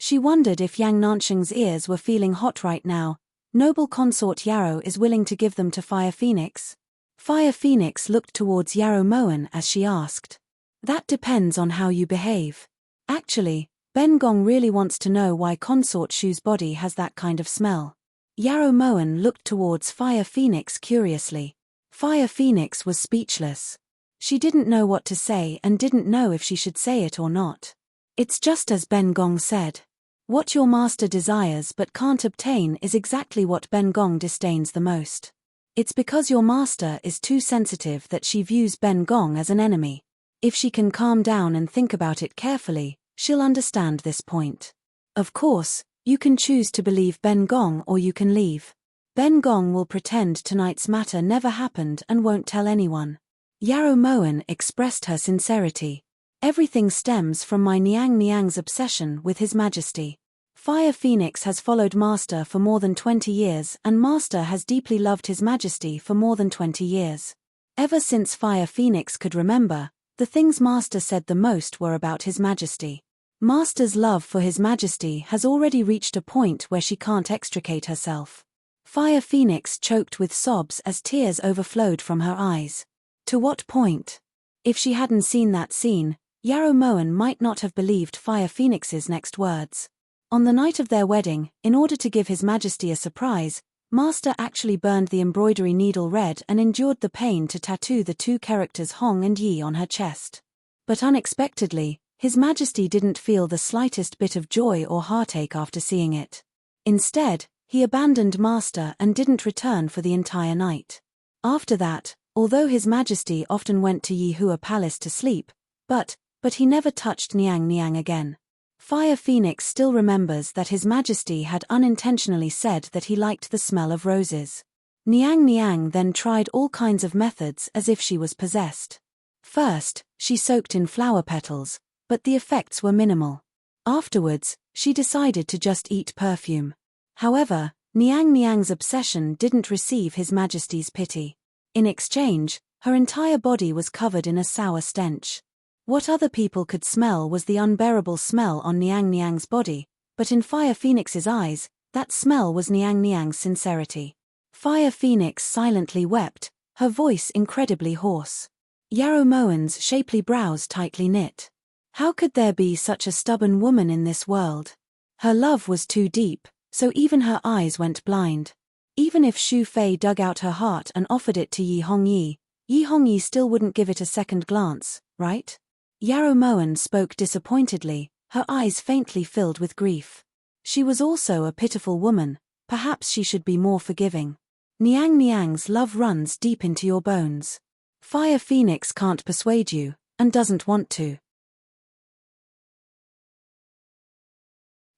She wondered if Yang Nansheng's ears were feeling hot right now. Noble consort Yarrow is willing to give them to Fire Phoenix. Fire Phoenix looked towards Yarrow Moen as she asked. That depends on how you behave. Actually, Ben Gong really wants to know why Consort Shu's body has that kind of smell. Yarrow Moen looked towards Fire Phoenix curiously. Fire Phoenix was speechless. She didn't know what to say and didn't know if she should say it or not. It's just as Ben Gong said. What your master desires but can't obtain is exactly what Ben Gong disdains the most. It's because your master is too sensitive that she views Ben Gong as an enemy. If she can calm down and think about it carefully, she'll understand this point. Of course, you can choose to believe Ben Gong or you can leave. Ben Gong will pretend tonight's matter never happened and won't tell anyone. Yarrow Moen expressed her sincerity. Everything stems from my Niang Niang's obsession with His Majesty. Fire Phoenix has followed Master for more than 20 years and Master has deeply loved His Majesty for more than 20 years. Ever since Fire Phoenix could remember, the things Master said the most were about His Majesty. Master's love for His Majesty has already reached a point where she can't extricate herself. Fire Phoenix choked with sobs as tears overflowed from her eyes. To what point? If she hadn't seen that scene, Yarrow Moen might not have believed Fire Phoenix's next words. On the night of their wedding, in order to give His Majesty a surprise, Master actually burned the embroidery needle red and endured the pain to tattoo the two characters Hong and Yi on her chest. But unexpectedly, His Majesty didn't feel the slightest bit of joy or heartache after seeing it. Instead, he abandoned Master and didn't return for the entire night. After that, although His Majesty often went to Yi Hua Palace to sleep, but he never touched Niang Niang again. Fire Phoenix still remembers that His Majesty had unintentionally said that he liked the smell of roses. Niang Niang then tried all kinds of methods as if she was possessed. First, she soaked in flower petals, but the effects were minimal. Afterwards, she decided to just eat perfume. However, Niang Niang's obsession didn't receive His Majesty's pity. In exchange, her entire body was covered in a sour stench. What other people could smell was the unbearable smell on Niang Niang's body, but in Fire Phoenix's eyes, that smell was Niang Niang's sincerity. Fire Phoenix silently wept, her voice incredibly hoarse. Yarrow Moen's shapely brows tightly knit. How could there be such a stubborn woman in this world? Her love was too deep, so even her eyes went blind. Even if Xu Fei dug out her heart and offered it to Yi Hongyi still wouldn't give it a second glance, right? Yarrow Moen spoke disappointedly, her eyes faintly filled with grief. She was also a pitiful woman, perhaps she should be more forgiving. Niang Niang's love runs deep into your bones. Fire Phoenix can't persuade you, and doesn't want to.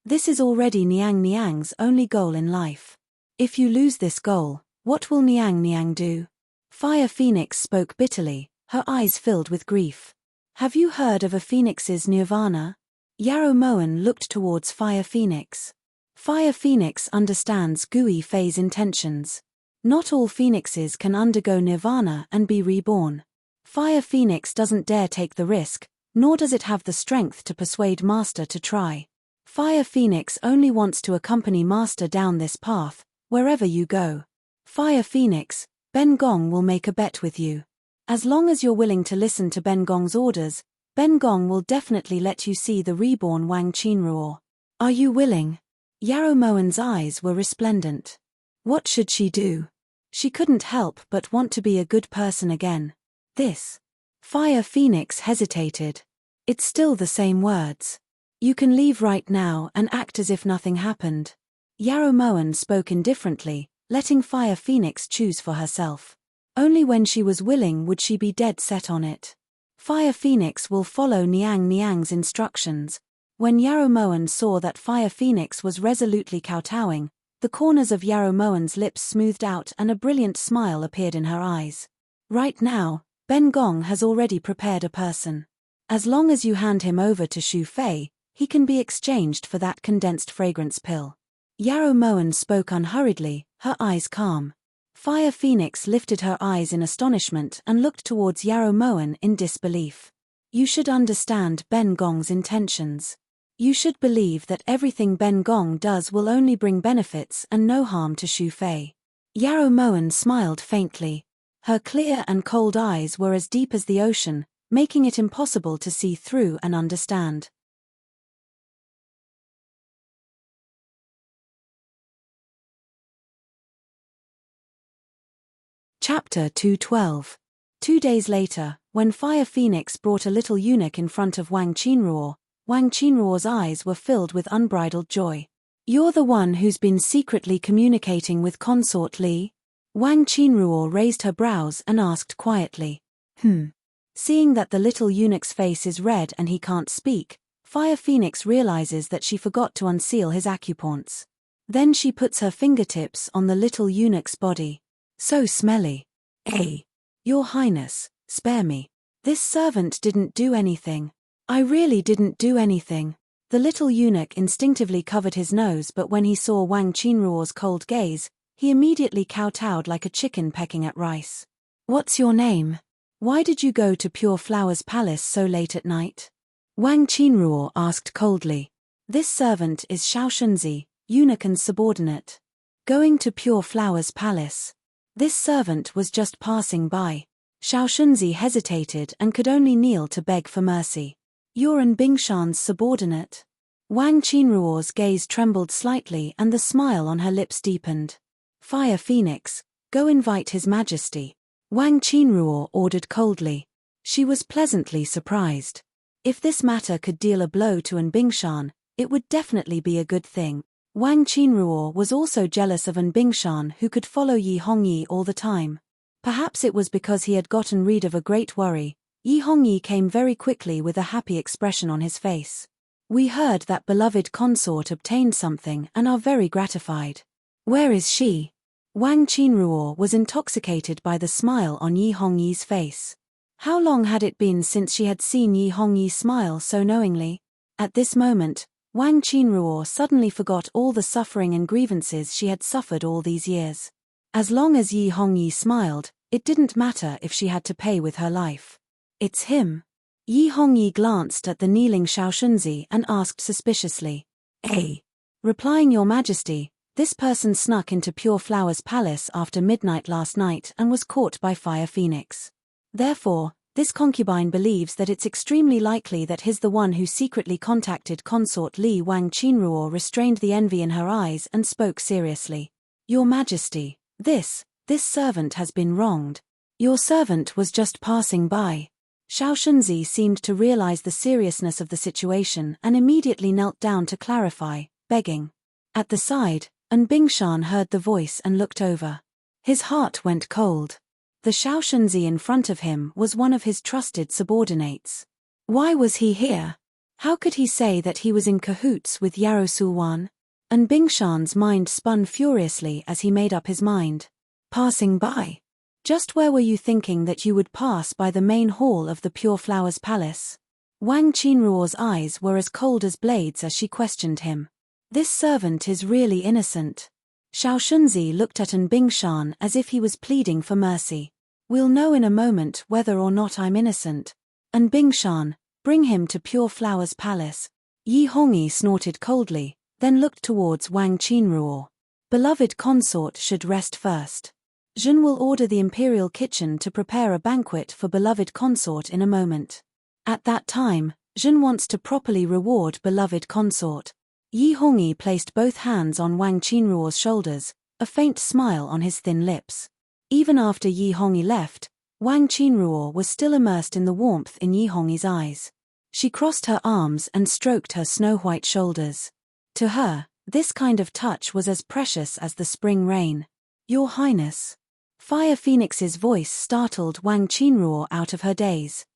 This is already Niang Niang's only goal in life. If you lose this goal, what will Niang Niang do? Fire Phoenix spoke bitterly, her eyes filled with grief. Have you heard of a phoenix's nirvana? Yarrow Moen looked towards Fire Phoenix. Fire Phoenix understands Gui Fei's intentions. Not all phoenixes can undergo nirvana and be reborn. Fire Phoenix doesn't dare take the risk, nor does it have the strength to persuade Master to try. Fire Phoenix only wants to accompany Master down this path, wherever you go. Fire Phoenix, Ben Gong will make a bet with you. As long as you're willing to listen to Ben Gong's orders, Ben Gong will definitely let you see the reborn Wang Qinruo. Are you willing? Yarrow Moen's eyes were resplendent. What should she do? She couldn't help but want to be a good person again. This. Fire Phoenix hesitated. It's still the same words. You can leave right now and act as if nothing happened. Yarrow Moen spoke indifferently, letting Fire Phoenix choose for herself. Only when she was willing would she be dead set on it. Fire Phoenix will follow Niang Niang's instructions. When Yarrow Moen saw that Fire Phoenix was resolutely kowtowing, the corners of Yarrow Moen's lips smoothed out and a brilliant smile appeared in her eyes. Right now, Ben Gong has already prepared a person. As long as you hand him over to Xu Fei, he can be exchanged for that condensed fragrance pill. Yarrow Moen spoke unhurriedly, her eyes calm. Fire Phoenix lifted her eyes in astonishment and looked towards Yarrow Moen in disbelief. You should understand Ben Gong's intentions. You should believe that everything Ben Gong does will only bring benefits and no harm to Xu Fei. Yarrow Moen smiled faintly. Her clear and cold eyes were as deep as the ocean, making it impossible to see through and understand. Chapter 212. 2 days later, when Fire Phoenix brought a little eunuch in front of Wang Qinruo's eyes were filled with unbridled joy. "You're the one who's been secretly communicating with Consort Li?" Wang Qinruo raised her brows and asked quietly. Seeing that the little eunuch's face is red and he can't speak, Fire Phoenix realizes that she forgot to unseal his acupoints. Then she puts her fingertips on the little eunuch's body. "So smelly." "Your Highness, spare me. This servant didn't do anything. I really didn't do anything." The little eunuch instinctively covered his nose, but when he saw Wang Qinruo's cold gaze, he immediately kowtowed like a chicken pecking at rice. "What's your name? Why did you go to Pure Flower's palace so late at night?" Wang Qinruo asked coldly. "This servant is Xiaoshunzi, eunuch and subordinate. Going to Pure Flower's palace. This servant was just passing by." Xiaoshunzi hesitated and could only kneel to beg for mercy. "You're An Bingshan's subordinate?" Wang Qinruo's gaze trembled slightly and the smile on her lips deepened. "Fire Phoenix, go invite His Majesty," Wang Qinruo ordered coldly. She was pleasantly surprised. If this matter could deal a blow to An Bingshan, it would definitely be a good thing. Wang Qinruo was also jealous of An Bingshan, who could follow Yi Hongyi all the time. Perhaps it was because he had gotten rid of a great worry. Yi Hongyi came very quickly with a happy expression on his face. "We heard that beloved consort obtained something and are very gratified. Where is she?" Wang Qinruo was intoxicated by the smile on Yi Hongyi's face. How long had it been since she had seen Yi Hongyi smile so knowingly? At this moment, Wang Qinruo suddenly forgot all the suffering and grievances she had suffered all these years. As long as Yi Hongyi smiled, it didn't matter if she had to pay with her life. "It's him." Yi Hongyi glanced at the kneeling Xiaoshunzi and asked suspiciously. Replying, "Your Majesty, this person snuck into Pure Flower's palace after midnight last night and was caught by Fire Phoenix. Therefore, this concubine believes that it's extremely likely that he's the one who secretly contacted Consort Li." Wang Qinruo restrained the envy in her eyes and spoke seriously. "Your Majesty, this servant has been wronged. Your servant was just passing by." Xiaoshunzi seemed to realize the seriousness of the situation and immediately knelt down to clarify, begging. At the side, An Bingshan heard the voice and looked over. His heart went cold. The Xiaoshunzi in front of him was one of his trusted subordinates. Why was he here? How could he say that he was in cahoots with Yarou Sulwan? An Bingshan's mind spun furiously as he made up his mind. Passing by? Just where were you thinking that you would pass by the main hall of the Pure Flowers Palace? Wang Qinruo's eyes were as cold as blades as she questioned him. This servant is really innocent. Xiaoshunzi looked at An Bingshan as if he was pleading for mercy. "We'll know in a moment whether or not I'm innocent. An Bingshan, bring him to Pure Flower's palace." Yi Hongyi snorted coldly, then looked towards Wang Qinruo. "Beloved consort should rest first. Jun will order the imperial kitchen to prepare a banquet for beloved consort in a moment. At that time, Jun wants to properly reward beloved consort." Yi Hongyi placed both hands on Wang Qinruo's shoulders, a faint smile on his thin lips. Even after Yi Hongyi left, Wang Qinruo was still immersed in the warmth in Yi Hongyi's eyes. She crossed her arms and stroked her snow-white shoulders. To her, this kind of touch was as precious as the spring rain. "Your Highness." Fire Phoenix's voice startled Wang Qinruo out of her daze.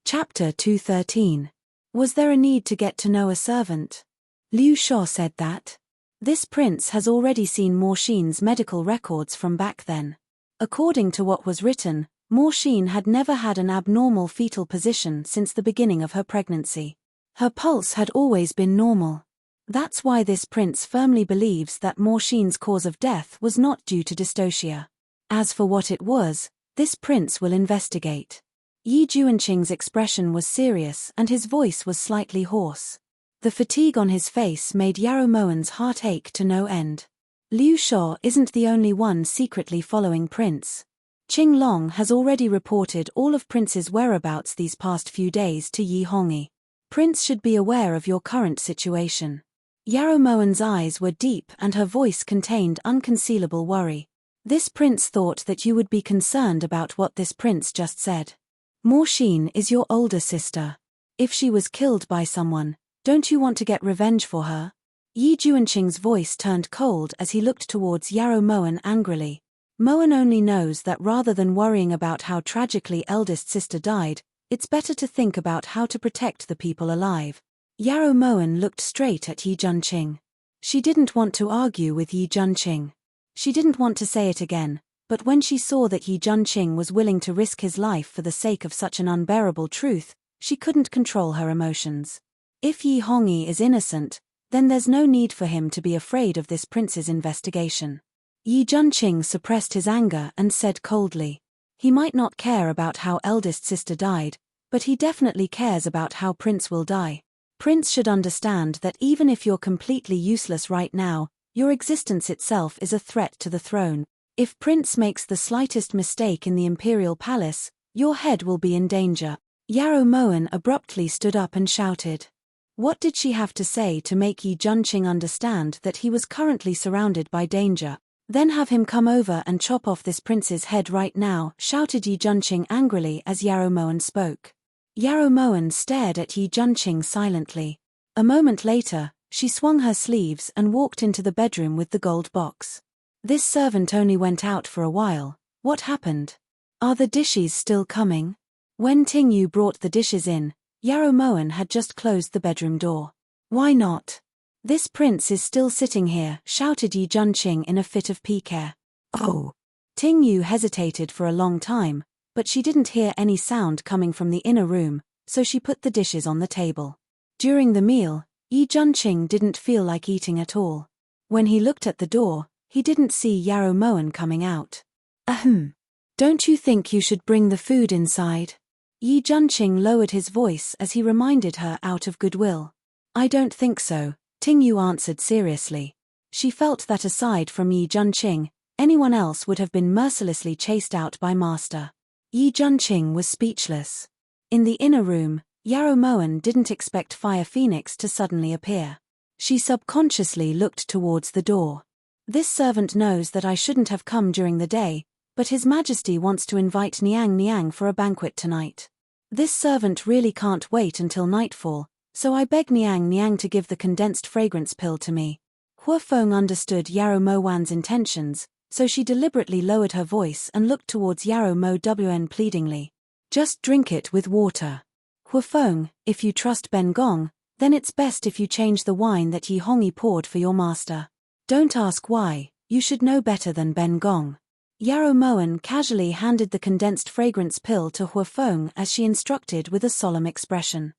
Chapter 213. Was there a need to get to know a servant? Liu Shuo said that. This prince has already seen Morxin's medical records from back then. According to what was written, Morxin had never had an abnormal fetal position since the beginning of her pregnancy. Her pulse had always been normal. That's why this prince firmly believes that Morshin's cause of death was not due to dystocia. As for what it was, this prince will investigate. Yi Juanqing's expression was serious and his voice was slightly hoarse. The fatigue on his face made Yarrow Moen's heart ache to no end. Liu Shuo isn't the only one secretly following Prince. Qing Long has already reported all of Prince's whereabouts these past few days to Yi Hongyi. Prince should be aware of your current situation. Yarrow Moen's eyes were deep and her voice contained unconcealable worry. This prince thought that you would be concerned about what this prince just said. Morshin is your older sister. If she was killed by someone, don't you want to get revenge for her? Yi Juanqing's voice turned cold as he looked towards Yarrow Moen angrily. Moen only knows that rather than worrying about how tragically eldest sister died, it's better to think about how to protect the people alive. Yarrow Moen looked straight at Yi Juanqing. She didn't want to argue with Yi Juanqing. She didn't want to say it again, but when she saw that Yi Juanqing was willing to risk his life for the sake of such an unbearable truth, she couldn't control her emotions. If Yi Hongyi is innocent, then there's no need for him to be afraid of this prince's investigation. Yi Juanqing suppressed his anger and said coldly. He might not care about how eldest sister died, but he definitely cares about how Prince will die. Prince should understand that even if you're completely useless right now, your existence itself is a threat to the throne. If Prince makes the slightest mistake in the imperial palace, your head will be in danger. Yarrow Moen abruptly stood up and shouted. What did she have to say to make Yi Juanqing understand that he was currently surrounded by danger? Then have him come over and chop off this prince's head right now, shouted Yi Juanqing angrily as Yarrow Moen spoke. Yarrow Moen stared at Yi Juanqing silently. A moment later, she swung her sleeves and walked into the bedroom with the gold box. This servant only went out for a while. What happened? Are the dishes still coming? When Tingyu brought the dishes in, Yarrow Moen had just closed the bedroom door. Why not? This prince is still sitting here, shouted Yi Juanqing in a fit of pique. Oh! Tingyu hesitated for a long time, but she didn't hear any sound coming from the inner room, so she put the dishes on the table. During the meal, Yi Juanqing didn't feel like eating at all. When he looked at the door, he didn't see Yarrow Moen coming out. Ahem. Don't you think you should bring the food inside? Yi Juanqing lowered his voice as he reminded her out of goodwill. I don't think so, Tingyu answered seriously. She felt that aside from Yi Juanqing, anyone else would have been mercilessly chased out by Master. Yi Juanqing was speechless. In the inner room, Yarrow Moen didn't expect Fire Phoenix to suddenly appear. She subconsciously looked towards the door. This servant knows that I shouldn't have come during the day, but His Majesty wants to invite Niang Niang for a banquet tonight. This servant really can't wait until nightfall, so I beg Niang Niang to give the condensed fragrance pill to me. Hua Feng understood Yarrow Moen's intentions, so she deliberately lowered her voice and looked towards Yarrow Moen pleadingly. Just drink it with water. Hua Feng, if you trust Ben Gong, then it's best if you change the wine that Yi Hongyi poured for your master. Don't ask why, you should know better than Ben Gong. Yarrow Moen casually handed the condensed fragrance pill to Hua Feng as she instructed with a solemn expression.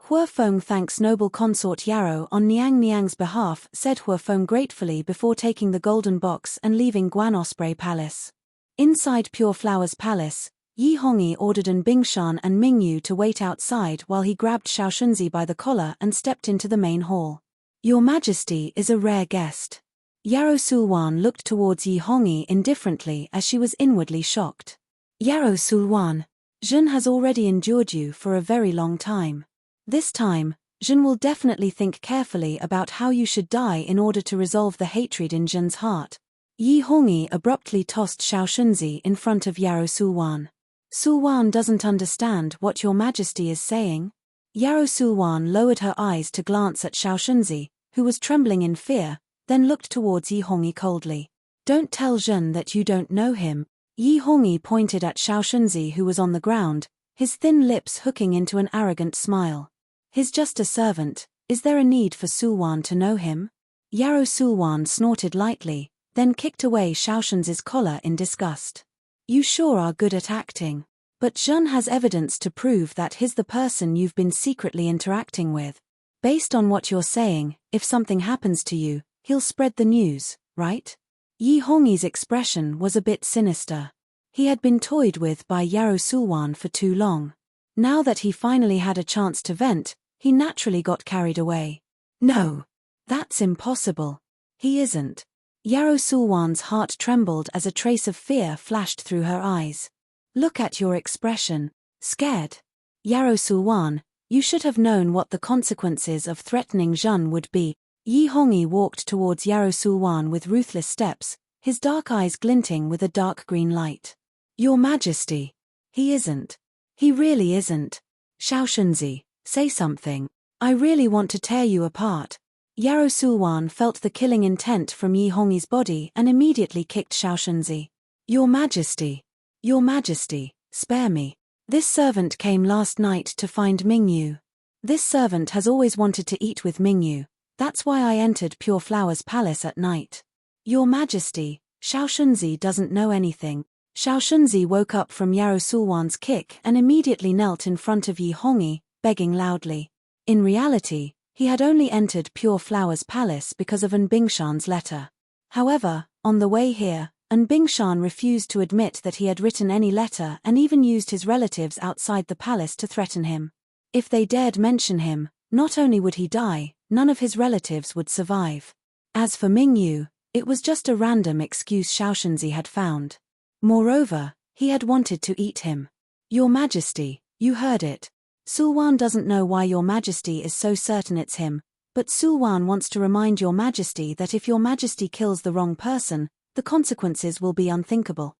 Hua Feng thanks noble consort Yarrow on Niang Niang's behalf, said Hua Feng gratefully before taking the golden box and leaving Guan Osprey Palace. Inside Pure Flowers Palace, Yi Hongyi ordered An Bingshan and Mingyu to wait outside while he grabbed Xiaoshunzi by the collar and stepped into the main hall. Your Majesty is a rare guest. Yarrow Sulwan looked towards Yi Hongyi indifferently as she was inwardly shocked. Yarrow Sulwan, Jun has already endured you for a very long time. This time, Jun will definitely think carefully about how you should die in order to resolve the hatred in Jun's heart. Yi Hongyi abruptly tossed Xiaoshunzi in front of Yarrow Sulwan. Sulwan doesn't understand what your Majesty is saying. Yarrow Sulwan lowered her eyes to glance at Xiaoshunzi, who was trembling in fear, then looked towards Yi Hongyi coldly. Don't tell Jun that you don't know him. Yi Hongyi pointed at Xiaoshunzi who was on the ground, his thin lips hooking into an arrogant smile. He's just a servant, is there a need for Sulwan to know him? Yarrow Sulwan snorted lightly, then kicked away Xiaoshunzi's collar in disgust. You sure are good at acting. But Zhen has evidence to prove that he's the person you've been secretly interacting with. Based on what you're saying, if something happens to you, he'll spread the news, right? Yi Hongyi's expression was a bit sinister. He had been toyed with by Yarrow Sulwan for too long. Now that he finally had a chance to vent, he naturally got carried away. No. That's impossible. He isn't. Yarrow Sulwan's heart trembled as a trace of fear flashed through her eyes. Look at your expression. Scared. Yarrow Sulwan, you should have known what the consequences of threatening Zhen would be. Yi Hongyi walked towards Yarrow Sulwan with ruthless steps, his dark eyes glinting with a dark green light. Your Majesty. He isn't. He really isn't. Xiaoshunzi, say something. I really want to tear you apart. Yarrow Sulwan felt the killing intent from Yi Hongyi's body and immediately kicked Xiaoshunzi. Your Majesty. Your Majesty, spare me. This servant came last night to find Mingyu. This servant has always wanted to eat with Mingyu. That's why I entered Pure Flower's palace at night. Your Majesty, Xiaoshunzi doesn't know anything. Xiaoshunzi woke up from Yarrow Sulwan's kick and immediately knelt in front of Yi Hongyi, begging loudly. In reality, he had only entered Pure Flower's palace because of An Bingshan's letter. However, on the way here, An Bingshan refused to admit that he had written any letter and even used his relatives outside the palace to threaten him. If they dared mention him, not only would he die, none of his relatives would survive. As for Mingyu, it was just a random excuse Xiaoshunzi had found. Moreover, he had wanted to eat him. Your Majesty, you heard it. Sulwan doesn't know why Your Majesty is so certain it's him, but Sulwan wants to remind Your Majesty that if Your Majesty kills the wrong person, the consequences will be unthinkable.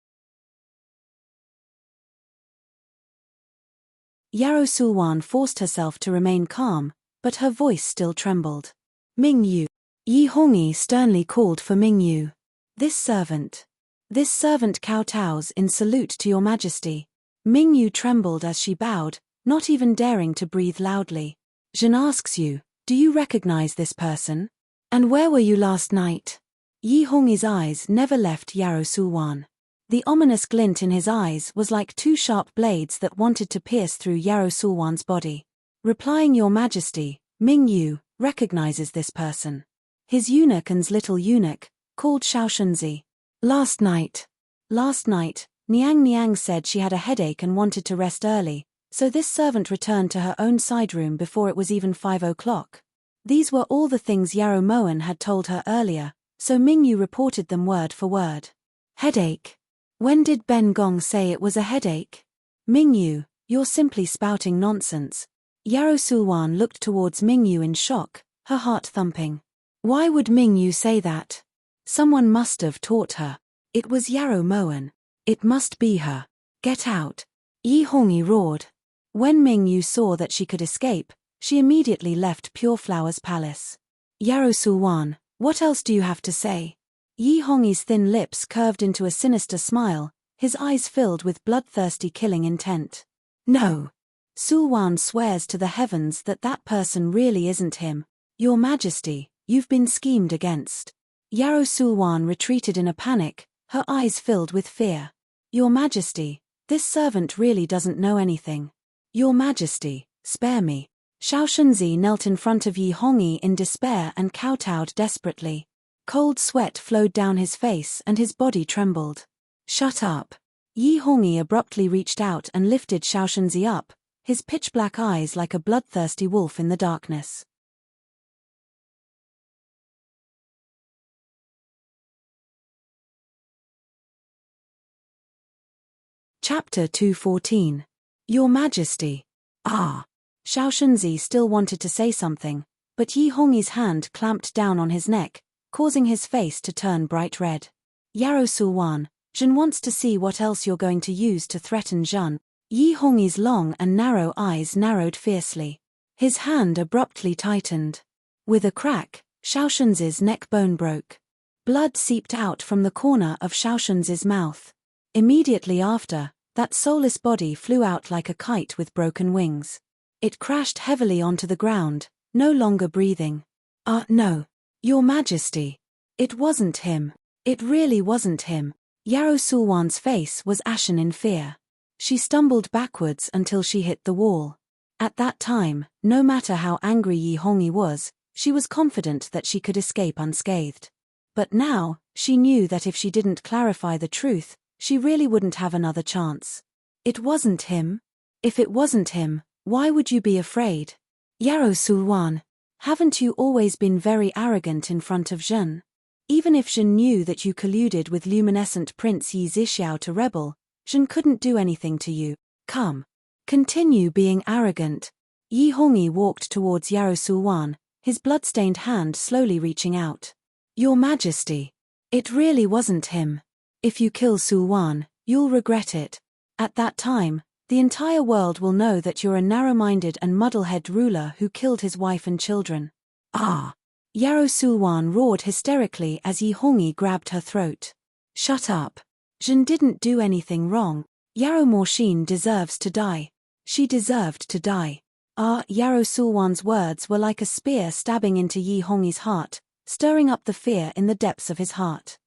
Yarrow Sulwan forced herself to remain calm, but her voice still trembled. Mingyu. Yi Hongyi sternly called for Mingyu. This servant kowtows in salute to Your Majesty. Mingyu trembled as she bowed, not even daring to breathe loudly. Zhen asks you, do you recognize this person? And where were you last night? Yi Hongyi's eyes never left Yarrow Sulwan. The ominous glint in his eyes was like two sharp blades that wanted to pierce through Yarrow Sulwan's body. Replying Your Majesty, Mingyu recognizes this person. His eunuch and's little eunuch, called Xiaoshunzi. Last night, Niang said she had a headache and wanted to rest early, so this servant returned to her own side room before it was even 5 o'clock. These were all the things Yarrow Moen had told her earlier, so Mingyu reported them word for word. Headache. When did Ben Gong say it was a headache? Mingyu, you're simply spouting nonsense. Yarrow Sulwan looked towards Mingyu in shock, her heart thumping. Why would Mingyu say that? Someone must have taught her. It was Yarrow Moen. It must be her. Get out. Yi Hongyi roared. When Mingyu saw that she could escape, she immediately left Pure Flower's palace. Yarrow Sulwan, what else do you have to say? Yi Hongyi's thin lips curved into a sinister smile, his eyes filled with bloodthirsty killing intent. No. Sulwan swears to the heavens that that person really isn't him. Your Majesty, you've been schemed against. Yarrow Sulwan retreated in a panic, her eyes filled with fear. Your Majesty, this servant really doesn't know anything. Your Majesty, spare me. Xiaoshunzi knelt in front of Yi Hongyi in despair and kowtowed desperately. Cold sweat flowed down his face and his body trembled. Shut up. Yi Hongyi abruptly reached out and lifted Xiaoshunzi up, his pitch-black eyes like a bloodthirsty wolf in the darkness. Chapter 214. Your Majesty. Ah. Xiaoshunzi still wanted to say something, but Yi Hongyi's hand clamped down on his neck, causing his face to turn bright red. Yarrow Sulwan, Zhen wants to see what else you're going to use to threaten Zhen. Yi Hongyi's long and narrow eyes narrowed fiercely. His hand abruptly tightened. With a crack, Xiaoshunzi's neck bone broke. Blood seeped out from the corner of Xiaoshunzi's mouth. Immediately after, that soulless body flew out like a kite with broken wings. It crashed heavily onto the ground, no longer breathing. No. Your Majesty. It wasn't him. It really wasn't him. Yarrow Sulwan's face was ashen in fear. She stumbled backwards until she hit the wall. At that time, no matter how angry Yi Hongyi was, she was confident that she could escape unscathed. But now, she knew that if she didn't clarify the truth, she really wouldn't have another chance. It wasn't him? If it wasn't him, why would you be afraid? Yarrow Sulwan, haven't you always been very arrogant in front of Zhen? Even if Zhen knew that you colluded with luminescent Prince Yi Zixiao to rebel, Zhen couldn't do anything to you. Come. Continue being arrogant. Yi Hongyi walked towards Yarrow Sulwan, his blood-stained hand slowly reaching out. Your Majesty. It really wasn't him. If you kill Sulwan, you'll regret it. At that time, the entire world will know that you're a narrow-minded and muddle-headed ruler who killed his wife and children. Ah! Yarrow Sulwan roared hysterically as Yi Hongyi grabbed her throat. Shut up. Zhen didn't do anything wrong. Yarrow Morshin deserves to die. She deserved to die. Yarrow Sulwan's words were like a spear stabbing into Yi Hongyi's heart, stirring up the fear in the depths of his heart.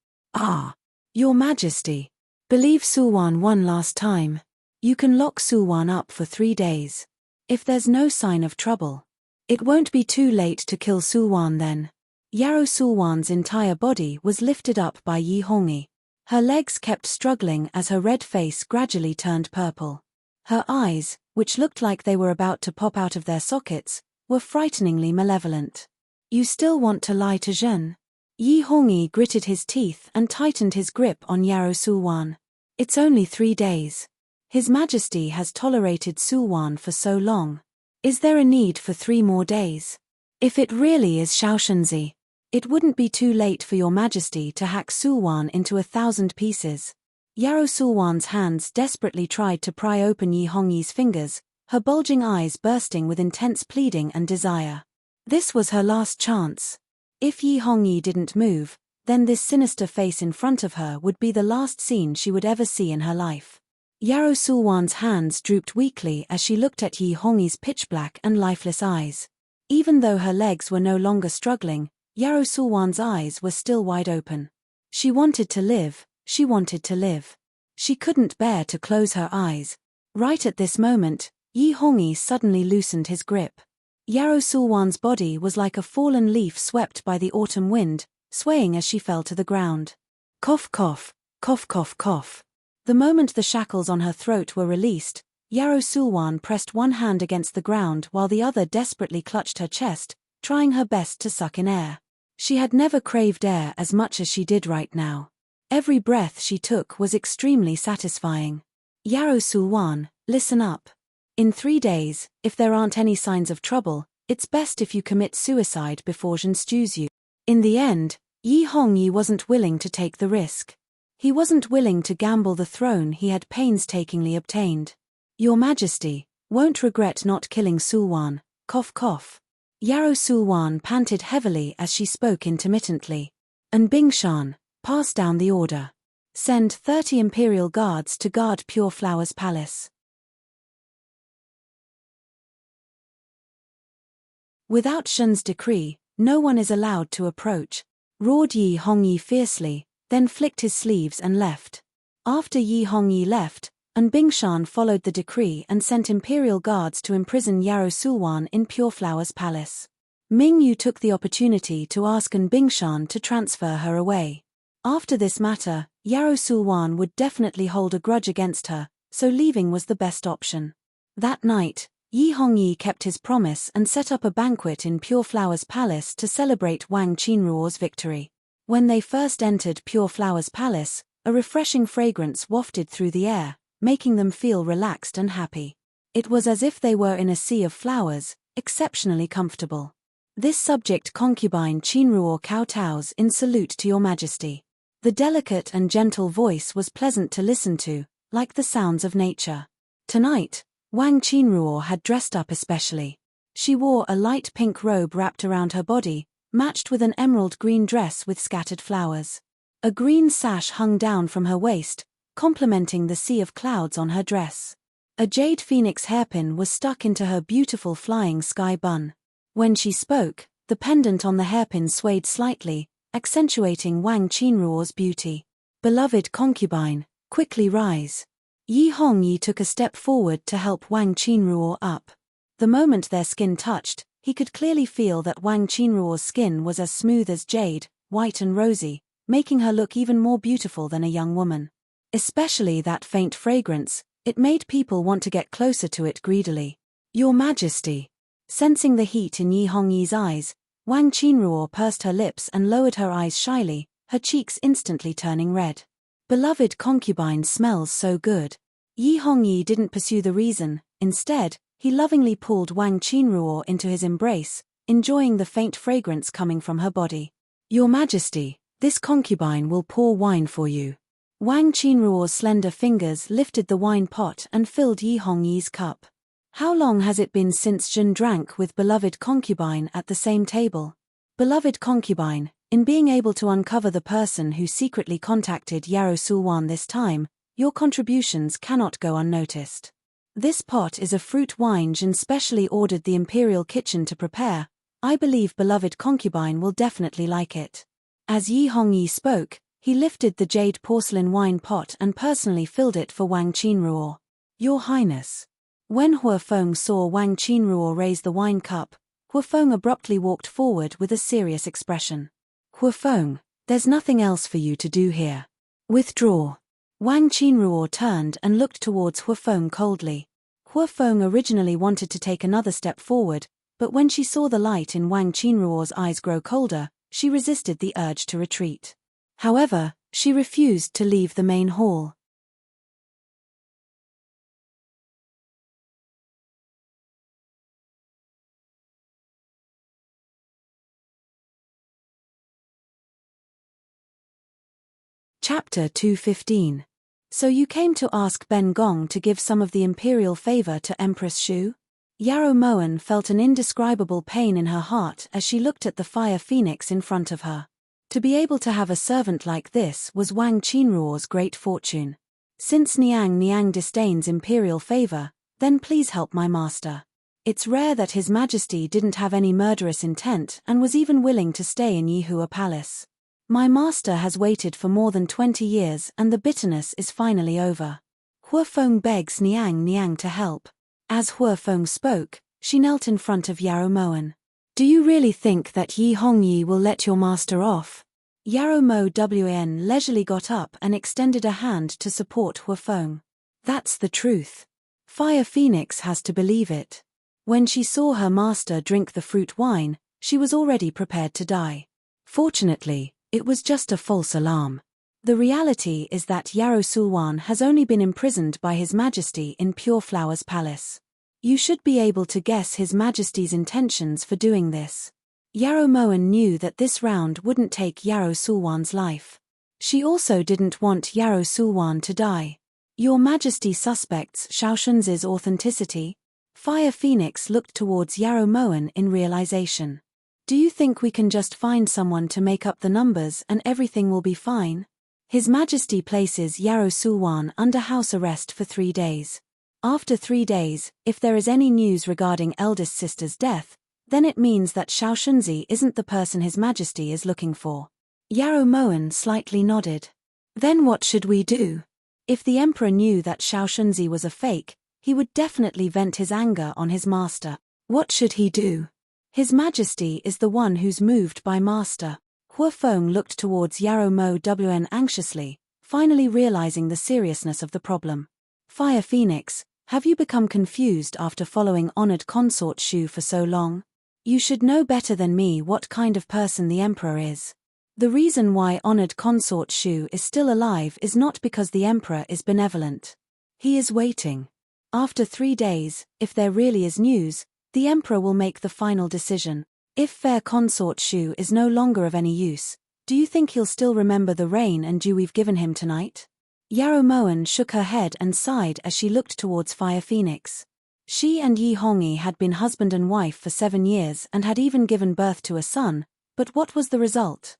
Your Majesty. Believe Sulwan one last time. You can lock Sulwan up for 3 days. If there's no sign of trouble, it won't be too late to kill Sulwan then. Yarrow Sulwan's entire body was lifted up by Yi Hongyi. Her legs kept struggling as her red face gradually turned purple. Her eyes, which looked like they were about to pop out of their sockets, were frighteningly malevolent. You still want to lie to Zhen? Yi Hongyi gritted his teeth and tightened his grip on Yarrow Sulwan. It's only 3 days. His Majesty has tolerated Sulwan for so long. Is there a need for 3 more days? If it really is Xiaoshenzi, it wouldn't be too late for your Majesty to hack Sulwan into 1,000 pieces. Yarrow Sulwan's hands desperately tried to pry open Yi Hongyi's fingers, her bulging eyes bursting with intense pleading and desire. This was her last chance. If Yi Hongyi didn't move, then this sinister face in front of her would be the last scene she would ever see in her life. Yarrow Sulwan's hands drooped weakly as she looked at Yi Hongyi's pitch-black and lifeless eyes. Even though her legs were no longer struggling, Yarrow Sulwan's eyes were still wide open. She wanted to live, she wanted to live. She couldn't bear to close her eyes. Right at this moment, Yi Hongyi suddenly loosened his grip. Yarrow Sulwan's body was like a fallen leaf swept by the autumn wind, swaying as she fell to the ground. Cough cough, cough cough cough. The moment the shackles on her throat were released, Yarrow Sulwan pressed one hand against the ground while the other desperately clutched her chest, trying her best to suck in air. She had never craved air as much as she did right now. Every breath she took was extremely satisfying. Yarrow Sulwan, listen up. In 3 days, if there aren't any signs of trouble, it's best if you commit suicide before Zhen stews you. In the end, Yi Hongyi wasn't willing to take the risk. He wasn't willing to gamble the throne he had painstakingly obtained. Your Majesty won't regret not killing Sulwan, cough cough. Yarrow Sulwan panted heavily as she spoke intermittently. And Bingshan, pass down the order. Send 30 Imperial Guards to guard Pure Flower's palace. Without Shen's decree, no one is allowed to approach, roared Yi Hongyi fiercely, then flicked his sleeves and left. After Yi Hongyi left, and Bingshan followed the decree and sent Imperial Guards to imprison Yarrow Sulwan in Pure Flower's palace. Ming Yu took the opportunity to ask An Bingshan to transfer her away. After this matter, Yarrow Sulwan would definitely hold a grudge against her, so leaving was the best option. That night, Yi Hongyi kept his promise and set up a banquet in Pure Flower's palace to celebrate Wang Qinruo's victory. When they first entered Pure Flower's palace, a refreshing fragrance wafted through the air, making them feel relaxed and happy. It was as if they were in a sea of flowers, exceptionally comfortable. This subject concubine Qinruo kowtows in salute to your Majesty. The delicate and gentle voice was pleasant to listen to, like the sounds of nature. Tonight, Wang Qinruo had dressed up especially. She wore a light pink robe wrapped around her body, matched with an emerald green dress with scattered flowers. A green sash hung down from her waist, complementing the sea of clouds on her dress. A jade phoenix hairpin was stuck into her beautiful flying sky bun. When she spoke, the pendant on the hairpin swayed slightly, accentuating Wang Qinruo's beauty. Beloved concubine, quickly rise. Yi Hongyi took a step forward to help Wang Qinruo up. The moment their skin touched, he could clearly feel that Wang Qinruo's skin was as smooth as jade, white and rosy, making her look even more beautiful than a young woman. Especially that faint fragrance, it made people want to get closer to it greedily. Your Majesty. Sensing the heat in Yi Hongyi's eyes, Wang Qinruo pursed her lips and lowered her eyes shyly, her cheeks instantly turning red. Beloved concubine smells so good. Yi Hongyi didn't pursue the reason, instead, he lovingly pulled Wang Qinruo into his embrace, enjoying the faint fragrance coming from her body. Your Majesty, this concubine will pour wine for you. Wang Qinruo's slender fingers lifted the wine pot and filled Yi Hongyi's cup. How long has it been since Jun drank with beloved concubine at the same table? Beloved concubine, in being able to uncover the person who secretly contacted Yarrow Sulwan this time, your contributions cannot go unnoticed. This pot is a fruit wine Jun specially ordered the Imperial Kitchen to prepare. I believe beloved concubine will definitely like it. As Yi Hongyi spoke, he lifted the jade porcelain wine pot and personally filled it for Wang Qinruo. Your Highness. When Huafeng saw Wang Qinruo raise the wine cup, Huafeng abruptly walked forward with a serious expression. Huafeng, there's nothing else for you to do here. Withdraw. Wang Qinruo turned and looked towards Huafeng coldly. Huafeng originally wanted to take another step forward, but when she saw the light in Wang Qinruo's eyes grow colder, she resisted the urge to retreat. However, she refused to leave the main hall. Chapter 215. So you came to ask Ben Gong to give some of the imperial favor to Empress Shu? Yarrow Moen felt an indescribable pain in her heart as she looked at the fire phoenix in front of her. To be able to have a servant like this was Wang Qinruo's great fortune. Since Niang disdains imperial favor, then please help my master. It's rare that His Majesty didn't have any murderous intent and was even willing to stay in Yihua Palace. My master has waited for more than 20 years and the bitterness is finally over. Huafeng begs Niang to help. As Huafeng spoke, she knelt in front of Yarrow Moen. Do you really think that Yi Hongyi will let your master off? Yarrow Moen leisurely got up and extended a hand to support Huafeng. That's the truth. Fire Phoenix has to believe it. When she saw her master drink the fruit wine, she was already prepared to die. Fortunately, it was just a false alarm. The reality is that Yarrow Sulwan has only been imprisoned by His Majesty in Pure Flowers Palace. You should be able to guess His Majesty's intentions for doing this. Yarrow Moen knew that this round wouldn't take Yarrow Sulwan's life. She also didn't want Yarrow Sulwan to die. Your Majesty suspects Xiaoshunzi's authenticity? Fire Phoenix looked towards Yarrow Moen in realization. Do you think we can just find someone to make up the numbers and everything will be fine? His Majesty places Yarrow Sulwan under house arrest for 3 days. After 3 days, if there is any news regarding eldest sister's death, then it means that Xiaoshunzi isn't the person His Majesty is looking for. Yarrow Moen slightly nodded. Then what should we do? If the Emperor knew that Xiaoshunzi was a fake, he would definitely vent his anger on his master. What should he do? His Majesty is the one who's moved by master. Huafeng looked towards Yarrow Moen anxiously, finally realizing the seriousness of the problem. Fire Phoenix, have you become confused after following honored consort Shu for so long? You should know better than me what kind of person the Emperor is. The reason why honored consort Shu is still alive is not because the Emperor is benevolent. He is waiting. After 3 days, if there really is news, the Emperor will make the final decision. If fair consort Shu is no longer of any use, do you think he'll still remember the rain and dew we've given him tonight? Yarrow Moen shook her head and sighed as she looked towards Fire Phoenix. She and Yi Hongyi had been husband and wife for 7 years and had even given birth to a son, but what was the result?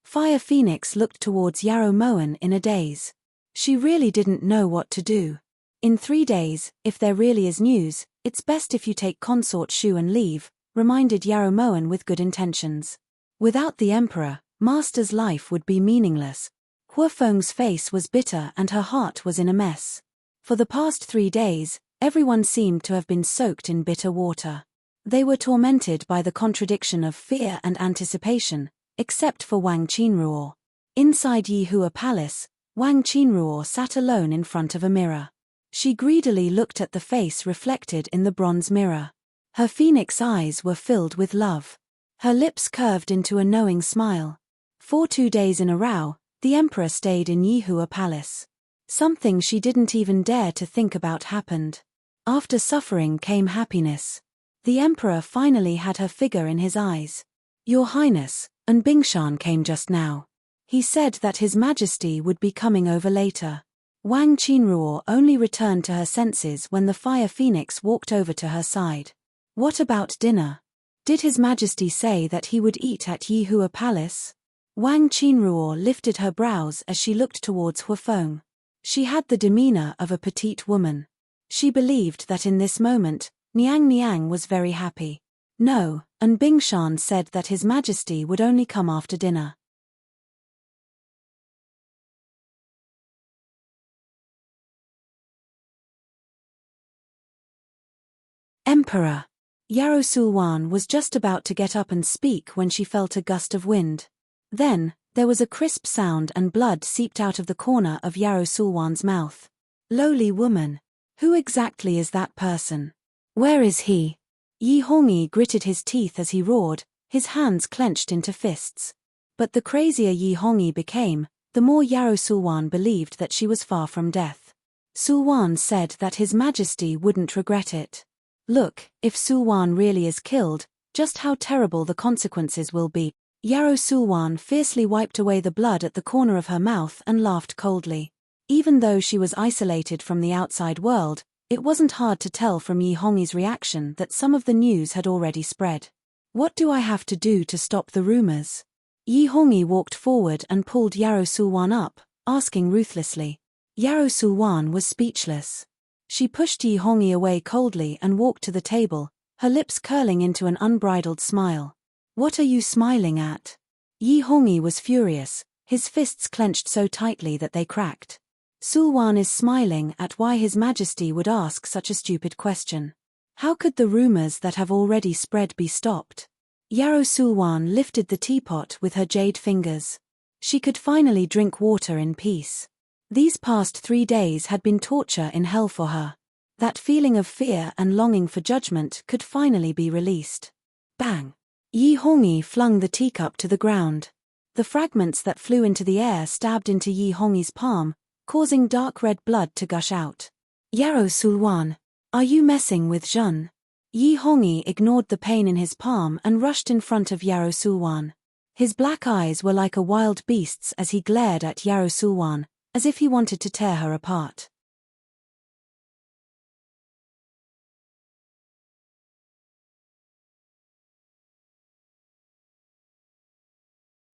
Fire Phoenix looked towards Yarrow Moen in a daze. She really didn't know what to do. In 3 days, if there really is news, it's best if you take consort Shu and leave, reminded Yarrow Moen with good intentions. Without the Emperor, Master's life would be meaningless. Huafeng's face was bitter and her heart was in a mess. For the past 3 days, everyone seemed to have been soaked in bitter water. They were tormented by the contradiction of fear and anticipation, except for Wang Qinruo. Inside Yihua Palace, Wang Qinruo sat alone in front of a mirror. She greedily looked at the face reflected in the bronze mirror. Her phoenix eyes were filled with love. Her lips curved into a knowing smile. For 2 days in a row, the emperor stayed in Yihua Palace. Something she didn't even dare to think about happened. After suffering came happiness. The emperor finally had her figure in his eyes. "Your Highness, An Bingshan came just now. He said that His Majesty would be coming over later." Wang Qinruo only returned to her senses when the fire phoenix walked over to her side. "What about dinner? Did His Majesty say that he would eat at Yihua Palace?" Wang Qinruo lifted her brows as she looked towards Huafeng. She had the demeanor of a petite woman. She believed that in this moment, Niang Niang was very happy. No, An Bingshan said that His Majesty would only come after dinner. Emperor. Yarou Sulwan was just about to get up and speak when she felt a gust of wind. Then, there was a crisp sound and blood seeped out of the corner of Yarou Sulwan's mouth. "Lowly woman. Who exactly is that person? Where is he?" Yi Hongyi gritted his teeth as he roared, his hands clenched into fists. But the crazier Yi Hongyi became, the more Yarou Sulwan believed that she was far from death. Sulwan said that His Majesty wouldn't regret it. Look, if Sulwan really is killed, just how terrible the consequences will be. Yarou Sulwan fiercely wiped away the blood at the corner of her mouth and laughed coldly. Even though she was isolated from the outside world, it wasn't hard to tell from Yi Hongyi's reaction that some of the news had already spread. "What do I have to do to stop the rumors?" Yi Hongyi walked forward and pulled Yarou Sulwan up, asking ruthlessly. Yarou Sulwan was speechless. She pushed Yi Hongyi away coldly and walked to the table, her lips curling into an unbridled smile. "What are you smiling at?" Yi Hongyi was furious, his fists clenched so tightly that they cracked. Sulwan is smiling at why His Majesty would ask such a stupid question. How could the rumors that have already spread be stopped? Yarou Sulwan lifted the teapot with her jade fingers. She could finally drink water in peace. These past 3 days had been torture in hell for her. That feeling of fear and longing for judgment could finally be released. Bang! Yi Hongyi flung the teacup to the ground. The fragments that flew into the air stabbed into Yi Hongyi's palm, causing dark red blood to gush out. "Yarou Sulwan, are you messing with Zhen?" Yi Hongyi ignored the pain in his palm and rushed in front of Yarou Sulwan. His black eyes were like a wild beast's as he glared at Yarou Sulwan, as if he wanted to tear her apart.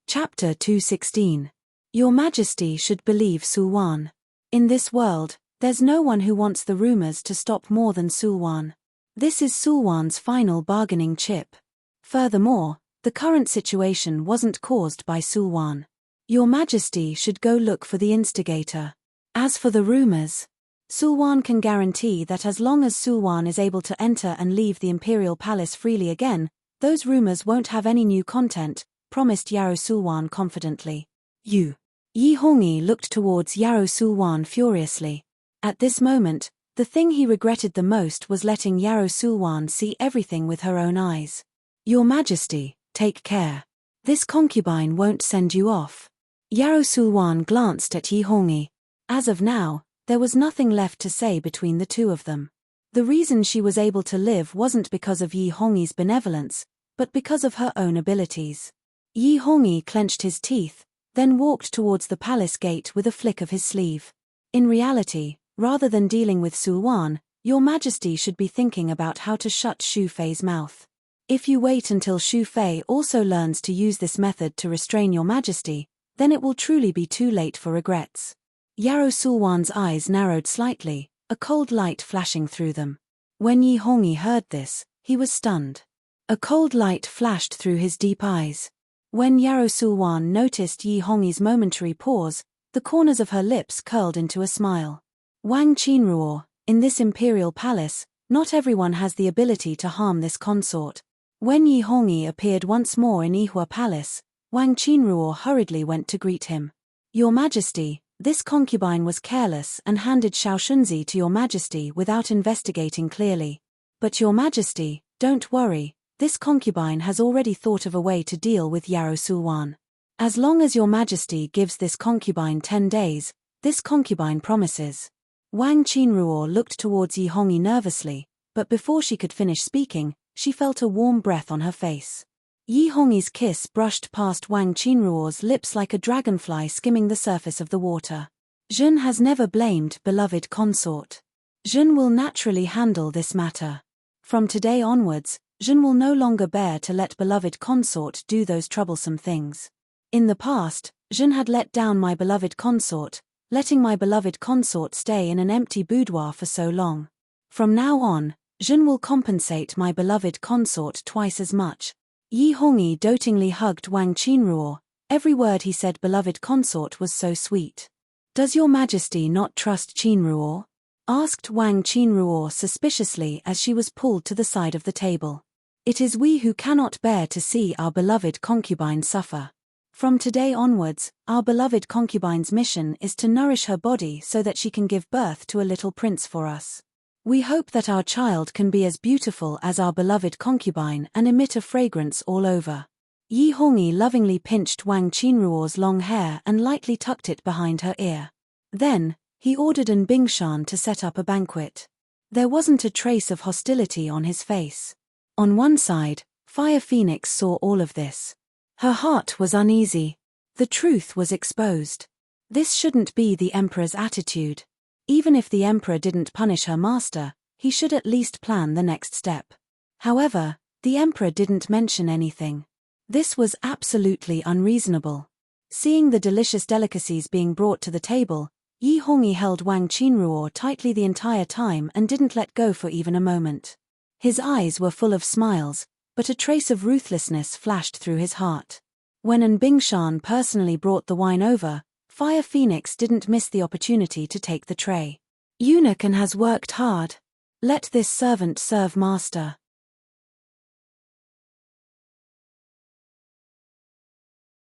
Chapter 216. Your Majesty should believe Sulwan. In this world, there's no one who wants the rumors to stop more than Sulwan. This is Sulwan's final bargaining chip. Furthermore, the current situation wasn't caused by Sulwan. Your Majesty should go look for the instigator. As for the rumors, Sulwan can guarantee that as long as Sulwan is able to enter and leave the Imperial Palace freely again, those rumors won't have any new content, promised Yarou Sulwan confidently. "You." Yi Hongyi looked towards Yarou Sulwan furiously. At this moment, the thing he regretted the most was letting Yarou Sulwan see everything with her own eyes. "Your Majesty, take care. This concubine won't send you off." Yarou Sulwan glanced at Yi Hongyi. As of now, there was nothing left to say between the two of them. The reason she was able to live wasn't because of Yi Hongyi's benevolence, but because of her own abilities. Yi Hongyi clenched his teeth, then walked towards the palace gate with a flick of his sleeve. In reality, rather than dealing with Sulwan, Your Majesty should be thinking about how to shut Shu Fei's mouth. If you wait until Shu Fei also learns to use this method to restrain Your Majesty, then it will truly be too late for regrets. Yarou Sulwan's eyes narrowed slightly, a cold light flashing through them. When Yi Hongyi heard this, he was stunned. A cold light flashed through his deep eyes. When Yarou Sulwan noticed Yi Hongyi's momentary pause, The corners of her lips curled into a smile. Wang Qinruo, in this imperial palace, not everyone has the ability to harm this consort. When Yi Hongyi appeared once more in Yihua Palace, Wang Qinruo hurriedly went to greet him. Your Majesty, this concubine was careless and handed Xiaoshunzi to Your Majesty without investigating clearly. But Your Majesty, don't worry, this concubine has already thought of a way to deal with Yarou Sulwan. As long as Your Majesty gives this concubine 10 days, this concubine promises. Wang Qinruo looked towards Yi Hongyi nervously, but before she could finish speaking, she felt a warm breath on her face. Yi Hongyi's kiss brushed past Wang Qinruo's lips like a dragonfly skimming the surface of the water. Zhen has never blamed beloved consort. Zhen will naturally handle this matter. From today onwards, Zhen will no longer bear to let beloved consort do those troublesome things. In the past, Zhen had let down my beloved consort, letting my beloved consort stay in an empty boudoir for so long. From now on, Zhen will compensate my beloved consort twice as much. Yi Hongyi dotingly hugged Wang Qinruo. Every word he said beloved consort was so sweet. Does Your Majesty not trust Qinruo? Asked Wang Qinruo suspiciously as she was pulled to the side of the table. It is we who cannot bear to see our beloved concubine suffer. From today onwards, our beloved concubine's mission is to nourish her body so that she can give birth to a little prince for us. We hope that our child can be as beautiful as our beloved concubine and emit a fragrance all over. Yi Hongyi lovingly pinched Wang Qinruo's long hair and lightly tucked it behind her ear. Then, he ordered An Bingshan to set up a banquet. There wasn't a trace of hostility on his face. On one side, Fire Phoenix saw all of this. Her heart was uneasy. The truth was exposed. This shouldn't be the Emperor's attitude. Even if the Emperor didn't punish her master, he should at least plan the next step. However, the Emperor didn't mention anything. This was absolutely unreasonable. Seeing the delicious delicacies being brought to the table, Yi Hongyi held Wang Qinruo tightly the entire time and didn't let go for even a moment. His eyes were full of smiles, but a trace of ruthlessness flashed through his heart. When An Bingshan personally brought the wine over, Fire Phoenix didn't miss the opportunity to take the tray. Eunuch has worked hard. Let this servant serve master.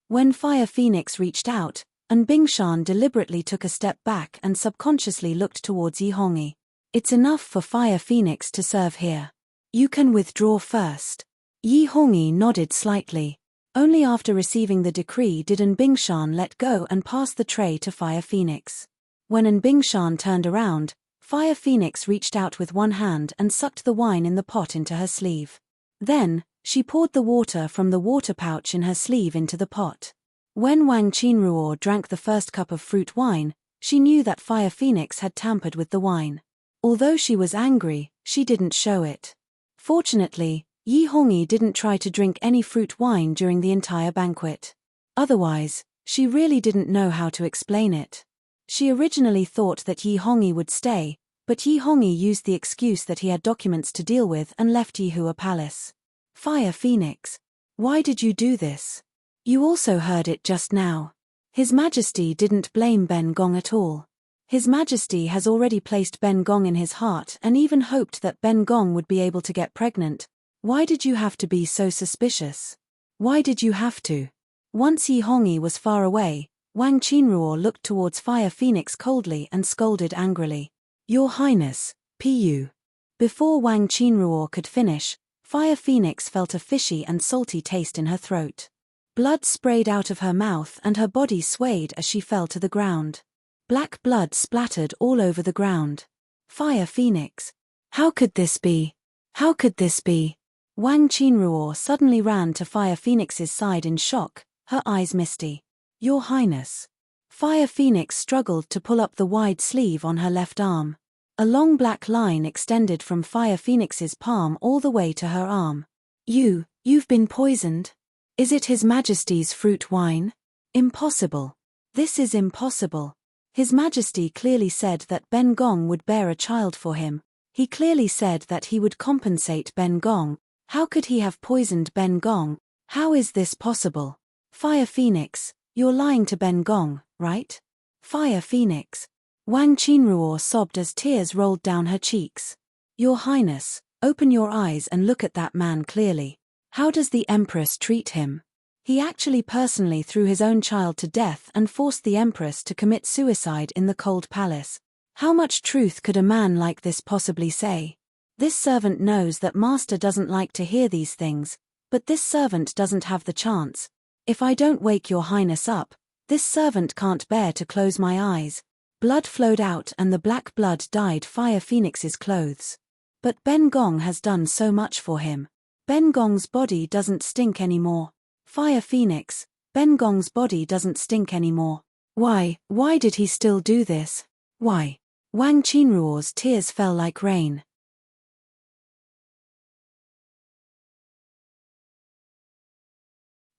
When Fire Phoenix reached out, An Bingshan deliberately took a step back and subconsciously looked towards Yi Hongyi. It's enough for Fire Phoenix to serve here. You can withdraw first. Yi Hongyi nodded slightly. Only after receiving the decree did An Bingshan let go and pass the tray to Fire Phoenix. When An Bingshan turned around, Fire Phoenix reached out with one hand and sucked the wine in the pot into her sleeve. Then, she poured the water from the water pouch in her sleeve into the pot. When Wang Qinruo drank the first cup of fruit wine, she knew that Fire Phoenix had tampered with the wine. Although she was angry, she didn't show it. Fortunately, Yi Hongyi didn't try to drink any fruit wine during the entire banquet. Otherwise, she really didn't know how to explain it. She originally thought that Yi Hongyi would stay, but Yi Hongyi used the excuse that he had documents to deal with and left Yihua Palace. Fire Phoenix, why did you do this? You also heard it just now. His Majesty didn't blame Ben Gong at all. His Majesty has already placed Ben Gong in his heart and even hoped that Ben Gong would be able to get pregnant. Why did you have to be so suspicious? Why did you have to? Once Yi Hongyi was far away, Wang Qinruo looked towards Fire Phoenix coldly and scolded angrily. Your Highness, Pu. Before Wang Qinruo could finish, Fire Phoenix felt a fishy and salty taste in her throat. Blood sprayed out of her mouth and her body swayed as she fell to the ground. Black blood splattered all over the ground. Fire Phoenix. How could this be? How could this be? Wang Qinruo suddenly ran to Fire Phoenix's side in shock, her eyes misty. Your Highness. Fire Phoenix struggled to pull up the wide sleeve on her left arm. A long black line extended from Fire Phoenix's palm all the way to her arm. You've been poisoned? Is it His Majesty's fruit wine? Impossible. This is impossible. His Majesty clearly said that Ben Gong would bear a child for him. He clearly said that he would compensate Ben Gong. How could he have poisoned Ben Gong? How is this possible? Fire Phoenix, you're lying to Ben Gong, right? Fire Phoenix. Wang Qinruo sobbed as tears rolled down her cheeks. Your Highness, open your eyes and look at that man clearly. How does the Empress treat him? He actually personally threw his own child to death and forced the Empress to commit suicide in the cold palace. How much truth could a man like this possibly say? This servant knows that master doesn't like to hear these things, but this servant doesn't have the chance. If I don't wake your Highness up, this servant can't bear to close my eyes. Blood flowed out and the black blood dyed Fire Phoenix's clothes. But Ben Gong has done so much for him. Ben Gong's body doesn't stink anymore. Fire Phoenix, Ben Gong's body doesn't stink anymore. Why did he still do this? Why? Wang Qinruo's tears fell like rain.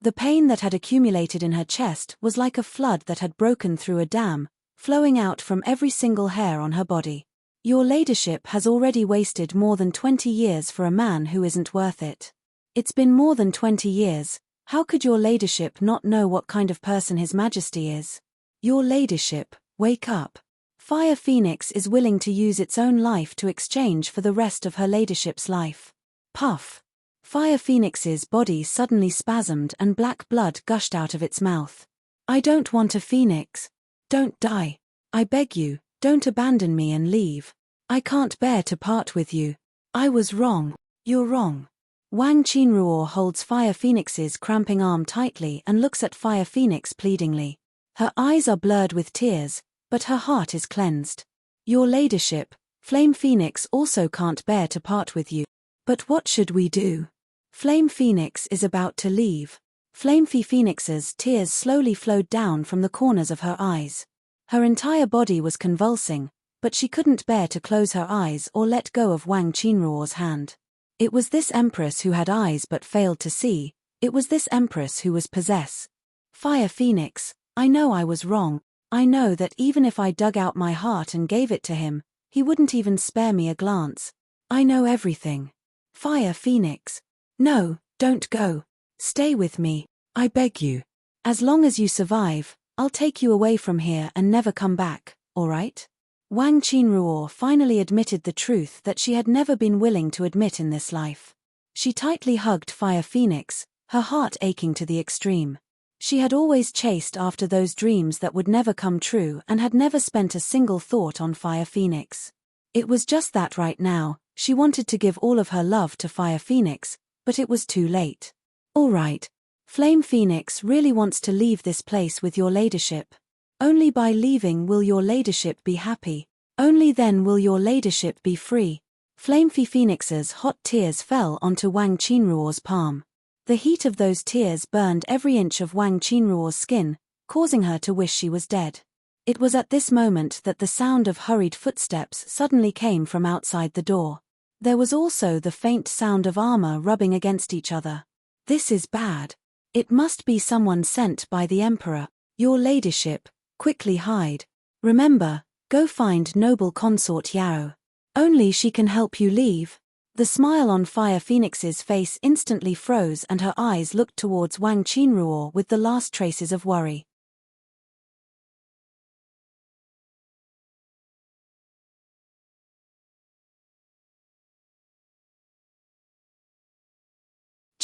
The pain that had accumulated in her chest was like a flood that had broken through a dam, flowing out from every single hair on her body. Your ladyship has already wasted more than 20 years for a man who isn't worth it. It's been more than 20 years, how could your ladyship not know what kind of person His Majesty is? Your ladyship, wake up. Fire Phoenix is willing to use its own life to exchange for the rest of her ladyship's life. Puff. Fire Phoenix's body suddenly spasmed and black blood gushed out of its mouth. I don't want a phoenix. Don't die. I beg you, don't abandon me and leave. I can't bear to part with you. I was wrong. You're wrong. Wang Qinruo holds Fire Phoenix's cramping arm tightly and looks at Fire Phoenix pleadingly. Her eyes are blurred with tears, but her heart is cleansed. Your ladyship, Flame Phoenix also can't bear to part with you. But what should we do? Flame Phoenix is about to leave. Flame Phoenix's tears slowly flowed down from the corners of her eyes. Her entire body was convulsing, but she couldn't bear to close her eyes or let go of Wang Qinruo's hand. It was this Empress who had eyes but failed to see, it was this Empress who was possessed. Fire Phoenix, I know I was wrong, I know that even if I dug out my heart and gave it to him, he wouldn't even spare me a glance. I know everything. Fire Phoenix. No, don't go. Stay with me, I beg you. As long as you survive, I'll take you away from here and never come back, alright? Wang Qinruo finally admitted the truth that she had never been willing to admit in this life. She tightly hugged Fire Phoenix, her heart aching to the extreme. She had always chased after those dreams that would never come true and had never spent a single thought on Fire Phoenix. It was just that right now, she wanted to give all of her love to Fire Phoenix, but it was too late. All right. Flame Phoenix really wants to leave this place with your ladyship. Only by leaving will your ladyship be happy. Only then will your ladyship be free. Flame Phoenix's hot tears fell onto Wang Qinruo's palm. The heat of those tears burned every inch of Wang Qinruo's skin, causing her to wish she was dead. It was at this moment that the sound of hurried footsteps suddenly came from outside the door. There was also the faint sound of armor rubbing against each other. This is bad. It must be someone sent by the Emperor. Your ladyship, quickly hide. Remember, go find noble consort Yao. Only she can help you leave. The smile on Fire Phoenix's face instantly froze and her eyes looked towards Wang Qinruo with the last traces of worry.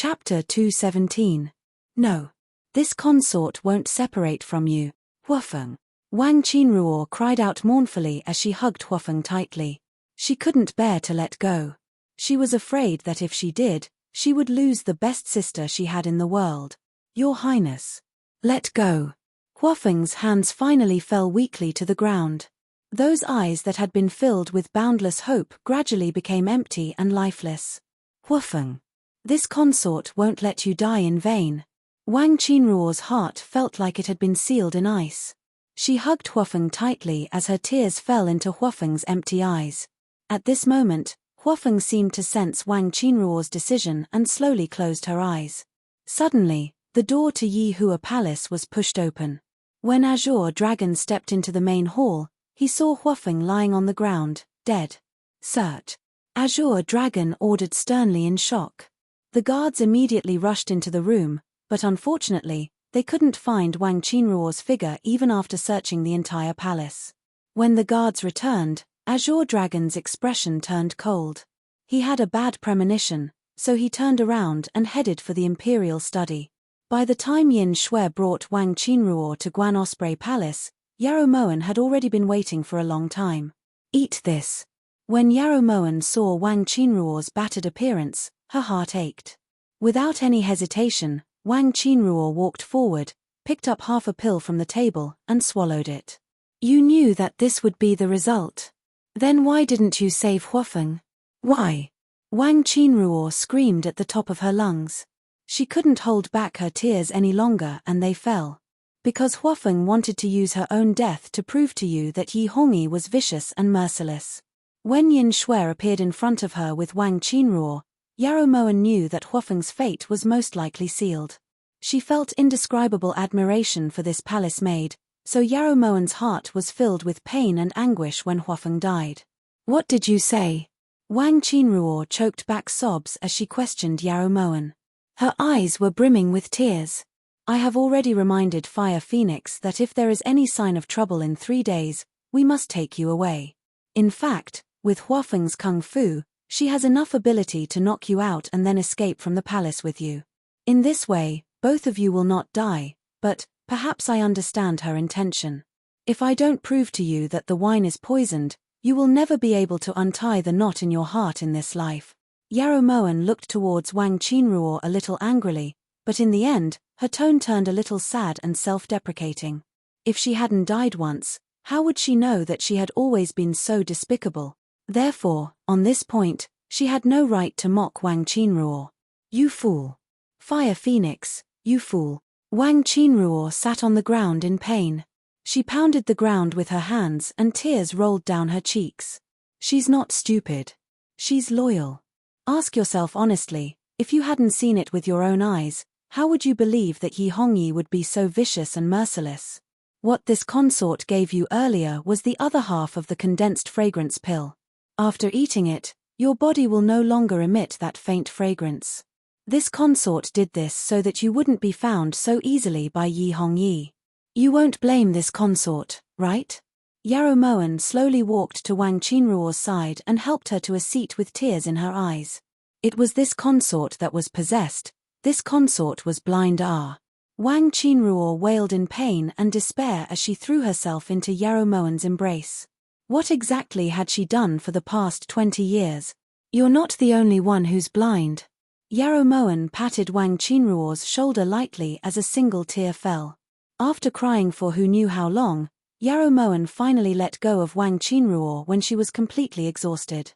Chapter 217. No. This consort won't separate from you, Huafeng. Wang Qinruo cried out mournfully as she hugged Huafeng tightly. She couldn't bear to let go. She was afraid that if she did, she would lose the best sister she had in the world. Your Highness. Let go. Huafeng's hands finally fell weakly to the ground. Those eyes that had been filled with boundless hope gradually became empty and lifeless. Huafeng. This consort won't let you die in vain. Wang Qinruo's heart felt like it had been sealed in ice. She hugged Huafeng tightly as her tears fell into Huafeng's empty eyes. At this moment, Huafeng seemed to sense Wang Qinruo's decision and slowly closed her eyes. Suddenly, the door to Yi Hua Palace was pushed open. When Azure Dragon stepped into the main hall, he saw Huafeng lying on the ground, dead. Search. Azure Dragon ordered sternly in shock. The guards immediately rushed into the room, but unfortunately, they couldn't find Wang Qinruo's figure even after searching the entire palace. When the guards returned, Azure Dragon's expression turned cold. He had a bad premonition, so he turned around and headed for the imperial study. By the time Yin Shui brought Wang Qinruo to Guan Osprey Palace, Yarrow Moen had already been waiting for a long time. Eat this. When Yarrow Moen saw Wang Qinruo's battered appearance, her heart ached. Without any hesitation, Wang Qinruo walked forward, picked up half a pill from the table, and swallowed it. You knew that this would be the result. Then why didn't you save Huofeng? Why? Wang Qinruo screamed at the top of her lungs. She couldn't hold back her tears any longer and they fell. Because Huofeng wanted to use her own death to prove to you that Yi Hongyi was vicious and merciless. When Yin Shui appeared in front of her with Wang Qinruo, Yarrow Moen knew that Huofeng's fate was most likely sealed. She felt indescribable admiration for this palace maid, so Yarrow Moen's heart was filled with pain and anguish when Huofeng died. What did you say? Wang Qinruo choked back sobs as she questioned Yarrow Moen. Her eyes were brimming with tears. I have already reminded Fire Phoenix that if there is any sign of trouble in 3 days, we must take you away. In fact, with Huofeng's kung fu, she has enough ability to knock you out and then escape from the palace with you. In this way, both of you will not die, but perhaps I understand her intention. If I don't prove to you that the wine is poisoned, you will never be able to untie the knot in your heart in this life. Yarrow Moen looked towards Wang Qinruo a little angrily, but in the end, her tone turned a little sad and self-deprecating. If she hadn't died once, how would she know that she had always been so despicable? Therefore, on this point, she had no right to mock Wang Qinruo. You fool. Fire Phoenix, you fool. Wang Qinruo sat on the ground in pain. She pounded the ground with her hands and tears rolled down her cheeks. She's not stupid. She's loyal. Ask yourself honestly, if you hadn't seen it with your own eyes, how would you believe that Yi Hongyi would be so vicious and merciless? What this consort gave you earlier was the other half of the condensed fragrance pill. After eating it, your body will no longer emit that faint fragrance. This consort did this so that you wouldn't be found so easily by Yi Hongyi. You won't blame this consort, right? Yarrow Moen slowly walked to Wang Qinruo's side and helped her to a seat with tears in her eyes. It was this consort that was possessed. This consort was blind. Wang Qinruo wailed in pain and despair as she threw herself into Yarrow Moen's embrace. What exactly had she done for the past 20 years? You're not the only one who's blind. Yarrow Moen patted Wang Qinruo's shoulder lightly as a single tear fell. After crying for who knew how long, Yarrow Moen finally let go of Wang Qinruo when she was completely exhausted.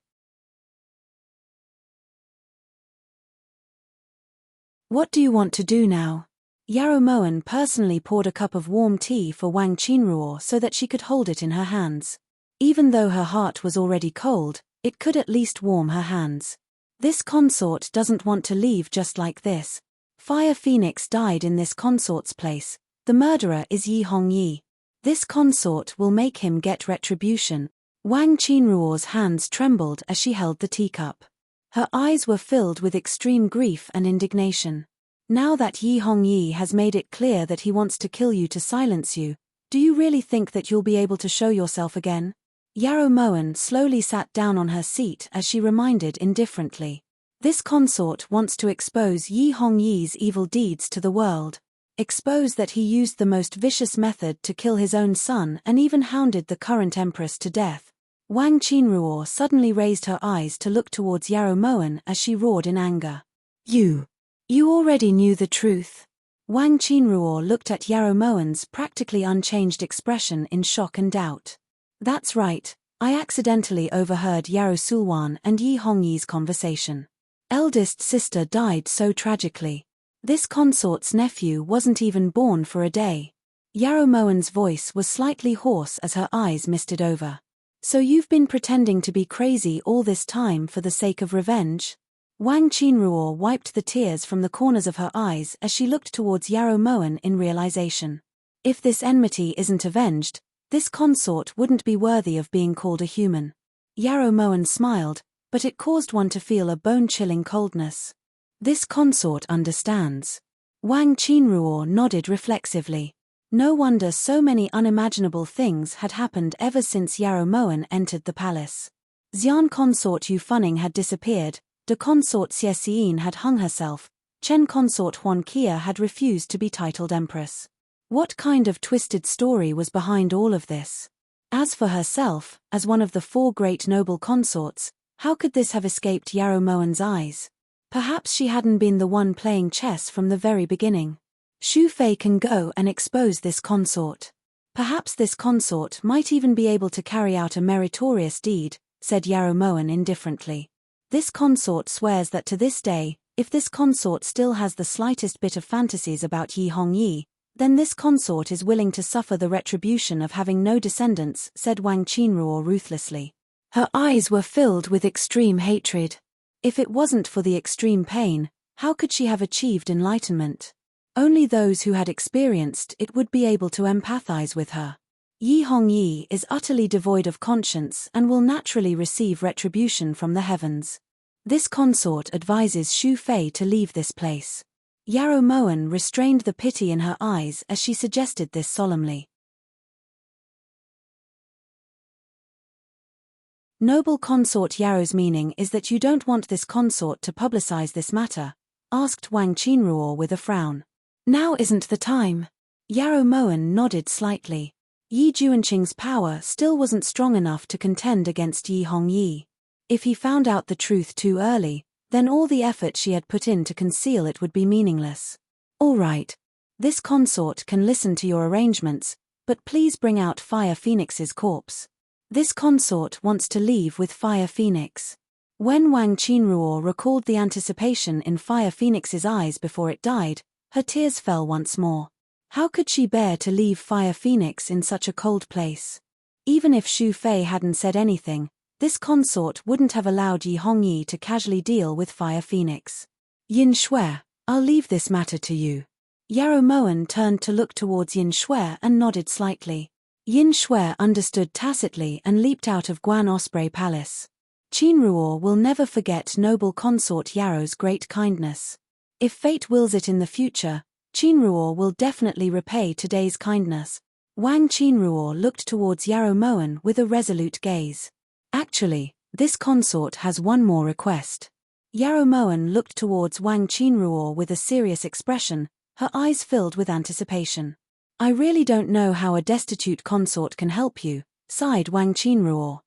What do you want to do now? Yarrow Moen personally poured a cup of warm tea for Wang Qinruo so that she could hold it in her hands. Even though her heart was already cold, it could at least warm her hands. This consort doesn't want to leave just like this. Fire Phoenix died in this consort's place. The murderer is Yi Hongyi. This consort will make him get retribution. Wang Qinruo's hands trembled as she held the teacup. Her eyes were filled with extreme grief and indignation. Now that Yi Hongyi has made it clear that he wants to kill you to silence you, do you really think that you'll be able to show yourself again? Yarrow Moen slowly sat down on her seat as she reminded indifferently. This consort wants to expose Yi Hongyi's evil deeds to the world. Expose that he used the most vicious method to kill his own son and even hounded the current empress to death. Wang Qinruo suddenly raised her eyes to look towards Yarrow Moen as she roared in anger. You already knew the truth. Wang Qinruo looked at Yarrow Moen's practically unchanged expression in shock and doubt. That's right, I accidentally overheard Yarrow Sulwan and Yi Hongyi's conversation. Eldest sister died so tragically. This consort's nephew wasn't even born for a day. Yarrow Moen's voice was slightly hoarse as her eyes misted over. So you've been pretending to be crazy all this time for the sake of revenge? Wang Qinruo wiped the tears from the corners of her eyes as she looked towards Yarrow Moen in realization. If this enmity isn't avenged, this consort wouldn't be worthy of being called a human. Yarrow Moen smiled, but it caused one to feel a bone-chilling coldness. This consort understands. Wang Qinruo nodded reflexively. No wonder so many unimaginable things had happened ever since Yarrow Moen entered the palace. Xian consort Yu Funning had disappeared, de consort Xie Xiyin had hung herself, Chen consort Huan Qia had refused to be titled empress. What kind of twisted story was behind all of this? As for herself, as one of the 4 great noble consorts, how could this have escaped Yarrow Moen's eyes? Perhaps she hadn't been the one playing chess from the very beginning. Xu Fei can go and expose this consort. Perhaps this consort might even be able to carry out a meritorious deed, said Yarrow Moen indifferently. This consort swears that to this day, if this consort still has the slightest bit of fantasies about Yi Hongyi, then this consort is willing to suffer the retribution of having no descendants, said Wang Qinruo ruthlessly. Her eyes were filled with extreme hatred. If it wasn't for the extreme pain, how could she have achieved enlightenment? Only those who had experienced it would be able to empathize with her. Yi Hongyi is utterly devoid of conscience and will naturally receive retribution from the heavens. This consort advises Xu Fei to leave this place. Yarrow Moen restrained the pity in her eyes as she suggested this solemnly. Noble consort Yarrow's meaning is that you don't want this consort to publicize this matter? Asked Wang Qinruo with a frown. Now isn't the time. Yarrow Moen nodded slightly. Yi Juanqing's power still wasn't strong enough to contend against Yi Hongyi. If he found out the truth too early, then all the effort she had put in to conceal it would be meaningless. All right. This consort can listen to your arrangements, but please bring out Fire Phoenix's corpse. This consort wants to leave with Fire Phoenix. When Wang Qinruo recalled the anticipation in Fire Phoenix's eyes before it died, her tears fell once more. How could she bear to leave Fire Phoenix in such a cold place? Even if Xu Fei hadn't said anything, this consort wouldn't have allowed Yi Hongyi to casually deal with Fire Phoenix. Yin Shui, I'll leave this matter to you. Yarrow Moen turned to look towards Yin Shui and nodded slightly. Yin Shui understood tacitly and leaped out of Guan Osprey Palace. Qinruo will never forget noble consort Yarrow's great kindness. If fate wills it in the future, Qinruo will definitely repay today's kindness. Wang Qinruo looked towards Yarrow Moen with a resolute gaze. Actually, this consort has one more request. Yarrow Moen looked towards Wang Qinruo with a serious expression, her eyes filled with anticipation. I really don't know how a destitute consort can help you, sighed Wang Qinruo.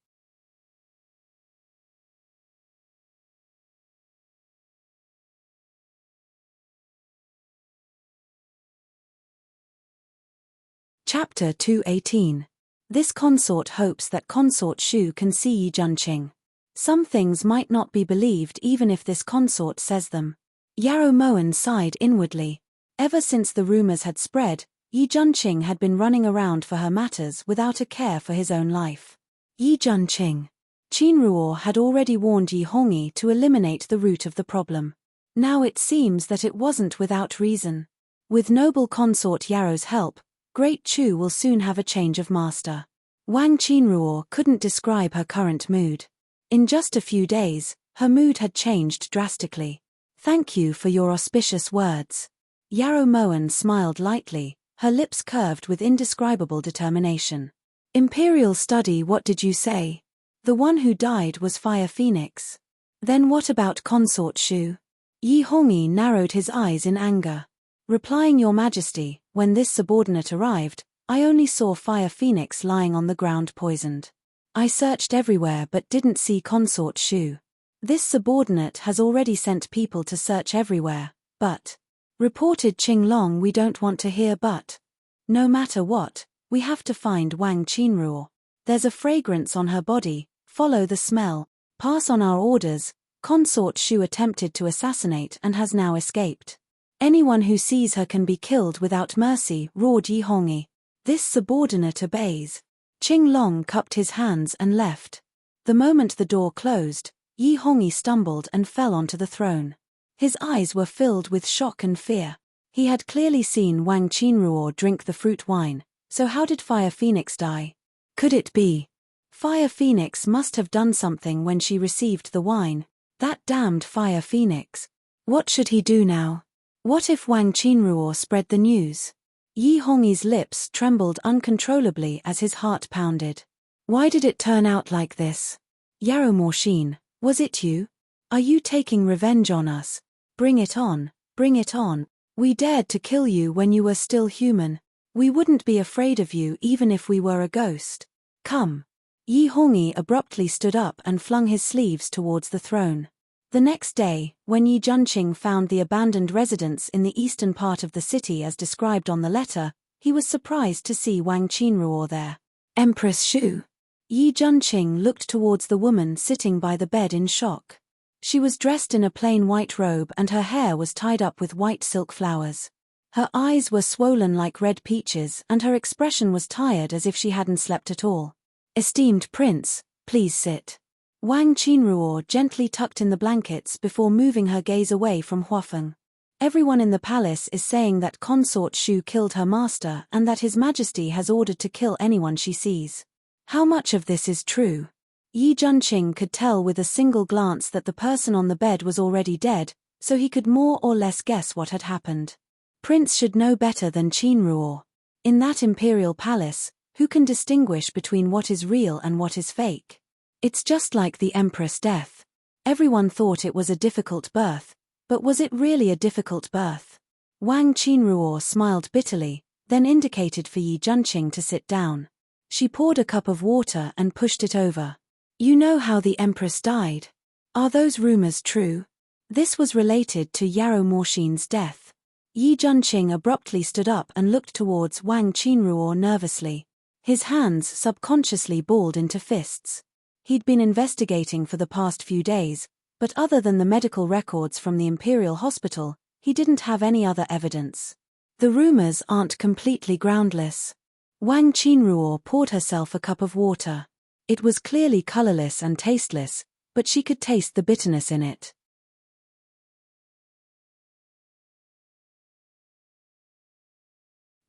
Chapter 218. This consort hopes that consort Xu can see Yi Junqing. Some things might not be believed even if this consort says them. Yarrow Moen sighed inwardly. Ever since the rumors had spread, Yi Junqing had been running around for her matters without a care for his own life. Yi Junqing. Qinruo had already warned Yi Hongyi to eliminate the root of the problem. Now it seems that it wasn't without reason. With noble consort Yarrow's help, Great Chu will soon have a change of master. Wang Qinruo couldn't describe her current mood. In just a few days, her mood had changed drastically. Thank you for your auspicious words. Yarrow Moen smiled lightly, her lips curved with indescribable determination. Imperial study, what did you say? The one who died was Fire Phoenix. Then what about consort Xu? Yi Hongyi narrowed his eyes in anger. Replying, Your Majesty, when this subordinate arrived, I only saw Fire Phoenix lying on the ground poisoned. I searched everywhere but didn't see consort Xu. This subordinate has already sent people to search everywhere, but reported Qinglong, we don't want to hear but. No matter what, we have to find Wang Qinruo. There's a fragrance on her body, follow the smell, pass on our orders. Consort Xu attempted to assassinate and has now escaped. Anyone who sees her can be killed without mercy, roared Yi Hongyi. This subordinate obeys. Qinglong cupped his hands and left. The moment the door closed, Yi Hongyi stumbled and fell onto the throne. His eyes were filled with shock and fear. He had clearly seen Wang Qinruo drink the fruit wine, so how did Fire Phoenix die? Could it be? Fire Phoenix must have done something when she received the wine. That damned Fire Phoenix. What should he do now? What if Wang Qinruo spread the news? Yi Hongyi's lips trembled uncontrollably as his heart pounded. Why did it turn out like this? Yarrow Morshin, was it you? Are you taking revenge on us? Bring it on, bring it on. We dared to kill you when you were still human. We wouldn't be afraid of you even if we were a ghost. Come. Yi Hongyi abruptly stood up and flung his sleeves towards the throne. The next day, when Yi Junqing found the abandoned residence in the eastern part of the city as described on the letter, he was surprised to see Wang Qinruo there. Empress Shu. Yi Junqing looked towards the woman sitting by the bed in shock. She was dressed in a plain white robe and her hair was tied up with white silk flowers. Her eyes were swollen like red peaches and her expression was tired as if she hadn't slept at all. Esteemed prince, please sit. Wang Qinruo gently tucked in the blankets before moving her gaze away from Huafeng. Everyone in the palace is saying that Consort Shu killed her master and that His Majesty has ordered to kill anyone she sees. How much of this is true? Yi Junqing could tell with a single glance that the person on the bed was already dead, so he could more or less guess what had happened. Prince should know better than Qinruo. In that imperial palace, who can distinguish between what is real and what is fake? It's just like the Empress' death. Everyone thought it was a difficult birth, but was it really a difficult birth? Wang Qinruo smiled bitterly, then indicated for Yi Junqing to sit down. She poured a cup of water and pushed it over. You know how the Empress died? Are those rumors true? This was related to Yarrow Morshin's death. Yi Junqing abruptly stood up and looked towards Wang Qinruo nervously. His hands subconsciously balled into fists. He'd been investigating for the past few days, but other than the medical records from the Imperial Hospital, he didn't have any other evidence. The rumors aren't completely groundless. Wang Qinruo poured herself a cup of water. It was clearly colorless and tasteless, but she could taste the bitterness in it.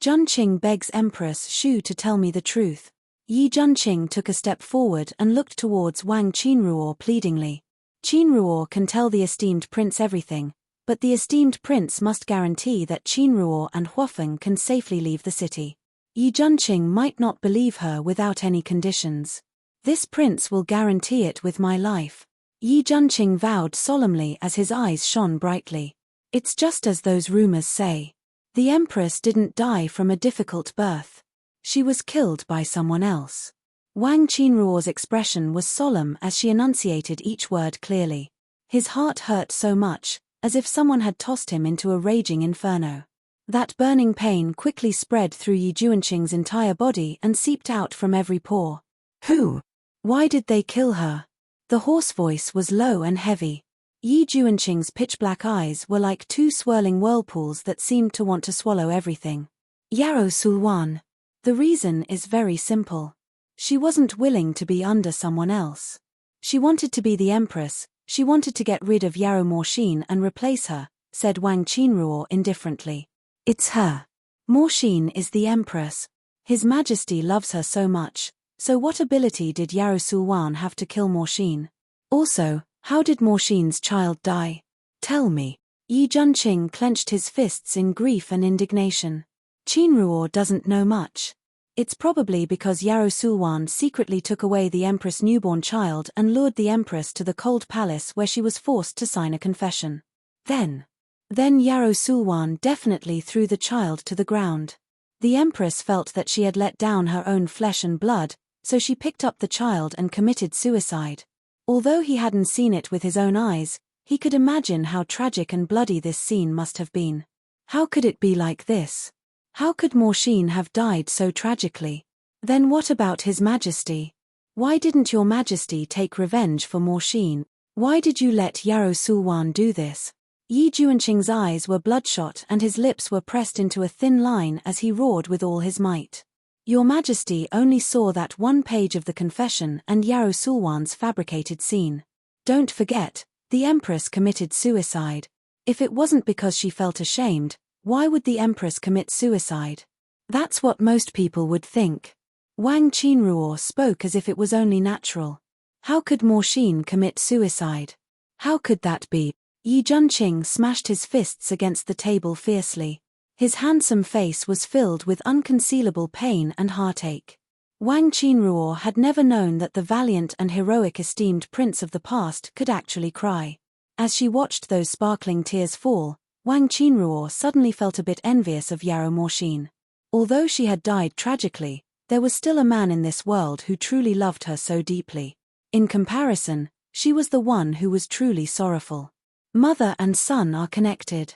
Junqing begs Empress Shu to tell me the truth. Yi Junqing took a step forward and looked towards Wang Qinruo pleadingly. Qinruo can tell the esteemed prince everything, but the esteemed prince must guarantee that Qinruo and Huafeng can safely leave the city. Yi Junqing might not believe her without any conditions. This prince will guarantee it with my life. Yi Junqing vowed solemnly as his eyes shone brightly. It's just as those rumors say. The Empress didn't die from a difficult birth. She was killed by someone else. Wang Qinruo's expression was solemn as she enunciated each word clearly. His heart hurt so much, as if someone had tossed him into a raging inferno. That burning pain quickly spread through Yi Junqing's entire body and seeped out from every pore. Who? Why did they kill her? The hoarse voice was low and heavy. Yi Junqing's pitch-black eyes were like two swirling whirlpools that seemed to want to swallow everything. Yarrow Sulwan. The reason is very simple. She wasn't willing to be under someone else. She wanted to be the Empress, she wanted to get rid of Yarrow Morshin and replace her, said Wang Qinruo indifferently. It's her. Morshin is the Empress. His Majesty loves her so much, so what ability did Yarrow Sulwan have to kill Morshin? Also, how did Morshin's child die? Tell me. Yi Junqing clenched his fists in grief and indignation. Qinruo doesn't know much. It's probably because Yarrow Sulwan secretly took away the Empress' newborn child and lured the Empress to the cold palace where she was forced to sign a confession. Then Yarrow Sulwan definitely threw the child to the ground. The Empress felt that she had let down her own flesh and blood, so she picked up the child and committed suicide. Although he hadn't seen it with his own eyes, he could imagine how tragic and bloody this scene must have been. How could it be like this? How could Morshin have died so tragically? Then what about His Majesty? Why didn't Your Majesty take revenge for Morshin? Why did you let Yarrow Sulwan do this? Yi Junqing's eyes were bloodshot and his lips were pressed into a thin line as he roared with all his might. Your Majesty only saw that one page of the confession and Yarrow Sulwan's fabricated scene. Don't forget, the Empress committed suicide. If it wasn't because she felt ashamed, why would the Empress commit suicide? That's what most people would think. Wang Qinruo spoke as if it was only natural. How could Morshin commit suicide? How could that be? Yi Junqing smashed his fists against the table fiercely. His handsome face was filled with unconcealable pain and heartache. Wang Qinruo had never known that the valiant and heroic esteemed prince of the past could actually cry. As she watched those sparkling tears fall, Wang Qinruo suddenly felt a bit envious of Yarrow Morshin. Although she had died tragically, there was still a man in this world who truly loved her so deeply. In comparison, she was the one who was truly sorrowful. Mother and son are connected.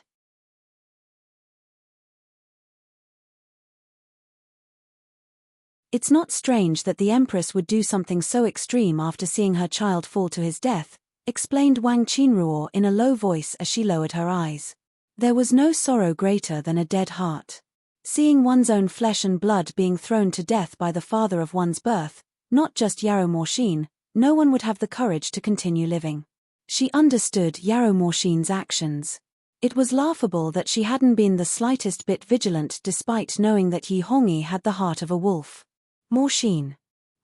It's not strange that the Empress would do something so extreme after seeing her child fall to his death, explained Wang Qinruo in a low voice as she lowered her eyes. There was no sorrow greater than a dead heart. Seeing one's own flesh and blood being thrown to death by the father of one's birth, not just Yarrow Morshin, no one would have the courage to continue living. She understood Yarrow Morshin's actions. It was laughable that she hadn't been the slightest bit vigilant despite knowing that Yi Hongyi had the heart of a wolf. Morshin.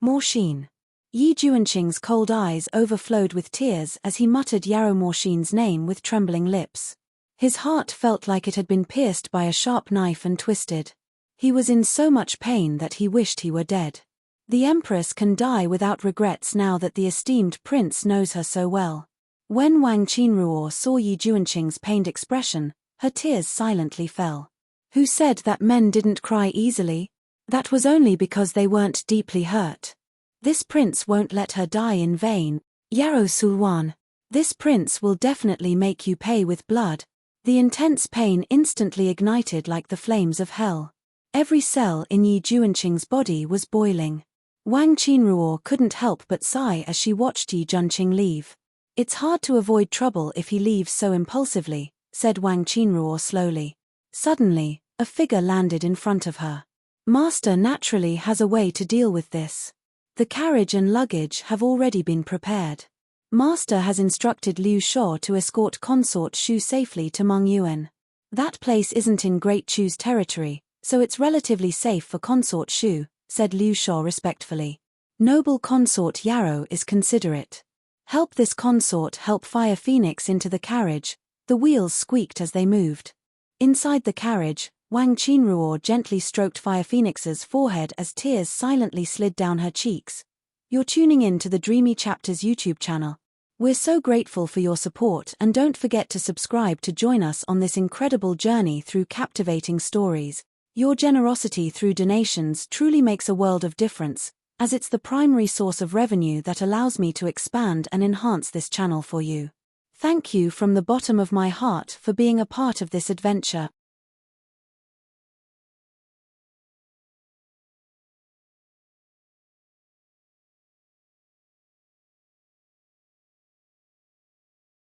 Morshin. Yi Junqing's cold eyes overflowed with tears as he muttered Yarrow Morshin's name with trembling lips. His heart felt like it had been pierced by a sharp knife and twisted. He was in so much pain that he wished he were dead. The Empress can die without regrets now that the esteemed prince knows her so well. When Wang Qinruo saw Yi Junqing's pained expression, her tears silently fell. Who said that men didn't cry easily? That was only because they weren't deeply hurt. This prince won't let her die in vain. Yarrow Sulwan. This prince will definitely make you pay with blood. The intense pain instantly ignited like the flames of hell. Every cell in Yi Junqing's body was boiling. Wang Qinruo couldn't help but sigh as she watched Yi Junqing leave. It's hard to avoid trouble if he leaves so impulsively, said Wang Qinruo slowly. Suddenly, a figure landed in front of her. Master naturally has a way to deal with this. The carriage and luggage have already been prepared. Master has instructed Liu Shuo to escort Consort Shu safely to Meng Yuan. That place isn't in Great Chu's territory, so it's relatively safe for Consort Shu, said Liu Shuo respectfully. Noble Consort Yarrow is considerate. Help this consort help Fire Phoenix into the carriage. The wheels squeaked as they moved. Inside the carriage, Wang Qinruo gently stroked Fire Phoenix's forehead as tears silently slid down her cheeks. You're tuning in to the Dreamy Chapters YouTube channel. We're so grateful for your support and don't forget to subscribe to join us on this incredible journey through captivating stories. Your generosity through donations truly makes a world of difference, as it's the primary source of revenue that allows me to expand and enhance this channel for you. Thank you from the bottom of my heart for being a part of this adventure.